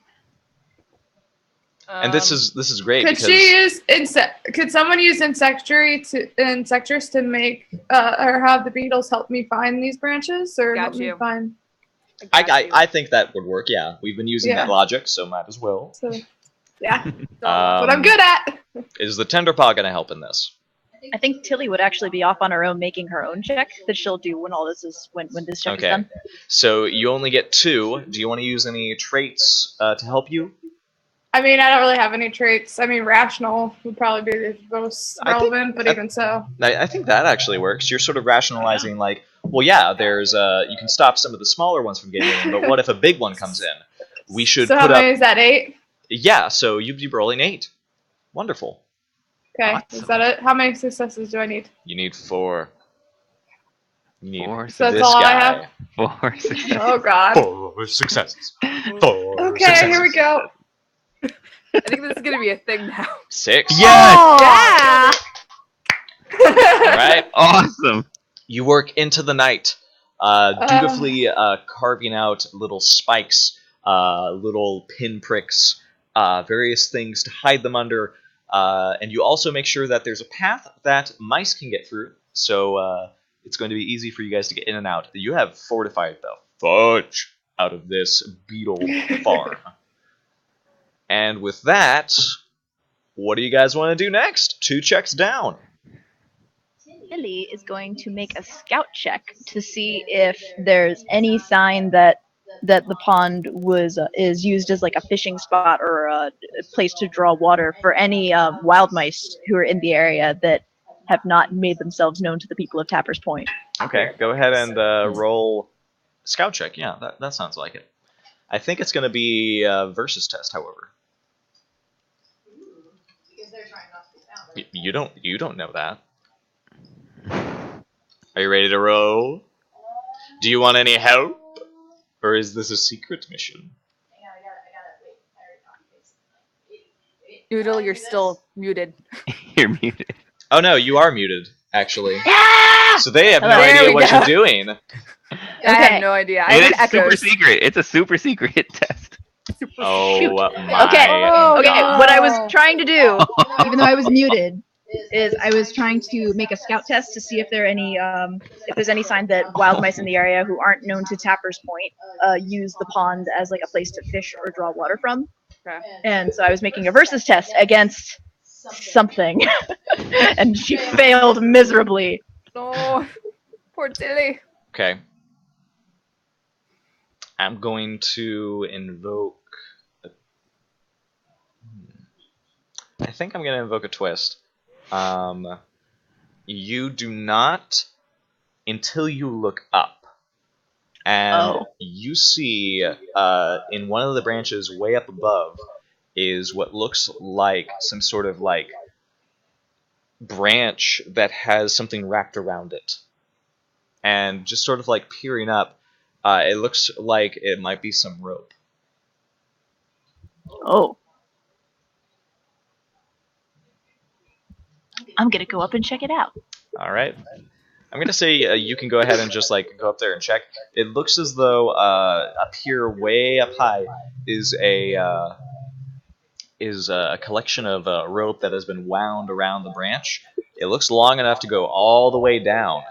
this is great Could because she use Could someone use insectors to make or have the beetles help me find these branches, or help me find? I think that would work. Yeah, we've been using that logic, so might as well. So, yeah, that's what I'm good at. Is the tender paw going to help in this? I think Tilly would actually be off on her own making her own check that she'll do when all this is when this check is done. So you only get 2. Do you want to use any traits to help you? I mean, I don't really have any traits. I mean, rational would probably be the most relevant, but even so. I think that actually works. You're sort of rationalizing like, well, yeah, there's you can stop some of the smaller ones from getting in, but what if a big one comes in? We should So put how many is that? 8? Yeah, so you'd be rolling 8. Wonderful. Okay, Awesome. is that it? How many successes do I need? You need 4. You need 4 So that's this all guy. I have? 4 successes. Oh God. 4 successes. 4 Okay, successes. here we go. I think this is gonna be a thing now. 6. Yes! Yeah. All right. Awesome. You work into the night, dutifully carving out little spikes, little pinpricks, various things to hide them under, and you also make sure that there's a path that mice can get through, so it's going to be easy for you guys to get in and out. You have fortified the fudge out of this beetle farm. And with that, what do you guys want to do next? 2 checks down. Tilly is going to make a scout check to see if there's any sign that the pond is used as like a fishing spot or a place to draw water for any wild mice who are in the area that have not made themselves known to the people of Tapper's Point. Okay, go ahead and roll scout check. Yeah, that sounds like it. I think it's going to be a versus test, however. You don't know that. Are you ready to roll? Do you want any help? Or is this a secret mission? Noodle, you're still muted. You're muted. Oh no, you are muted, actually. Yeah! So they have no There idea we what go. you're doing. I have no idea. I heard It's super echoes. secret. It's a super secret test. Oh Shoot. my. Okay. Oh, Okay, no. what I was trying to do, even though I was muted, is I was trying to make a scout test to see if there are any if there's any sign that wild mice in the area who aren't known to Tapper's Point use the pond as like a place to fish or draw water from. Okay. And so I was making a versus test against something, and she failed miserably. No, poor Tilly. Okay. I'm going to invoke. I think I'm going to invoke a twist. You do not until you look up, and you see in one of the branches way up above is what looks like some sort of like branch that has something wrapped around it, and just sort of like peering up, it looks like it might be some rope. Oh. I'm gonna go up and check it out. All right. I'm gonna say you can go ahead and just like go up there and check. It looks as though up here, way up high, is is a collection of rope that has been wound around the branch. It looks long enough to go all the way down.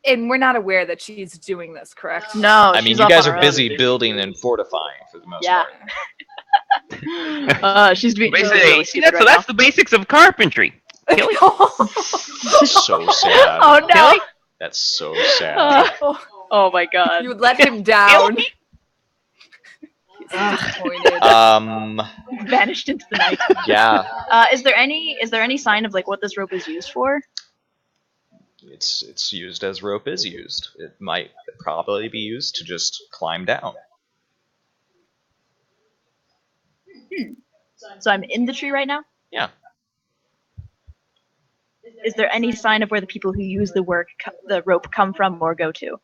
And we're not aware that she's doing this, correct? No, I mean, she's you up guys on are her busy building and fortifying for the most Yeah. part. She's being Basically, really see, stupid so that's the basics of carpentry. Tilly? So sad. Oh no! Tilly? That's so sad. Oh my god. You let him down. He's disappointed. Vanished into the night. Yeah, Is there any sign of like what this rope is used for? it's used as rope is used. It might probably be used to just climb down. So I'm in the tree right now. Yeah. Is there any sign of where the people who use the rope come from or go to?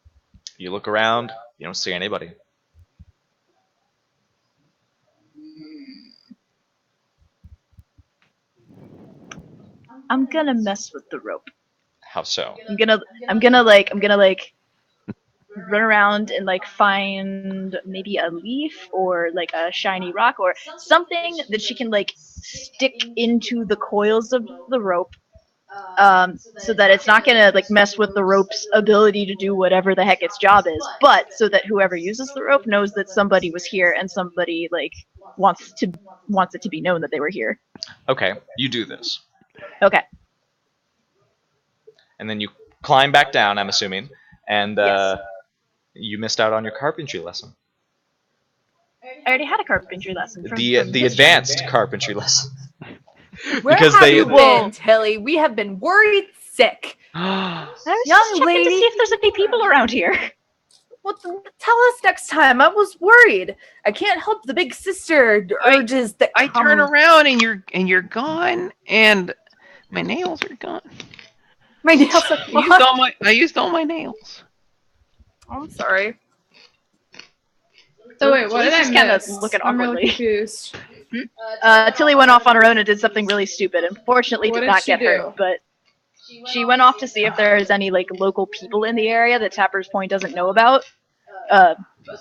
You look around, you don't see anybody. I'm gonna mess with the rope. How so? I'm gonna like run around and like find maybe a leaf or like a shiny rock or something that she can like stick into the coils of the rope, so that it's not gonna like mess with the rope's ability to do whatever the heck its job is, but so that whoever uses the rope knows that somebody was here and somebody like wants it to be known that they were here. Okay, you do this. Okay. And then you climb back down, I'm assuming, and Yes. you missed out on your carpentry lesson. I already had a carpentry lesson. The advanced carpentry lesson. Where because have they- you been, Tilly? We have been worried sick. I was Young just checking lady. to see if there's any people around here. Well, tell us next time. I was worried. I can't help the big sister urges that I come. turn around and you're gone, and my nails are gone. My nails are I used all my nails. I'm sorry. So wait, what did I Just kinda miss? looking I'm really awkwardly. confused. Tilly went off on her own and did something really stupid. Unfortunately, What did did not she get do? hurt, but she went off to see if there's any like local people in the area that Tapper's Point doesn't know about.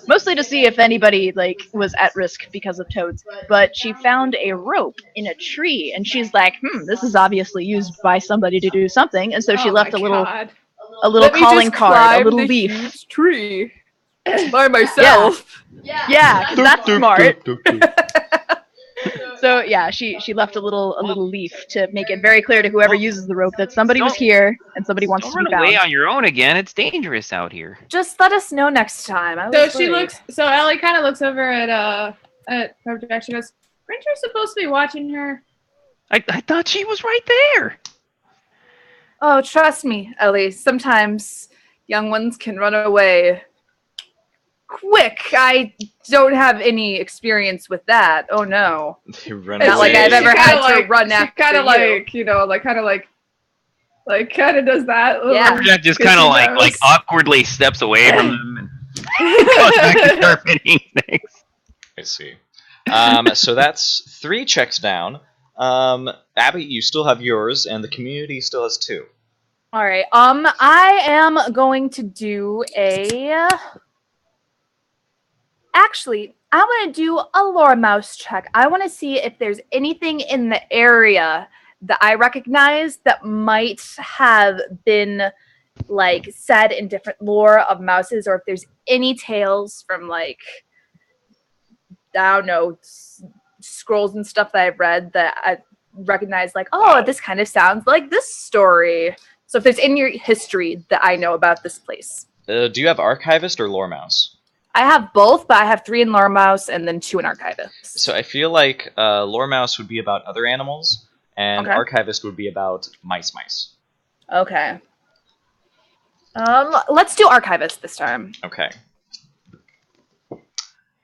Mostly to see if anybody like was at risk because of toads. But she found a rope in a tree, and she's like, "This is obviously used by somebody to do something." And so she Oh left my a little God. Let me calling just card, a climb little the leaf. huge tree by myself. Yeah, 'cause that's smart. So yeah, she left a little leaf to make it very clear to whoever uses the rope that somebody was here and somebody wants Don't to be run away found. on your own again. It's dangerous out here. Just let us know next time. I So was she worried. looks. So Ellie kind of looks over at Jack. She goes, "Aren't you supposed to be watching her?" I thought she was right there. Oh, trust me, Ellie. Sometimes young ones can run away quick. I don't have any experience with that. Oh no. They run Not like away. I've ever She had kinda to like- run she after kind of you. like, you know, like kind of does that. little- Yeah. Jack just Because kind of she like knows. awkwardly steps away from them and goes back to carpeting things. I see. So that's 3 checks down. Abby, you still have yours, and the community still has 2. All right. I am going to do a. Actually, I want to do a lore mouse check. I want to see if there's anything in the area that I recognize that might have been like said in different lore of mouses, or if there's any tales from like I don't know scrolls and stuff that I've read that I recognize. Like, oh, this kind of sounds like this story. So if there's any history that I know about this place. Do you have Archivist or Lore Mouse? I have both, but I have 3 in Lore Mouse and then 2 in Archivist. So I feel like Lore Mouse would be about other animals, and Okay. Archivist would be about mice. Okay. Let's do Archivist this time. Okay.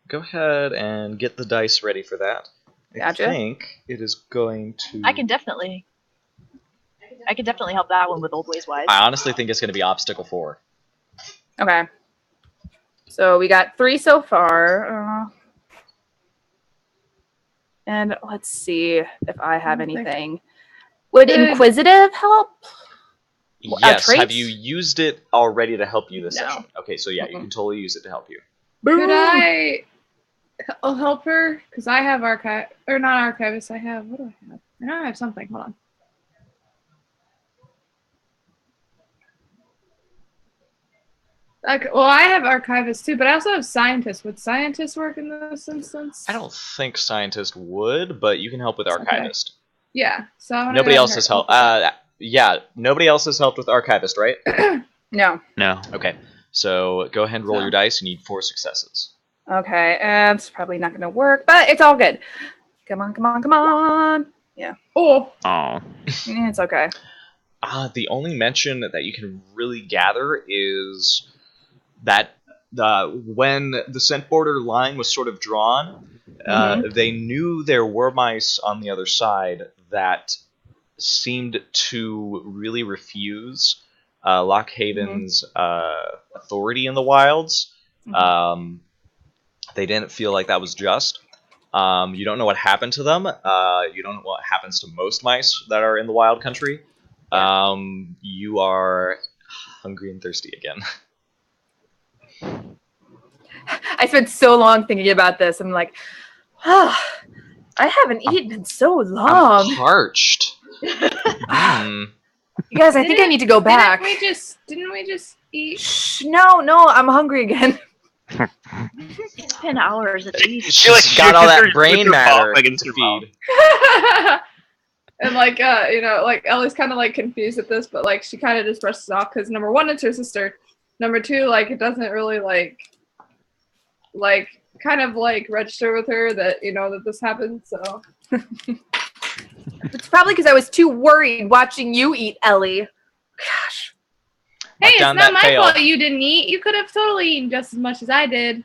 Go ahead and get the dice ready for that. Gotcha. I think it is going to... I can definitely help that one with Old Ways Wise. I honestly think it's going to be Obstacle 4. Okay. So we got 3 so far. And let's see if I have anything. Would Inquisitive help? Yes, have traits? you used it already to help you this No. session? Okay, so yeah, you Mm-mm. can totally use it to help you. Could I I'll help her because I have archive or not archivist. I have what do I have? I know I have something. Hold on. Okay, well, I have archivist too, but I also have scientist. Would scientist work in this instance? I don't think scientist would, but you can help with archivist. Yeah. So I'm gonna Nobody go else her- has helped. Yeah, nobody else has helped with archivist, right? No. No. Okay, so go ahead and roll your dice. You need 4 successes. Okay, it's probably not gonna work, but it's all good. Come on, come on, come on. Oh, Oh. It's okay. The only mention that you can really gather is that when the scent border line was sort of drawn, they knew there were mice on the other side that seemed to really refuse Lockhaven's authority in the wilds. They didn't feel like that was just. You don't know what happened to them. You don't know what happens to most mice that are in the wild country. You are hungry and thirsty again. I spent so long thinking about this. I'm like, I haven't eaten in so I'm long. parched. You guys, I think I need to go back. Didn't we just eat? Shh, no, I'm hungry again. It's been hours at least. She's got all that brain matter to feed. And like like Ellie's kind of like confused at this, but like she kind of just brushes it off because number one, it's her sister. Number two, like it doesn't really like kind of like register with her that that this happened. So It's probably because I was too worried watching you eat, Ellie. Gosh. hey, it's down not that my fail. fault you didn't eat. You could have totally eaten just as much as I did.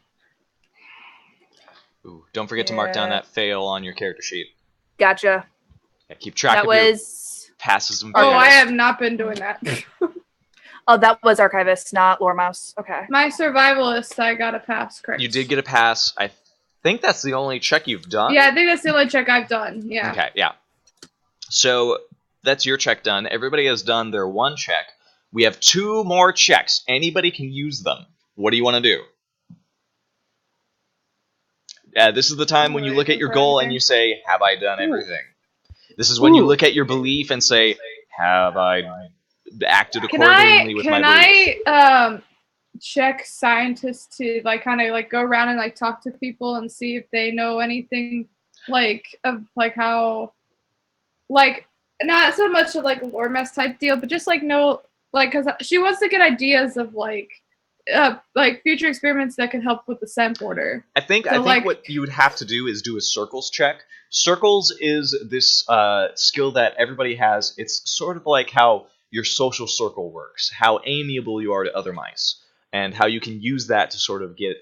Ooh, don't forget to mark down that fail on your character sheet. Gotcha. Yeah, keep track That of your was. passes and Oh, fails. I have not been doing that. Oh, that was archivist, not lore mouse. Okay. My survivalist, I got a pass, correct? You did get a pass. I think that's the only check you've done. Yeah, I think that's the only check I've done. Yeah. Okay, yeah. So that's your check done. Everybody has done their one check. We have 2 more checks. Anybody can use them. What do you want to do? This is the time when you look at your goal and you say, have I done everything? This is when you look at your belief and say, have I acted accordingly with my belief? Can I check scientists to like kind of like go around and like talk to people and see if they know anything like of like how like not so much of like a lore mess type deal, but just like know like because she wants to get ideas of like future experiments that could help with the scent border. I think what you would have to do is do a circles check. Circles is this skill that everybody has. It's sort of like how your social circle works, how amiable you are to other mice, and how you can use that to sort of get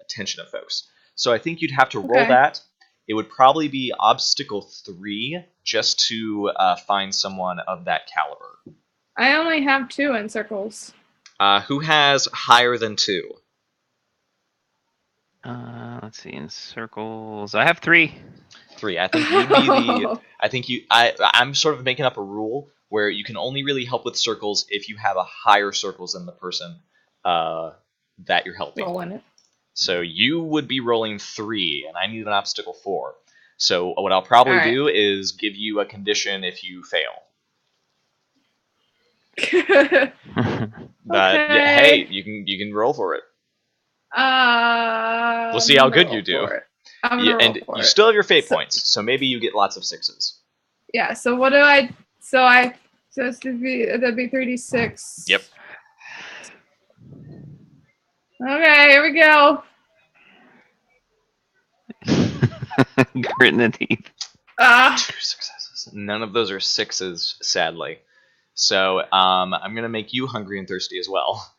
attention of folks. So I think you'd have to roll that. It would probably be obstacle 3 just to find someone of that caliber. I only have 2 in circles. Who has higher than 2? Let's see, in circles. I have 3. 3. I think you'd be the. I think you. I'm sort of making up a rule where you can only really help with circles if you have a higher circles than the person that you're helping. Rolling it. So you would be rolling 3, and I need an obstacle 4. So what I'll probably do is give you a condition if you fail. But hey, you can roll for it. We'll see how good you do. And you still have your fate points, so maybe you get lots of 6s. Yeah. So what do I? So it's to be that'd be 3d6. Yep. Okay, here we go. Grit in the teeth. 2 successes. None of those are 6s, sadly. So I'm gonna make you hungry and thirsty as well.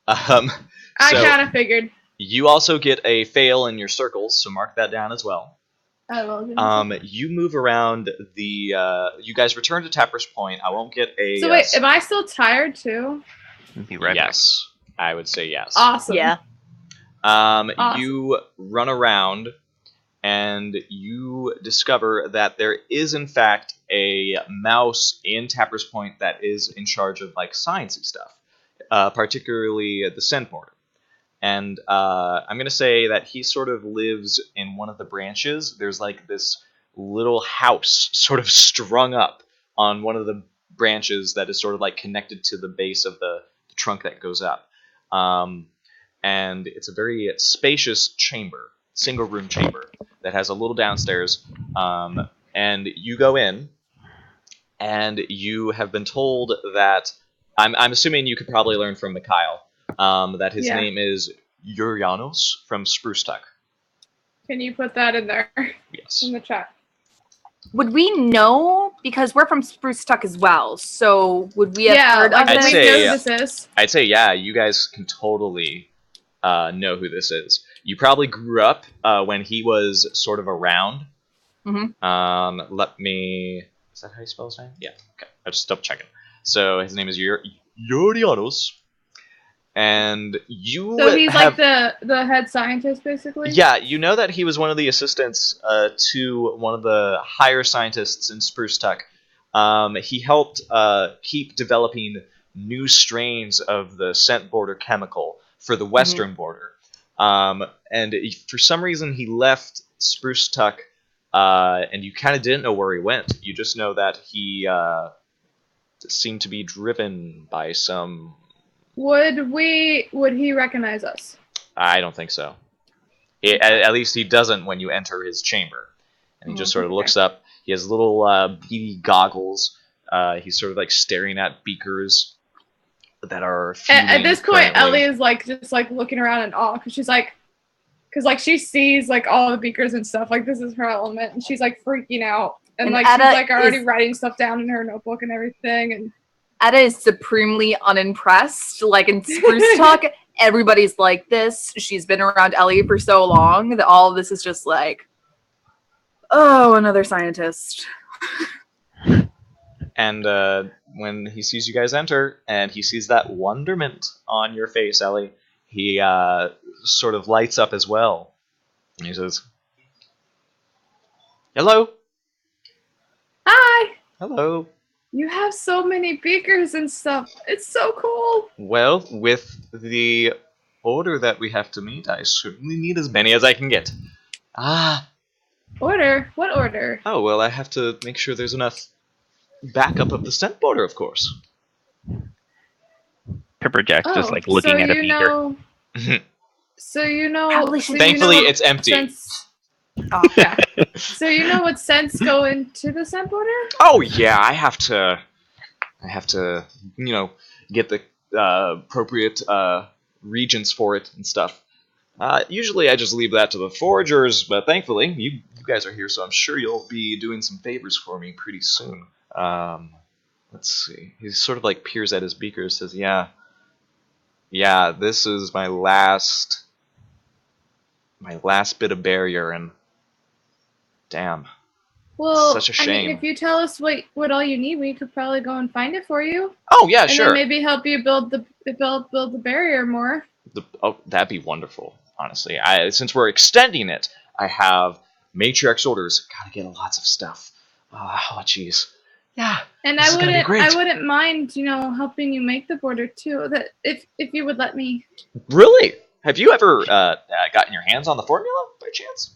I kind of figured. You also get a fail in your circles, so mark that down as well. I will. You move around the. You guys return to Tapper's Point. I won't get a. So wait, am I still tired too? Be right back. Yes, I would say yes. Awesome. Yeah. Awesome. You run around, and you discover that there is in fact a mouse in Tapper's Point that is in charge of like sciencey stuff, particularly the scent border. And I'm going to say that he sort of lives in one of the branches. There's like this little house sort of strung up on one of the branches that is sort of like connected to the base of the trunk that goes up. And it's a very spacious chamber, single room chamber that has a little downstairs. And you go in, and you have been told that I'm assuming you could probably learn from Mikhail that his name is Yurianos from Spruce Tuck. Can you put that in there? Yes. In the chat. Would we know, because we're from Spruce Tuck as well? So would we have heard of like, I'd it? say- know who this is. I'd say, yeah, you guys can totally know who this is. You probably grew up when he was sort of around. Mm-hmm. Let me... Is that how you spell his name? Yeah, okay. I'll just double check it. So his name is Yurianos. And you So he's have... like the head scientist, basically? Yeah, you know that he was one of the assistants to one of the higher scientists in Spruce Tuck. He helped keep developing new strains of the scent border chemical for the western border. And for some reason he left Spruce Tuck, and you kind of didn't know where he went. You just know that he seemed to be driven by some... Would he recognize us? I don't think so. At least he doesn't when you enter his chamber. And he just sort of looks up. He has little beady goggles. He's sort of like staring at beakers that are At this point, currently. Ellie is like just like looking around in awe because she's like, she sees like all the beakers and stuff. Like this is her element, and she's like freaking out. And like Etta she's like already is- writing stuff down in her notebook and everything. And Etta is supremely unimpressed. Like in Spruce Talk, everybody's like this. She's been around Ellie for so long that all of this is just like, oh, another scientist. And when he sees you guys enter, and he sees that wonderment on your face, Ellie, he sort of lights up as well. And he says, "Hello, hi, hello. you have so many beakers and stuff. It's so cool. Well, with the order that we have to meet, I certainly need as many as I can get. Order? What order? Oh, well, I have to make sure there's enough backup of the scent border, of course." Pepperjack's just like looking so at a you beaker. know, so you know. Probably so should- Thankfully, you know it's empty. Oh. Yeah. So you know what scents go into the scent border? Oh yeah, I have to, get the appropriate regions for it and stuff. Usually I just leave that to the foragers, but thankfully you guys are here, so I'm sure you'll be doing some favors for me pretty soon. Let's see. He sort of like peers at his beaker and says, yeah, this is my last bit of barrier, and damn. Well, Such a I mean, shame. if you tell us what all you need, we could probably go and find it for you, Oh yeah, and sure. then maybe help you build the barrier more. That'd be wonderful, honestly. Since we're extending it, I have Matriarch's orders. Gotta get lots of stuff. Oh, jeez. Yeah. And This is gonna be great. I wouldn't mind, helping you make the border too. That if you would let me. Really? Have you ever gotten your hands on the formula by chance?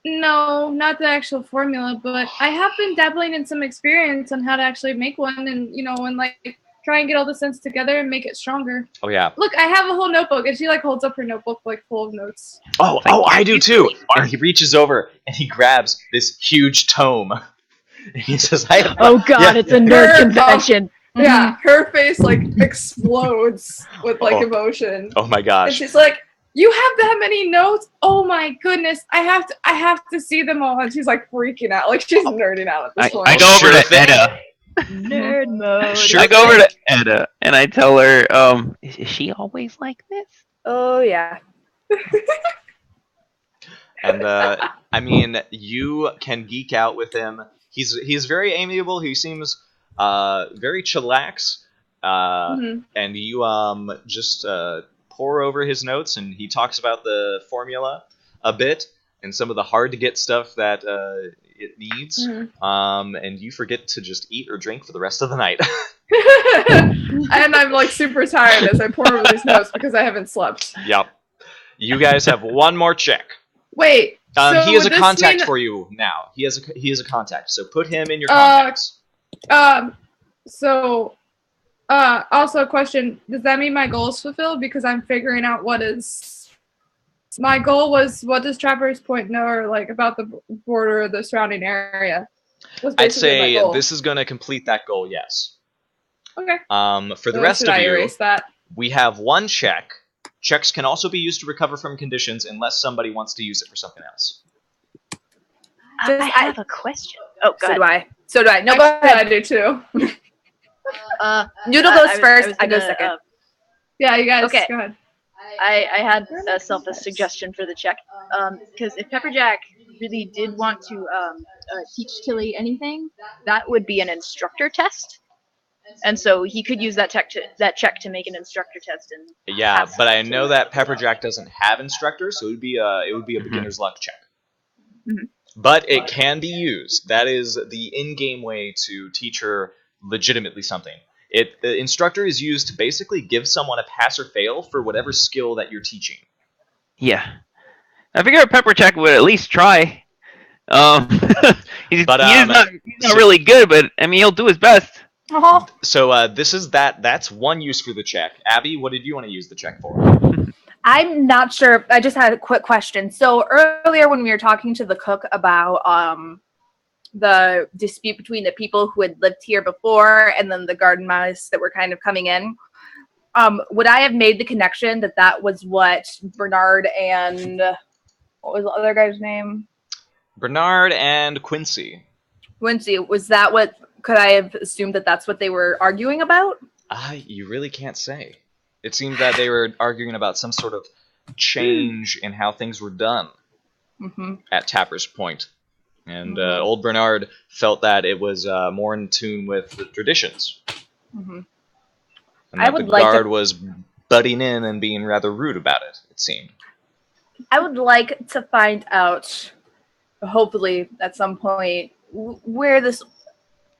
No, not the actual formula, but I have been dabbling in some experience on how to actually make one, and like try and get all the scents together and make it stronger. Oh yeah. Look, I have a whole notebook, and she like holds up her notebook like full of notes. Oh, I do too. And he reaches over and he grabs this huge tome. And he says, Oh god, it's a nerd convention. Yeah, her face like explodes with like Oh. emotion. Oh my And gosh. she's like, "You have that many notes? Oh my goodness! I have to see them all." And she's like freaking out, like she's nerding out at this point. I go over Sure to thing. Edda. Nerd mode. Sure I go over to Edda and I tell her, is she always like this? Oh, yeah. And I mean, you can geek out with him. He's very amiable. He seems very chillax. Mhm. And you just pour over his notes, and he talks about the formula a bit and some of the hard to get stuff that it needs, Mhm. and you forget to just eat or drink for the rest of the night. And I'm like super tired as I pour over these notes because I haven't slept. Yep. You guys have one more check. Wait. So He has a would this contact mean- for you now. He has a contact. So put him in your contacts. So, also a question: does that mean my goal is fulfilled? Because I'm figuring out what is. My goal was what does Trappers Point know, or like about the border of the surrounding area? Was I'd basically my say goal. this is going to complete that goal. Yes. Okay. For the So rest should of I you, erase that? we have one check. Checks can also be used to recover from conditions unless somebody wants to use it for something else. I have a question. Oh, go So do ahead. I. So do I. No, go Actually, ahead. I do too. Noodle goes first. I go second. Yeah, you guys. Okay. Go ahead. I had a suggestion for the check. Because if Pepperjack really did want to teach Tilly anything, that would be an instructor test. And so he could use that check to make an instructor test. And Yeah, pass but it I to- know that Pepperjack doesn't have instructors, so it would be a Mhm. beginner's luck check. Mhm. But it can be used. That is the in-game way to teach her legitimately something. The instructor is used to basically give someone a pass or fail for whatever skill that you're teaching. Yeah. I figure Pepperjack would at least try. He's not really good, but I mean he'll do his best. Uh-huh. So that's one use for the check. Abby, what did you want to use the check for? I'm not sure. I just had a quick question. So earlier when we were talking to the cook about the dispute between the people who had lived here before and then the garden mouse that were kind of coming in, would I have made the connection that was what Bernard and what was the other guy's name? Bernard and Quincy. Quincy. Was that what? Could I have assumed that that's what they were arguing about? You really can't say. It seemed that they were arguing about some sort of change in how things were done at Tapper's Point. And old Bernard felt that it was more in tune with the traditions. And that the guard was butting in and being rather rude about it seemed. I would like to find out, hopefully at some point, where this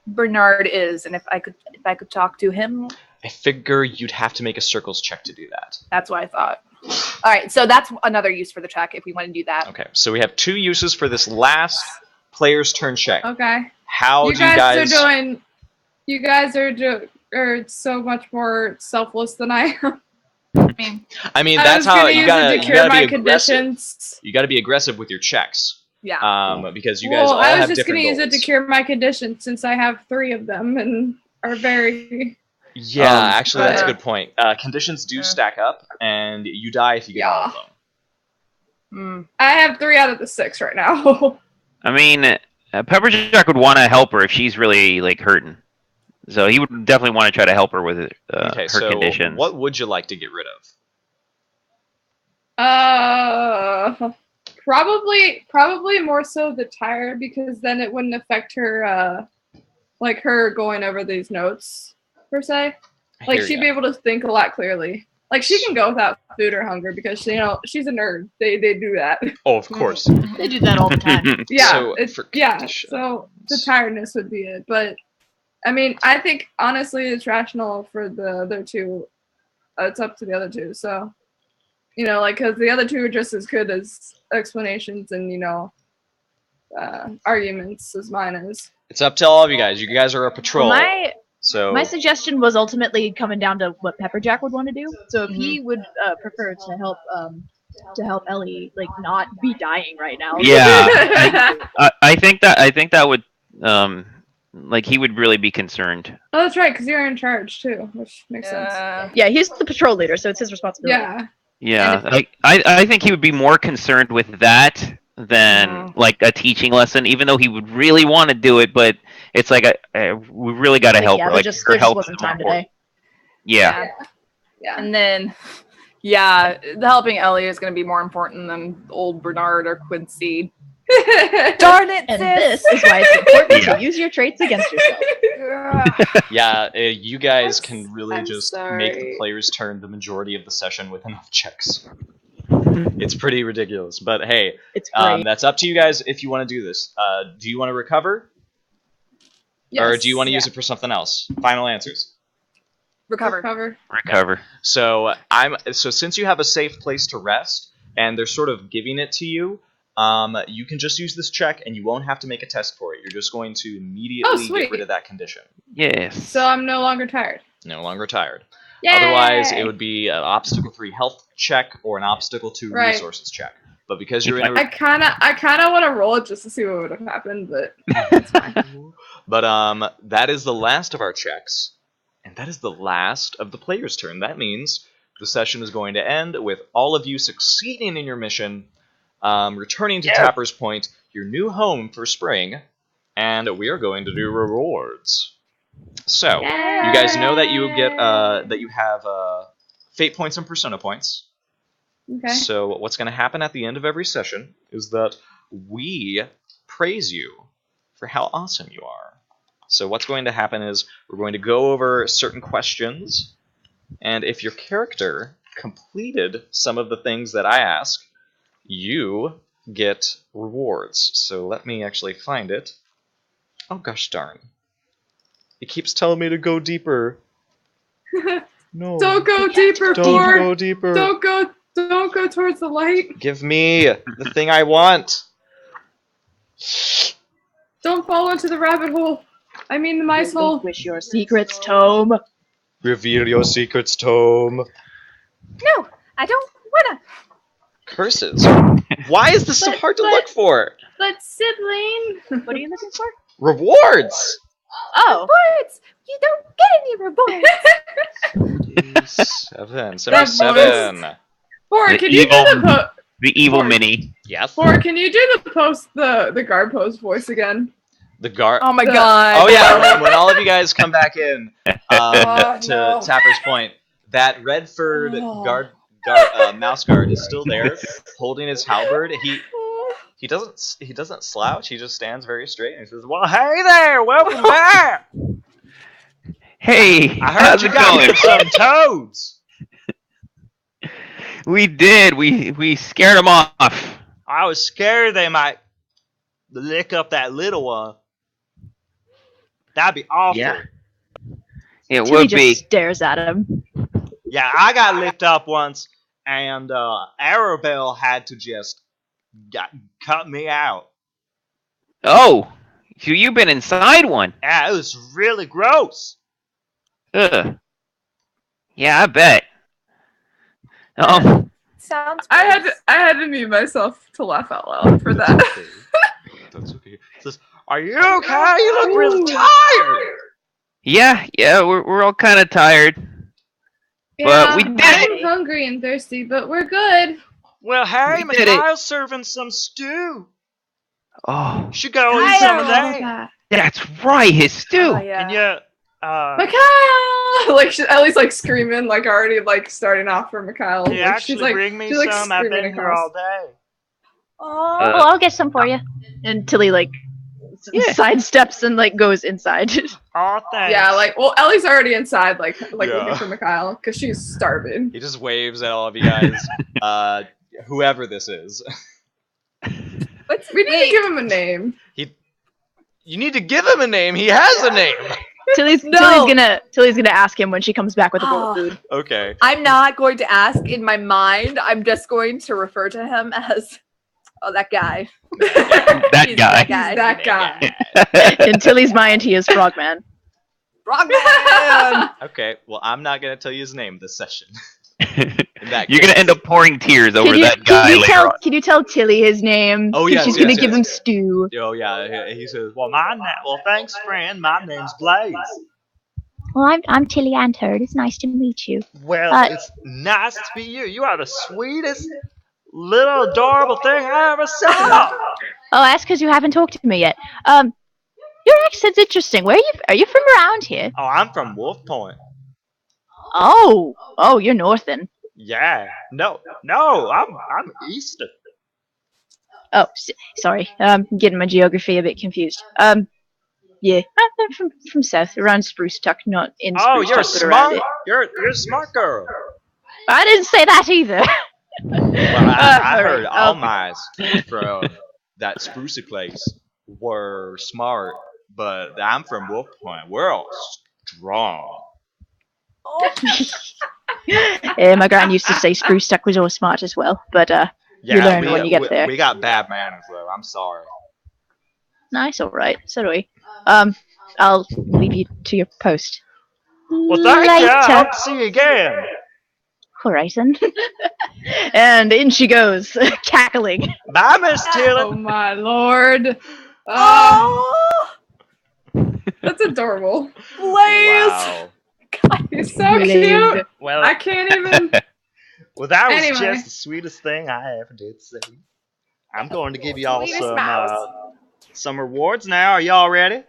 Bernard is, and if I could talk to him. I figure you'd have to make a circles check to do that. That's what I thought. All right, so that's another use for the check if we want to do that. Okay, so we have 2 uses for this last player's turn check. Okay. How you do you guys? You guys are so much more selfless than I am. I mean, that's how you gotta be aggressive. Conditions. You gotta be aggressive with your checks. Yeah. Because you guys all I have was just different gonna goals. use it to cure my conditions since I have 3 of them and are very. Yeah, actually, that's a good point. Conditions do stack up, and you die if you get all of them. I have 3 out of the 6 right now. I mean, Pepperjack would want to help her if she's really like hurting. So he would definitely want to try to help her with her conditions. What would you like to get rid of? Probably more so the tire because then it wouldn't affect her, like her going over these notes per se. Like she'd be able to think a lot clearly. Like she can go without food or hunger because she's a nerd. They do that. Oh, of course. They do that all the time. Yeah, so the tiredness would be it. But I mean, I think honestly, it's rational for the other 2. It's up to the other 2. So, because the other 2 are just as good as explanations and arguments as mine is. It's up to all of you guys. You guys are a patrol. My suggestion was ultimately coming down to what Pepperjack would want to do. So if he would prefer to help Ellie like not be dying right now. Yeah, I think that would like he would really be concerned. Oh, that's right, because you're in charge too, which makes sense. Yeah, he's the patrol leader, so it's his responsibility. Yeah, I think he would be more concerned with that than like a teaching lesson, even though he would really want to do it, but it's like we really got to help her. Like there her help wasn't time today. Yeah. And then, the helping Ellie is going to be more important than old Bernard or Quincy. Darn it, And sis! this is why it's important to use your traits against yourself. You guys can really I'm just sorry. make the player's turn the majority of the session with enough checks. It's pretty ridiculous. But hey, It's great. that's up to you guys if you want to do this. Do you want to recover? Yes. Or do you want to use it for something else? Final answers. Recover. Recover. So since you have a safe place to rest, and they're sort of giving it to you, you can just use this check, and you won't have to make a test for it. You're just going to immediately sweet. get rid of that condition. Yes. So I'm no longer tired. No longer tired. Yay! Otherwise, it would be an obstacle-free health check or an obstacle-2 Right. resources check. But because you're in I kind of want to roll it just to see what would have happened, but it's fine. But that is the last of our checks, and that is the last of the player's turn. That means the session is going to end with all of you succeeding in your mission, returning to Tapper's Point, your new home for spring, and we are going to do rewards. So, you guys know that you get that you have fate points and persona points. Okay. So what's going to happen at the end of every session is that we praise you for how awesome you are. So what's going to happen is we're going to go over certain questions, and if your character completed some of the things that I ask, you get rewards. So let me actually find it. Oh gosh darn. It keeps telling me to go deeper. No. Don't go deeper, Don't Ford. go deeper. Don't go towards the light. Give me the thing I want. Don't fall into the rabbit hole. I mean the mice hole. Relinquish your secrets, Tome. Reveal your secrets, Tome. No, I don't wanna. Curses. Why is this so hard to look for? But sibling. What are you looking for? Rewards! Oh, Rewards! You don't get any rewards. 77. Ford, The can you do The evil Ford. mini. Yes. Ford, can you do the guard post voice again? The guard. Oh my The- god. Oh yeah, when all of you guys come back in Oh, to no. Tapper's Point, that red furred Oh. mouse guard is still there, holding his halberd. He doesn't slouch. He just stands very straight and he says, "Well, hey there, welcome back. Hey, I heard how's you it got going? me some toads. We did. We scared them off. I was scared they might lick up that little one. That'd be awful. Yeah. It Tilly would just be. stares at him. Yeah, I got licked up once, and Arabelle had to just cut me out. Oh, so you've been inside one. Yeah, it was really gross. Ugh. Yeah, I bet. Sounds I gross. had to mute myself to laugh out loud for that. That's okay. It says, "Are you okay? You look really tired." Yeah, we're all kind of tired. But we did I'm it. hungry and thirsty, but we're good. Well, hey, We did it. Mikhail's serving some stew. Oh, You should go eat some of that. that's right, his stew. Oh, yeah. And yeah, Mikhail! Like Ellie's like screaming, like already like starting off for Mikhail. can you Like, actually she's like, bring me she's, like, some? I've screaming been here across. all day. Oh, Oh, I'll get some for you. And Tilly like Yeah. sidesteps and like goes inside. Oh, thanks. Yeah, like well, Ellie's already inside, like Yeah. looking for Mikhail because she's starving. He just waves at all of you guys, whoever this is. We need to give him a name. You need to give him a name. He has a name. Tilly's gonna ask him when she comes back with a bowl of food. Okay. I'm not going to ask in my mind. I'm just going to refer to him as, that guy. That He's guy. That guy. That guy. In Tilly's mind, he is Frogman. Frogman! Okay. Well, I'm not gonna tell you his name this session. You're gonna end up pouring tears over that guy later on. Can you tell Tilly his name? Oh, 'Cause yes, she's yes, gonna yes. give him stew. Oh yeah. He says, Well, well, thanks, friend. My name's Blaze. Well, I'm Tilly Antherd. It's nice to meet you. Well, it's nice to be you. You are the sweetest little adorable thing I ever saw. Oh, that's because you haven't talked to me yet. Your accent's interesting. Are you from around here? Oh, I'm from Wolf Point. Oh, you're northern. Yeah. No, I'm Eastern. Oh, sorry. Getting my geography a bit confused. Yeah, I'm from south, around Spruce Tuck, not in Oh, Spruce you're Tuck, but around smart. it. You're a smart girl. I didn't say that either. Well, I All heard right, all okay. mice from that sprucey place were smart, but I'm from Wolf Point. We're all strong. My gran used to say Spruce Tuck was all smart as well, but you Yeah, learn when you get there. we got bad manners though. I'm sorry. Nice, all right. So do we. I'll leave you to your post. Well, thank you. I Later. hope to see you again. All right then. And in she goes, cackling. Bye, Miss Tilly. Oh my lord. Oh, That's adorable. Blaze! Wow. He's so Blaze. cute. Well, I can't even. well, that was Anyway. just the sweetest thing I ever did say. I'm going to give y'all Sweetest mouse. some rewards now. Are y'all ready?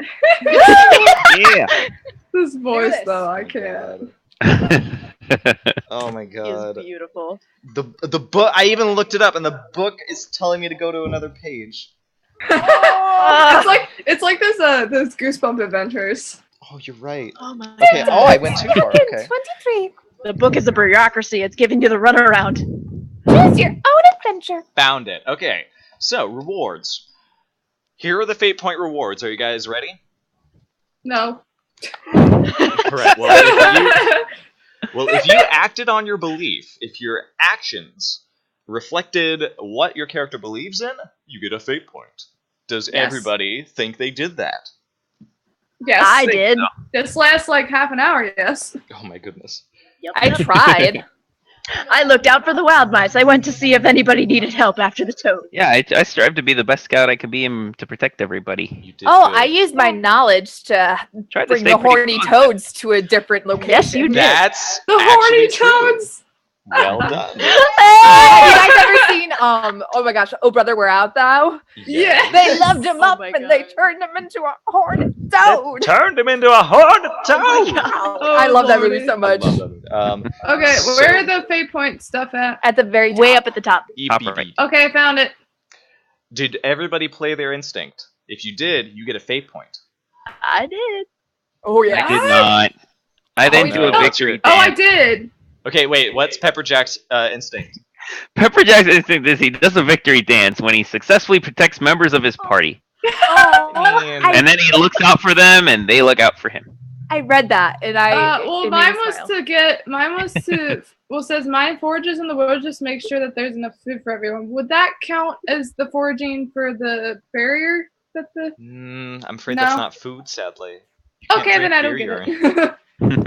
Yeah. This voice, this. though, I can't. Oh my He is god. beautiful. The book. I even looked it up, and the book is telling me to go to another page. It's like those Goosebump adventures. Oh, you're right. Oh my Okay. god. Oh, I went too far. Okay. 23. The book is a bureaucracy. It's giving you the runaround. Choose your own adventure. Found it. Okay. So rewards. Here are the fate point rewards. Are you guys ready? No. Correct. Well, if you acted on your belief, if your actions reflected what your character believes in, you get a fate point. Does Yes. everybody think they did that? Yes. I did. This lasts like half an hour, yes. Oh my goodness. Yep. I tried. I looked out for the wild mice. I went to see if anybody needed help after the toad. Yeah, I strive to be the best scout I could be and to protect everybody. You did Oh, good. I used my knowledge to Try to bring stay the pretty horny positive. toads to a different location. Yes, you did. That's The horny actually true. toads! Well done. Have you guys ever seen oh my gosh, Oh Brother Where Art Thou? Yeah. They loved him Oh up my and they God. turned him into a horned toad. Turned him into a horned toad. Oh, I love that movie Lordy. so I much. love that movie. Okay, So- where are the fate point stuff at? At the very top. Way up at the top. Top EPB. right. Okay, I found it. Did everybody play their instinct? If you did, you get a fate point. I did. Oh yeah. I did not. I didn't do a no. victory Oh, I dance. did. Okay, wait. What's Pepperjack's instinct? Pepper Jack's instinct is he does a victory dance when he successfully protects members of his party. Oh, Man. I, And then he looks out for them and they look out for him. I read that and I. Well, it mine made me was smile. to get. Mine was to. Well, it says mine forages in the woods. Just make sure that there's enough food for everyone. Would that count as the foraging for the barrier? That the. I'm afraid No. that's not food, sadly. You can't Okay, then drink I don't beer, get urine.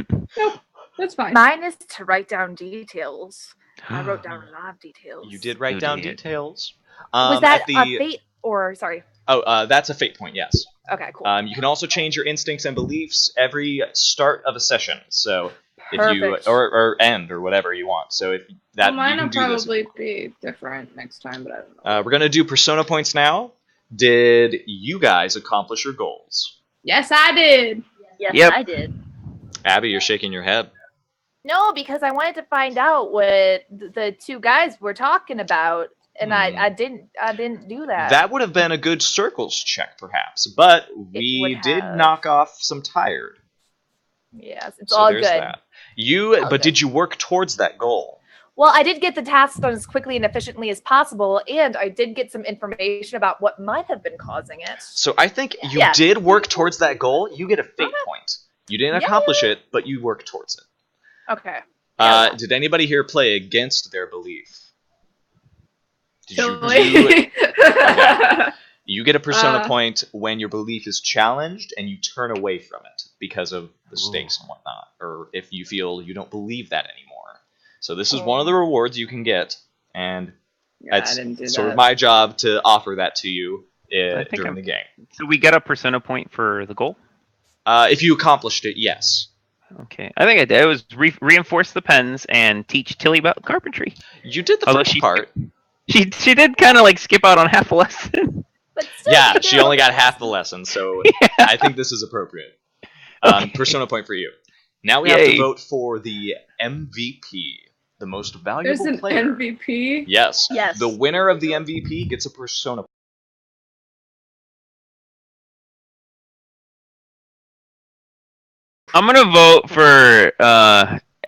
it. Nope, that's fine. Mine is to write down details. I wrote down a lot of details. You did write You down did. details. Was that at the, a fate or sorry? Oh, that's a fate point. Yes. Okay, cool. You can also change your instincts and beliefs every start of a session. So if you Perfect. or end or whatever you want. So if that Well, mine you will can do this. probably be different next time, but I don't know. We're gonna do persona points now. Did you guys accomplish your goals? Yes, I did. Yes, Yep. I did. Abby, you're shaking your head. No, because I wanted to find out what the two guys were talking about, and I didn't do that. That would have been a good circles check, perhaps, but would we did have. knock off some tired. Yes, it's So all there's good. that. You, All but good. did you work towards that goal? Well, I did get the tasks done as quickly and efficiently as possible, and I did get some information about what might have been causing it. So I think you Yeah. did work towards that goal. You get a fate Okay. point. You didn't Yeah. accomplish it, but you worked towards it. Okay. Did anybody here play against their belief? Did you Totally. You get a persona Uh. point when your belief is challenged and you turn away from it because of the stakes and whatnot, or if you feel you don't believe that anymore. So this is one of the rewards you can get, and Yeah, it's I didn't do sort that. of my job to offer that to you I think during I'm- the game. So we get a persona point for the goal? If you accomplished it, yes. Okay. I think I did. It was reinforce the pens and teach Tilly about carpentry. You did the Although first she- part. She did kind of like skip out on half a lesson. But still, Yeah, you she did. only got half the lesson, so I think this is appropriate. Persona point for you. Now we have Yay. to vote for the MVP, the most valuable There's an player. MVP. Yes. Yes. The winner of the MVP gets a persona. I'm gonna vote for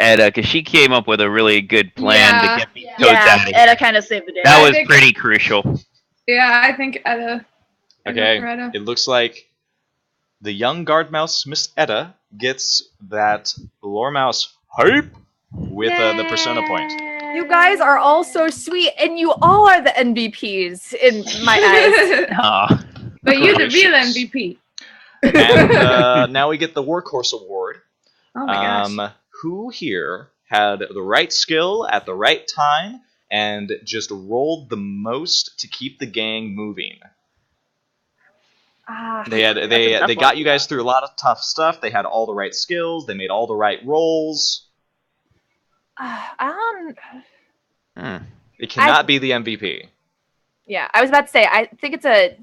Edda, because she came up with a really good plan to Yeah. get these toads Yeah, out of here. Edda kind of saved the day. That I was think- pretty crucial. Yeah, I think Edda. Okay, Edda. it looks like the young guard mouse, Miss Edda, gets that lore mouse hype with the persona point. You guys are all so sweet, and you all are the MVPs in my eyes. Oh, But you the real Gracious. MVP. And now we get the Workhorse Award. Oh my gosh. Who here had the right skill at the right time and just rolled the most to keep the gang moving? They tough got one. you guys through a lot of tough stuff. They had all the right skills. They made all the right rolls. Hmm. It cannot be the MVP. Yeah, I was about to say, I think it's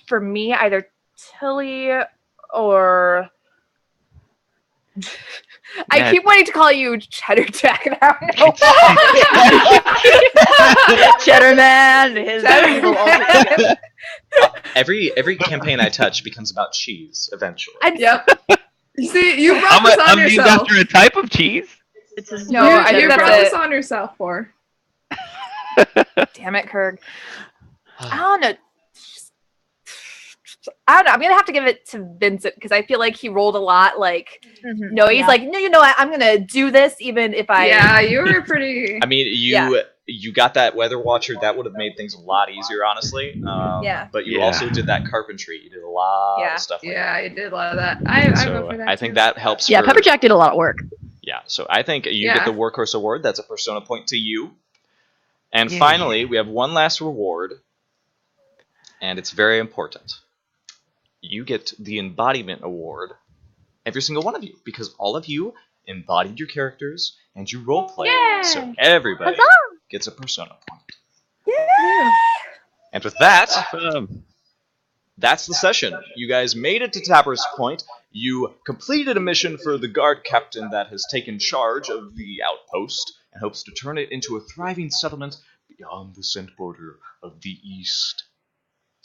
for me, either Tilly or... I Yeah. keep wanting to call you Cheddar Jack, and I don't know why. Cheddar Man, his Cheddar evil Man. alter ego. Every campaign I touch becomes about cheese eventually. Yep. You see, you brought this on I'm named yourself. after a type of cheese. It's his No, you I think you that's brought it. this on yourself for. Damn it, Kurg. I don't know. I'm gonna have to give it to Vincent because I feel like he rolled a lot. Like, no, he's Yeah. like, no, you know what? I'm gonna do this even if I. Yeah, you were pretty. I mean, you got that Weather Watcher. That would have made things a lot easier, honestly. Yeah. But you Yeah. also did that carpentry. You did a lot Yeah. of stuff. Like Yeah, that. I did a lot of that. I vote So for that. I think too. that helps. Yeah, for, Pepperjack did a lot of work. Yeah. So I think you Yeah. get the Workhorse Award. That's a persona point to you. And Yeah. finally, we have one last reward, and it's very important. You get the Embodiment Award, every single one of you, because all of you embodied your characters and you roleplayed. Yay! So everybody Huzzah! gets a persona point. Yeah. And with that, Awesome. that's the session. You guys made it to Tapper's Point. You completed a mission for the guard captain that has taken charge of the outpost and hopes to turn it into a thriving settlement beyond the scent border of the east.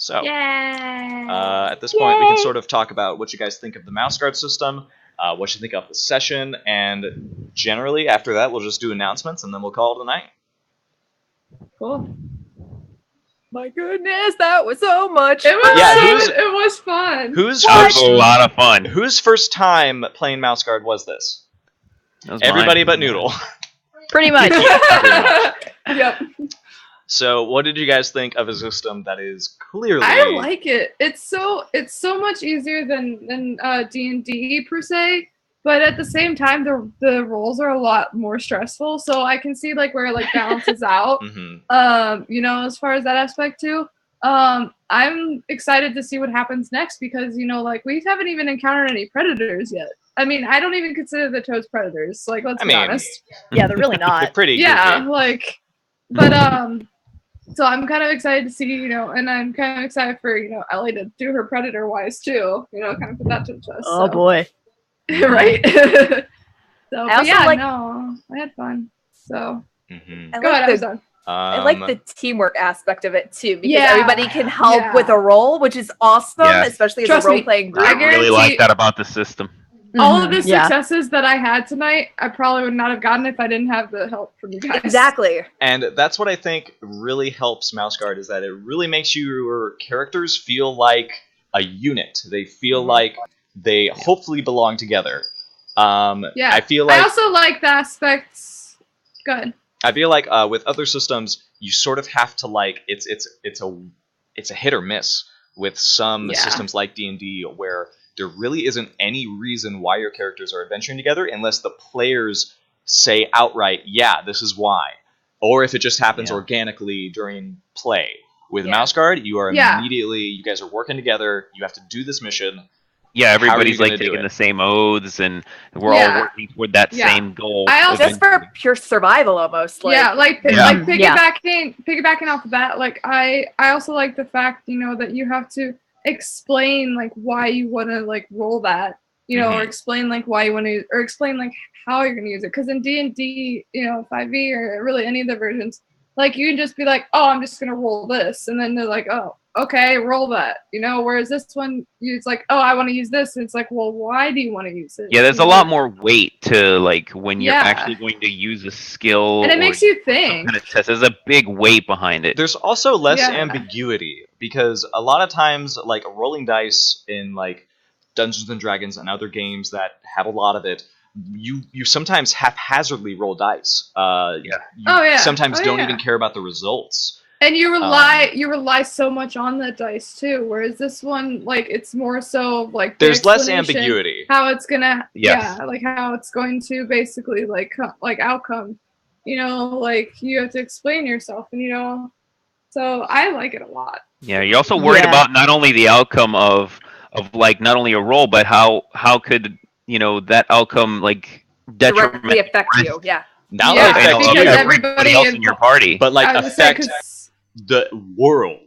So, Yeah. at this point, we can sort of talk about what you guys think of the mouse guard system, what you think of the session, and generally, after that, we'll just do announcements and then we'll call it a night. Cool. My goodness, that was so much. It was. Yeah, It was fun. Whose That was first, a lot of fun. whose first time playing mouse guard was this? That was Everybody mine. but Noodle. Pretty much. Yep. So, what did you guys think of a system that is clearly? I like it. It's so much easier than D&D per se, but at the same time the roles are a lot more stressful. So I can see like where it like balances out. Mhm. You know, as far as that aspect too. I'm excited to see what happens next because you know, like we haven't even encountered any predators yet. I mean, I don't even consider the toads predators. Like, let's be honest. Yeah, they're really They're not. pretty. Yeah, goofy. like, but so I'm kind of excited to see, you know, and I'm kind of excited for, you know, Ellie to do her predator wise too, you know, kind of put that to the test. Oh so. boy. Right. So, but also yeah, like- no, I had fun. So Mhm. I go ahead, I was like, done. I like the teamwork aspect of it too, because Yeah. everybody can help Yeah. with a role, which is awesome, Yeah. especially as Trust a me, role-playing I I group. really guarantee- like that about the system. All of the Yeah. successes that I had tonight, I probably would not have gotten if I didn't have the help from you guys. Exactly. And that's what I think really helps Mouse Guard is that it really makes your characters feel like a unit. They feel like they hopefully belong together. Yeah. I feel like I also like the aspects. Good. I feel like with other systems, you sort of have to like it's a hit or miss with some Yeah. systems like D&D where there really isn't any reason why your characters are adventuring together unless the players say outright, yeah, this is why. Or if it just happens Yeah. organically during play. With Yeah. Mouse Guard, you are Yeah. immediately, you guys are working together, you have to do this mission. Yeah, everybody's gonna like do taking it? the same oaths, and we're Yeah. all working toward that Yeah. same goal. I also- Just for pure survival, almost. Like, yeah, like Yeah. like piggybacking off of that. Like I also like the fact, you know, that you have to explain like why you want to like roll that, you know, or explain like why you want to, or explain like how you're going to use it. Because in D&D, you know, 5e or really any of the versions, Like you can just be like, oh, I'm just gonna roll this, and then they're like, oh, okay, roll that. Whereas this one, it's like, oh, I want to use this, and it's like, well, why do you want to use it? Yeah, there's a lot more weight to like when you're actually going to use a skill, and it makes you think. Kind of test. There's a big weight behind it. There's also less ambiguity because a lot of times, like rolling dice in like Dungeons and Dragons and other games that have a lot of it, you sometimes haphazardly roll dice. You sometimes don't even care about the results. And you rely so much on the dice too, whereas this one, like, it's more so like there's less ambiguity. How it's gonna, like how it's going to basically like outcome. Like you have to explain yourself, and so I like it a lot. Yeah, you're also worried about not only the outcome of like not only a roll, but how could that outcome like directly affect you? Yeah. Not affect because everybody else in your party, but like affect the world.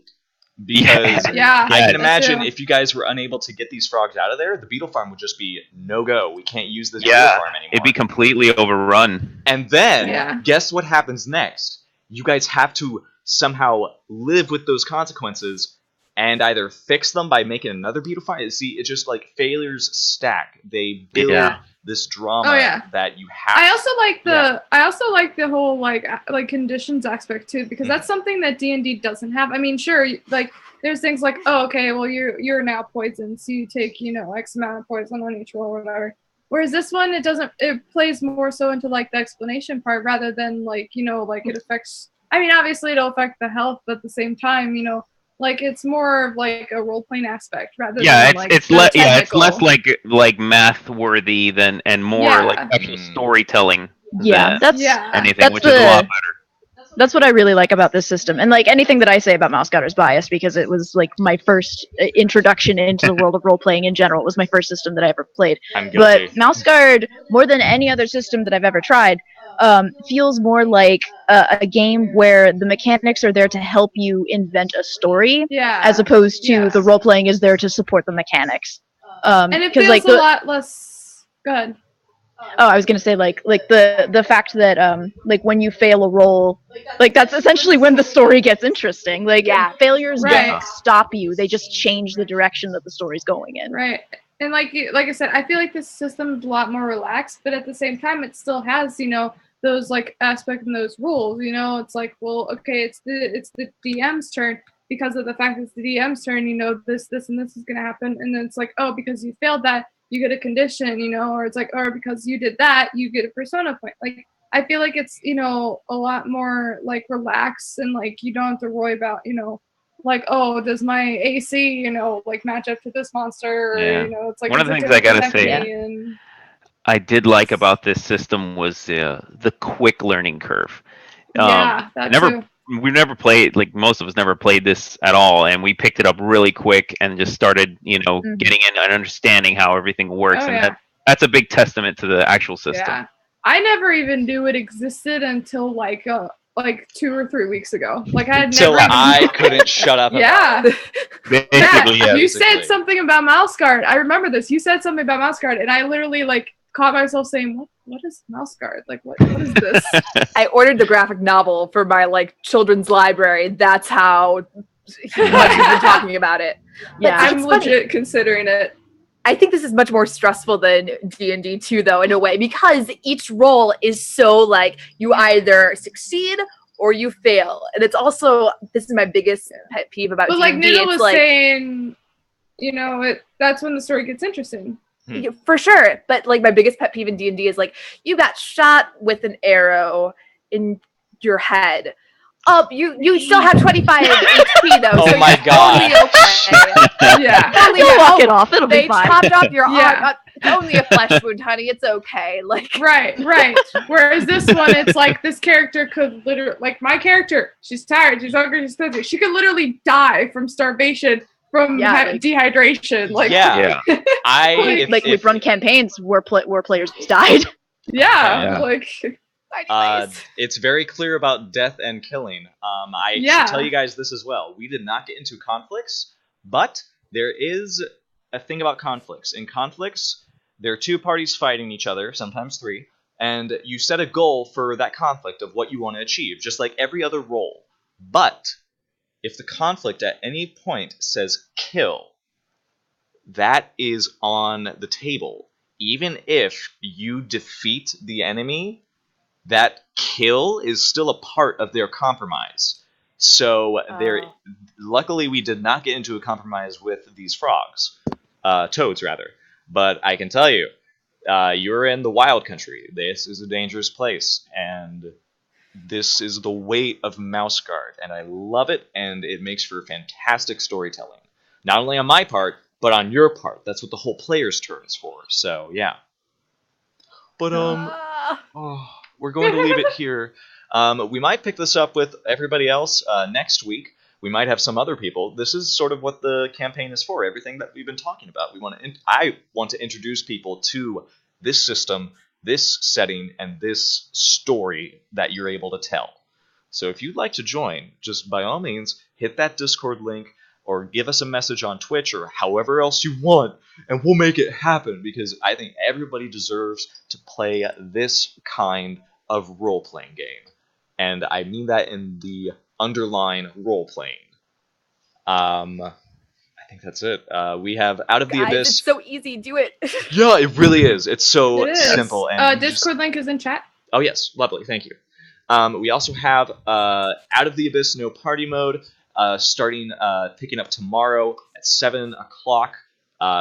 Because I can imagine if you guys were unable to get these frogs out of there, the beetle farm would just be no go. We can't use this beetle farm anymore. It'd be completely overrun. And then guess what happens next? You guys have to somehow live with those consequences and either fix them by making another beetle farm. See, it's just like failures stack. They build this drama that you have. I also like the whole like conditions aspect too, because that's something that D&D doesn't have. I mean, sure, like there's things like, oh, okay, well you're now poisoned, so you take X amount of poison on each roll or whatever. Whereas this one, it plays more so into like the explanation part rather than like like it affects. I mean, obviously it'll affect the health, but at the same time, like it's more of like a role playing aspect rather than like it's less like math worthy than and more like actual storytelling. That's anything, which is a lot better. That's what I really like about this system, and like anything that I say about Mouse Guard is biased because it was like my first introduction into the world of role playing in general. It was my first system that I ever played. I'm guilty. But Mouse Guard, more than any other system that I've ever tried, feels more like a game where the mechanics are there to help you invent a story, as opposed to the role playing is there to support the mechanics. And it feels like a lot less. Go ahead. Oh, I was gonna say like the fact that like when you fail a roll, like that's essentially when the story gets interesting. Like failures don't stop you; they just change the direction that the story's going in. Right. And like I said, I feel like this system is a lot more relaxed, but at the same time, it still has those like aspects and those rules. It's like, well, okay, it's the DM's turn because of the fact that it's the DM's turn. This and this is gonna happen, and then it's like, oh, because you failed that, you get a condition. Or it's like, or because you did that, you get a persona point. Like I feel like it's a lot more like relaxed, and like you don't have to worry about like, oh, does my AC, like match up to this monster? Or, it's like one of the things I gotta say I did like about this system was the quick learning curve. That too. We never played, like most of us never played this at all, and we picked it up really quick and just started, getting in and understanding how everything works, that's a big testament to the actual system. Yeah, I never even knew it existed until like 2 or 3 weeks ago. Like I had never. I couldn't shut up. Basically, you said something about Mouse Guard. I remember this. You said something about Mouse Guard, and I literally like caught myself saying, "What is Mouse Guard? Like what is this?" I ordered the graphic novel for my like children's library. That's how much we've been talking about it. But I'm legit considering it. I think this is much more stressful than D&D 2, though, in a way, because each roll is so, like, you either succeed or you fail. And it's also, this is my biggest pet peeve about D&D. But like Nina was saying, that's when the story gets interesting. For sure. But, like, my biggest pet peeve in D&D is, like, you got shot with an arrow in your head. Oh, you still have 25 HP though. Oh so my god! Okay. You'll walk it off. It'll be fine. They chopped off your arm. It's only a flesh wound, honey. It's okay. Like right. Whereas this one, it's like this character could literally, like my character, she's tired, she's hungry, she's thirsty. She could literally die from starvation, from dehydration. Like we've run campaigns where players died. Like. It's very clear about death and killing. I should tell you guys this as well. We did not get into conflicts, but there is a thing about conflicts. In conflicts, there are two parties fighting each other, sometimes three, and you set a goal for that conflict of what you want to achieve, just like every other role. But if the conflict at any point says kill, that is on the table. Even if you defeat the enemy, that kill is still a part of their compromise. So luckily we did not get into a compromise with these frogs. Toads, rather. But I can tell you, you're in the wild country. This is a dangerous place, and this is the weight of Mouse Guard, and I love it, and it makes for fantastic storytelling. Not only on my part, but on your part. That's what the whole player's turn is for. So yeah. But we're going to leave it here. We might pick this up with everybody else next week. We might have some other people. This is sort of what the campaign is for. Everything that we've been talking about. I want to introduce people to this system, this setting, and this story that you're able to tell. So if you'd like to join, just by all means, hit that Discord link or give us a message on Twitch or however else you want, and we'll make it happen, because I think everybody deserves to play this kind of role-playing game. And I mean that in the underline role-playing. I think that's it. We have Out of the Abyss. It's so easy. Do it. Yeah, it really is. It's so It is. simple. And Discord link is in chat. Oh, yes. Lovely. Thank you. We also have Out of the Abyss No Party Mode picking up tomorrow at 7 o'clock,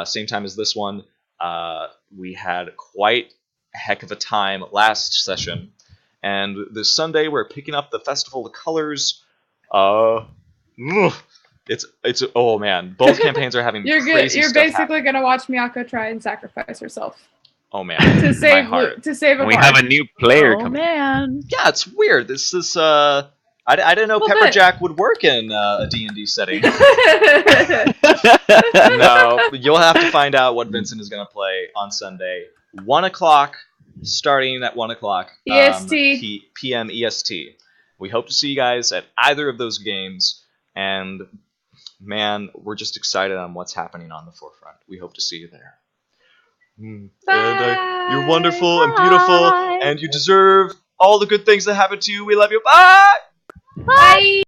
same time as this one. We had quite a heck of a time last session. And this Sunday, we're picking up the Festival of Colors. It's oh man, both campaigns are having You're crazy You're stuff basically happen. gonna watch Miyako try and sacrifice herself Oh man, to save my heart. a We bard. have a new player Oh coming. man. Yeah, it's weird. This is I didn't know Little bit. Pepperjack would work in a D&D setting. No, you'll have to find out what Vincent is going to play on Sunday. 1 o'clock, starting at 1 o'clock. EST. PM EST. We hope to see you guys at either of those games. And, man, we're just excited on what's happening on the forefront. We hope to see you there. And you're wonderful and beautiful, Bye. and you deserve all the good things that happen to you. We love you. Bye! Bye.